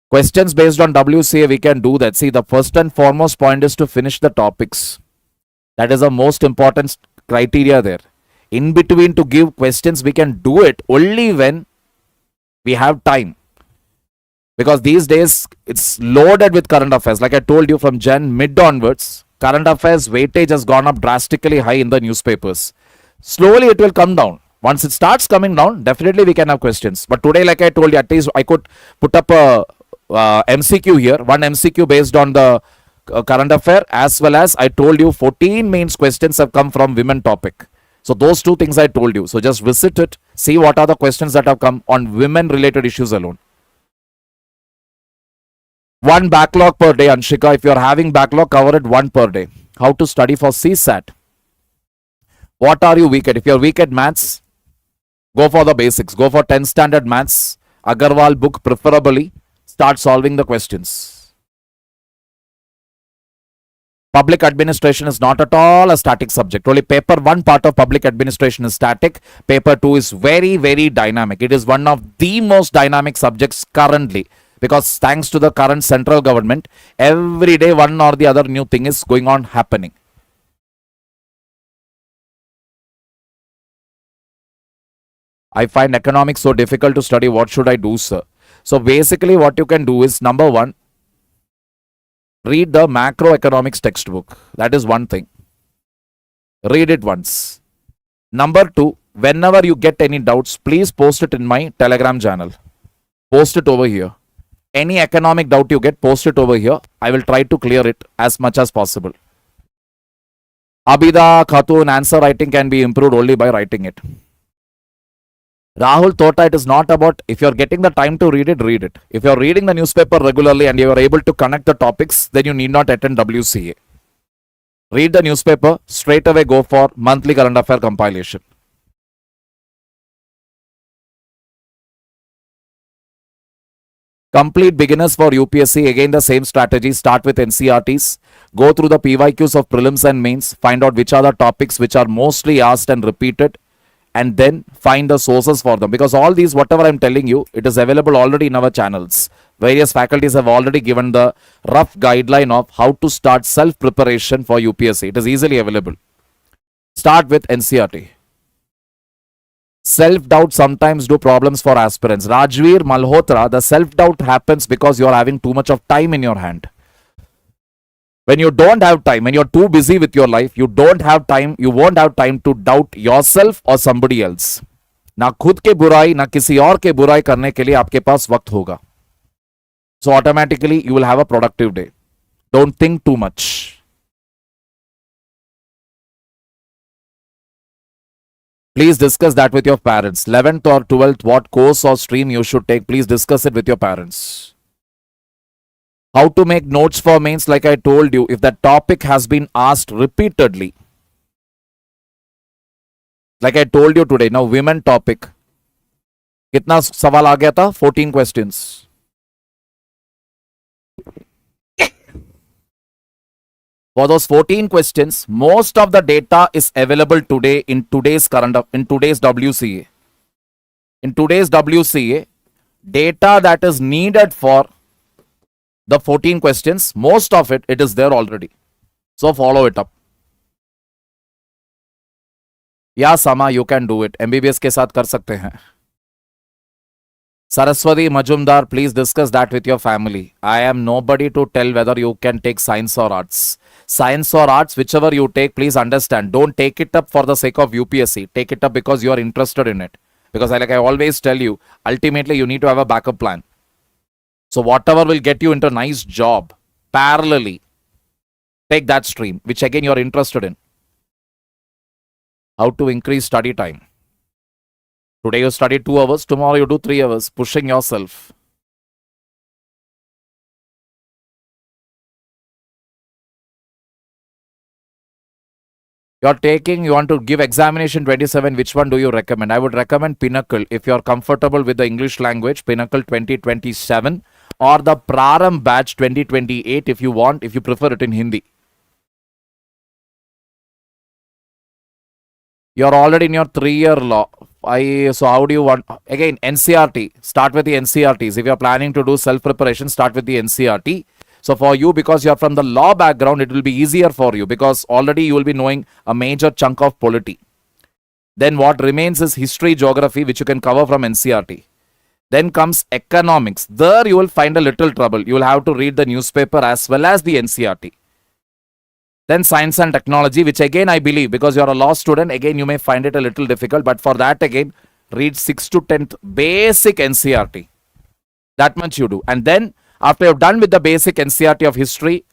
Questions based on WCA, we can do that. See, the first and foremost point is to finish the topics. That is the most important criteria there. In between, to give questions, we can do it only when we have time. Because these days, it's loaded with current affairs. Like I told you, from Jan mid onwards, current affairs weightage has gone up drastically high in the newspapers. Slowly, it will come down. Once it starts coming down, definitely we can have questions. But today, like I told you, at least I could put up a MCQ here, one MCQ based on the current affair, as well as I told you 14 mains questions have come from women topic. So those 2 things I told you. So just visit it, see what are the questions that have come on women related issues alone. 1 backlog per day, Anshika. If you are having backlog, cover it 1 per day. How to study for CSAT? What are you weak at? If you are weak at maths, go for the basics. Go for 10 standard maths, Agarwal book preferably. Start solving the questions. Public administration is not at all a static subject. Only paper 1 part of public administration is static. Paper 2 is very, very dynamic. It is one of the most dynamic subjects currently. Because thanks to the current central government, every day one or the other new thing is going on happening. I find economics so difficult to study. What should I do, sir? So basically what you can do is, number one, read the macroeconomics textbook. That is one thing. Read it once. Number two, whenever you get any doubts, please post it in my Telegram channel. Post it over here. Any economic doubt you get, post it over here. I will try to clear it as much as possible. Abida Khatun answer writing can be improved only by writing it. Rahul Tota, it is not about, if you are getting the time to read it, read it. If you are reading the newspaper regularly and you are able to connect the topics, then you need not attend WCA. Read the newspaper, straight away go for monthly current affair compilation. Complete beginners for UPSC, again the same strategy, start with NCRTs, go through the PYQs of prelims and mains, find out which are the topics which are mostly asked and repeated, and then find the sources for them. Because all these, whatever I am telling you, it is available already in our channels. Various faculties have already given the rough guideline of how to start self-preparation for UPSC. It is easily available. Start with NCRT. Self-doubt sometimes do problems for aspirants. Rajveer Malhotra, the self-doubt happens because you are having too much of time in your hand. When you don't have time, when you're too busy with your life, you don't have time, you won't have time to doubt yourself or somebody else. ना खुद के बुराई ना किसी और के बुराई करने के लिए आपके पास वक्त होगा. So automatically you will have a productive day. Don't think too much. Please discuss that with your parents. 11th or 12th, what course or stream you should take, please discuss it with your parents. How to make notes for mains, like I told you, if that topic has been asked repeatedly. Like I told you today, now women topic. कितना सवाल आ गया था? 14 questions. For those 14 questions, most of the data is available today in today's WCA. In today's WCA, data that is needed for the 14 questions, most of it is there already. So follow it up. Yeah, Sama, you can do it. MBBS के साथ कर सकते हैं. Saraswati Majumdar, please discuss that with your family. I am nobody to tell whether you can take science or arts. Science or arts, whichever you take, please understand. Don't take it up for the sake of UPSC. Take it up because you are interested in it. Because like I always tell you, ultimately you need to have a backup plan. So whatever will get you into a nice job, parallelly, take that stream, which again you are interested in. How to increase study time. Today you study 2 hours, tomorrow you do 3 hours, pushing yourself. You want to give examination 27, which one do you recommend? I would recommend Pinnacle if you are comfortable with the English language, Pinnacle 2027, or the Praram batch 2028 if you prefer it in Hindi. You are already in your 3-year law. So how do you want? Again, NCRT. Start with the NCRTs. If you are planning to do self-preparation, start with the NCRT. So for you, because you are from the law background, it will be easier for you because already you will be knowing a major chunk of polity. Then what remains is history, geography, which you can cover from NCRT. Then comes economics. There you will find a little trouble. You will have to read the newspaper as well as the NCRT. Then science and technology, which again I believe, because you are a law student, again you may find it a little difficult. But for that again, read 6th to 10th basic NCRT. That much you do. And then after you're done with the basic NCRT of history,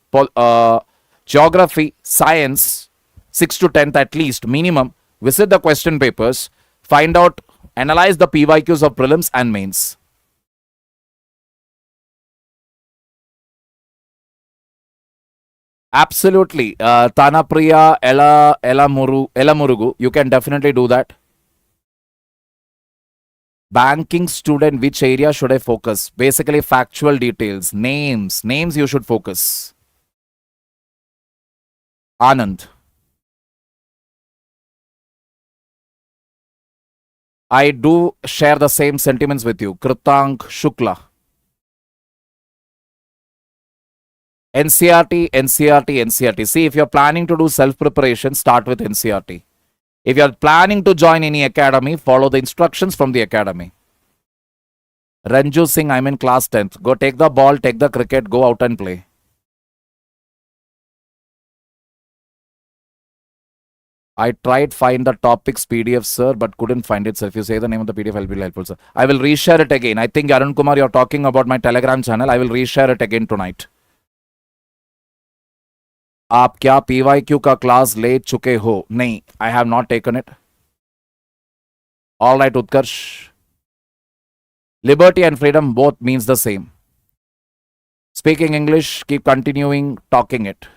geography, science, 6th to 10th at least, minimum, visit the question papers, find out, analyze the PYQs of prelims and mains. Absolutely. Tanapriya, Ella Murugu, you can definitely do that. Banking student, which area should I focus? Basically factual details, names you should focus. Anand. I do share the same sentiments with you. Kritank Shukla. NCRT. See, if you're planning to do self-preparation, start with NCRT. If you're planning to join any academy, follow the instructions from the academy. Ranju Singh, I'm in class 10th. Go take the ball, take the cricket, go out and play. I tried find the topics PDF, sir, but couldn't find it, sir. If you say the name of the PDF, I'll be helpful, sir. I will reshare it again. I think, Arun Kumar, you're talking about my Telegram channel. I will reshare it again tonight. आप क्या PYQ का class ले चुके हो? नहीं, I have not taken it. All right, Utkarsh. Liberty and freedom both means the same. Speaking English, keep continuing talking it.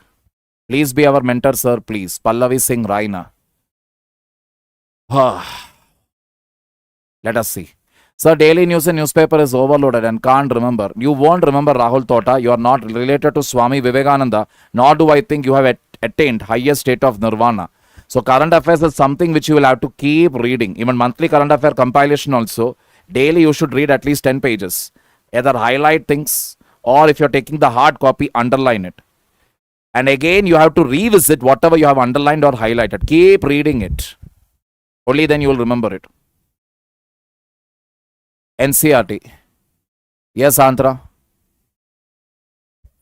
Please be our mentor, sir, please. Pallavi Singh Raina. Let us see. Sir, daily news and newspaper is overloaded and can't remember. You won't remember Rahul Tota. You are not related to Swami Vivekananda, nor do I think you have attained highest state of nirvana. So current affairs is something which you will have to keep reading. Even monthly current affair compilation also, daily you should read at least 10 pages. Either highlight things or if you're taking the hard copy, underline it. And again, you have to revisit whatever you have underlined or highlighted. Keep reading it. Only then you will remember it. NCRT. Yes, Antra.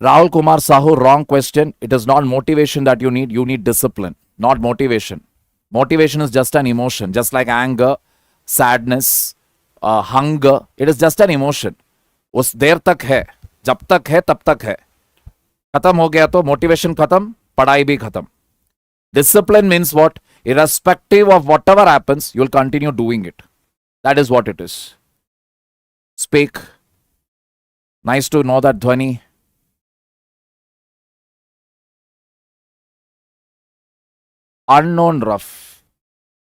Rahul Kumar Sahu, wrong question. It is not motivation that you need discipline, not motivation. Motivation is just an emotion, just like anger, sadness, hunger. It is just an emotion. उस देर तक है, जब तक है तब तक है. खत्म हो गया तो मोटिवेशन खत्म, पढ़ाई भी खत्म. Discipline means what? Irrespective of whatever happens, you will continue doing it. That is what it is. Speak. Nice to know that, Dhwani. Unknown rough.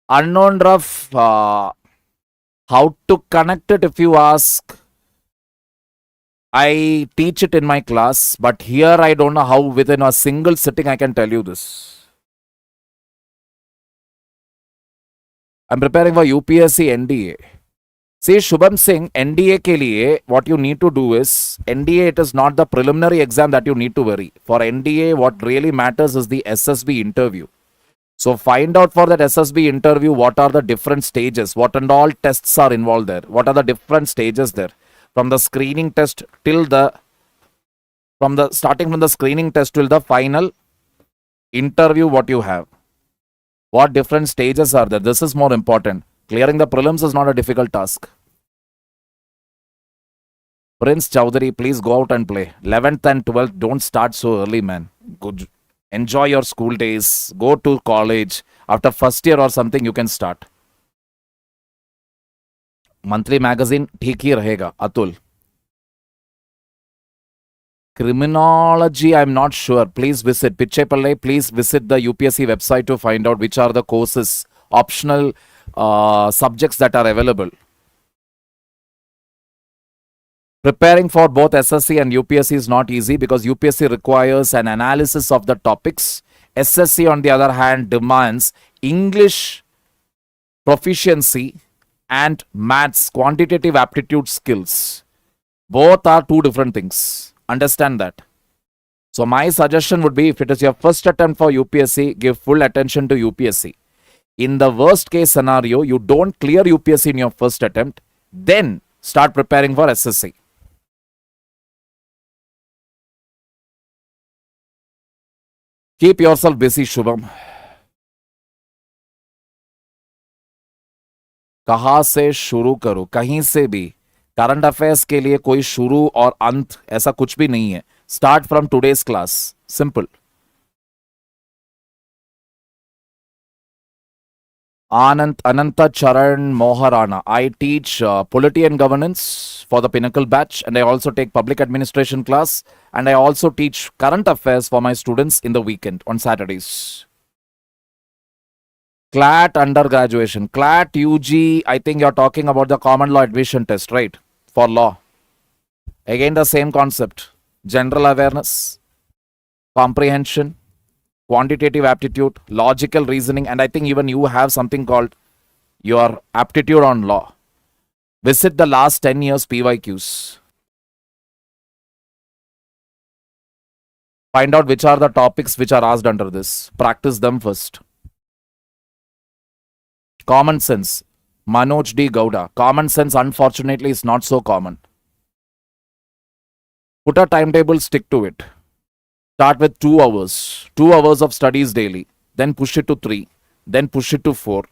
Unknown rough. How to connect it if you ask? I teach it in my class, but here I don't know how within a single sitting I can tell you this. I'm preparing for UPSC NDA. See, Shubham Singh, NDA ke liye, what you need to do is, NDA, it is not the preliminary exam that you need to worry. For NDA, what really matters is the SSB interview. So find out for that SSB interview, what are the different stages, what and all tests are involved there, what are the different stages there. From the screening test till starting from the screening test till the final interview, what you have. What different stages are there? This is more important. Clearing the prelims is not a difficult task. Prince Chowdhury, please go out and play. 11th and 12th, don't start so early, man. Good. Enjoy your school days. Go to college. After first year or something, you can start. Monthly magazine, ठीक ही रहेगा. Atul. Criminology, I'm not sure. Please visit. Pichepallai, please visit the UPSC website to find out which are the courses, optional subjects that are available. Preparing for both SSC and UPSC is not easy because UPSC requires an analysis of the topics. SSC, on the other hand, demands English proficiency and maths, quantitative aptitude skills. Both are two different things. Understand that. So my suggestion would be, if it is your first attempt for UPSC, give full attention to UPSC. In the worst case scenario, you don't clear UPSC in your first attempt, then start preparing for SSC. Keep yourself busy, Shubham. कहाँ से शुरू करो? कहीं से भी. Current affairs के लिए कोई शुरू और अंत ऐसा कुछ भी नहीं है. Start from today's class. Simple. Ananta Charan Moharana. I teach polity and governance for the Pinnacle batch, and I also take public administration class, and I also teach current affairs for my students in the weekend on Saturdays. CLAT undergraduation. CLAT UG, I think you're talking about the common law admission test, right? For law. Again, the same concept. General awareness, comprehension, quantitative aptitude, logical reasoning, and I think even you have something called your aptitude on law. Visit the last 10 years PYQs. Find out which are the topics which are asked under this. Practice them first. Common sense. Manoj D. Gowda. Common sense, unfortunately, is not so common. Put a timetable, stick to it. Start with 2 hours. 2 hours of studies daily. Then push it to 3. Then push it to 4.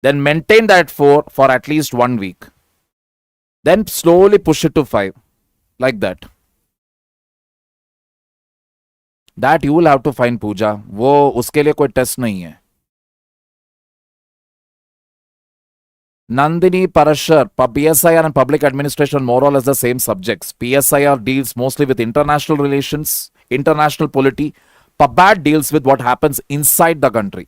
Then maintain that 4 for at least 1 week. Then slowly push it to 5. Like that. That you will have to find, Pooja. वो उसके लिए कोई test नहीं है. Nandini Parashar, PSIR and public administration more or less the same subjects. PSIR deals mostly with international relations, international polity. PubAd deals with what happens inside the country.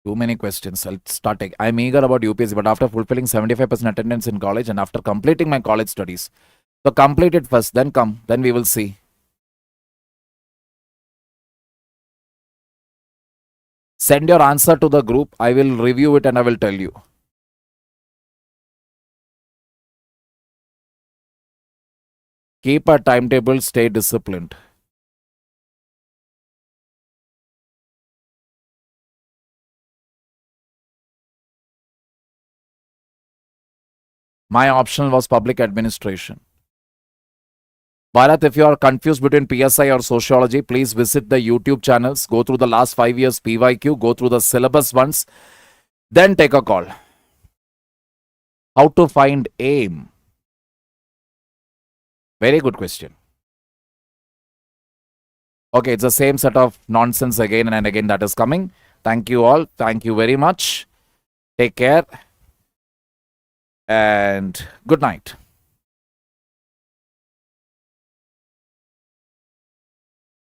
Too many questions. I'll start taking. I'm eager about UPSC, but after fulfilling 75% attendance in college and after completing my college studies. So complete it first, then come. Then we will see. Send your answer to the group. I will review it and I will tell you. Keep a timetable. Stay disciplined. My optional was public administration. Bharat, if you are confused between PSI or sociology, please visit the YouTube channels. Go through the last 5 years PYQ. Go through the syllabus once. Then take a call. How to find aim? Very good question. Okay, it's the same set of nonsense again and again that is coming. Thank you all. Thank you very much. Take care. And good night.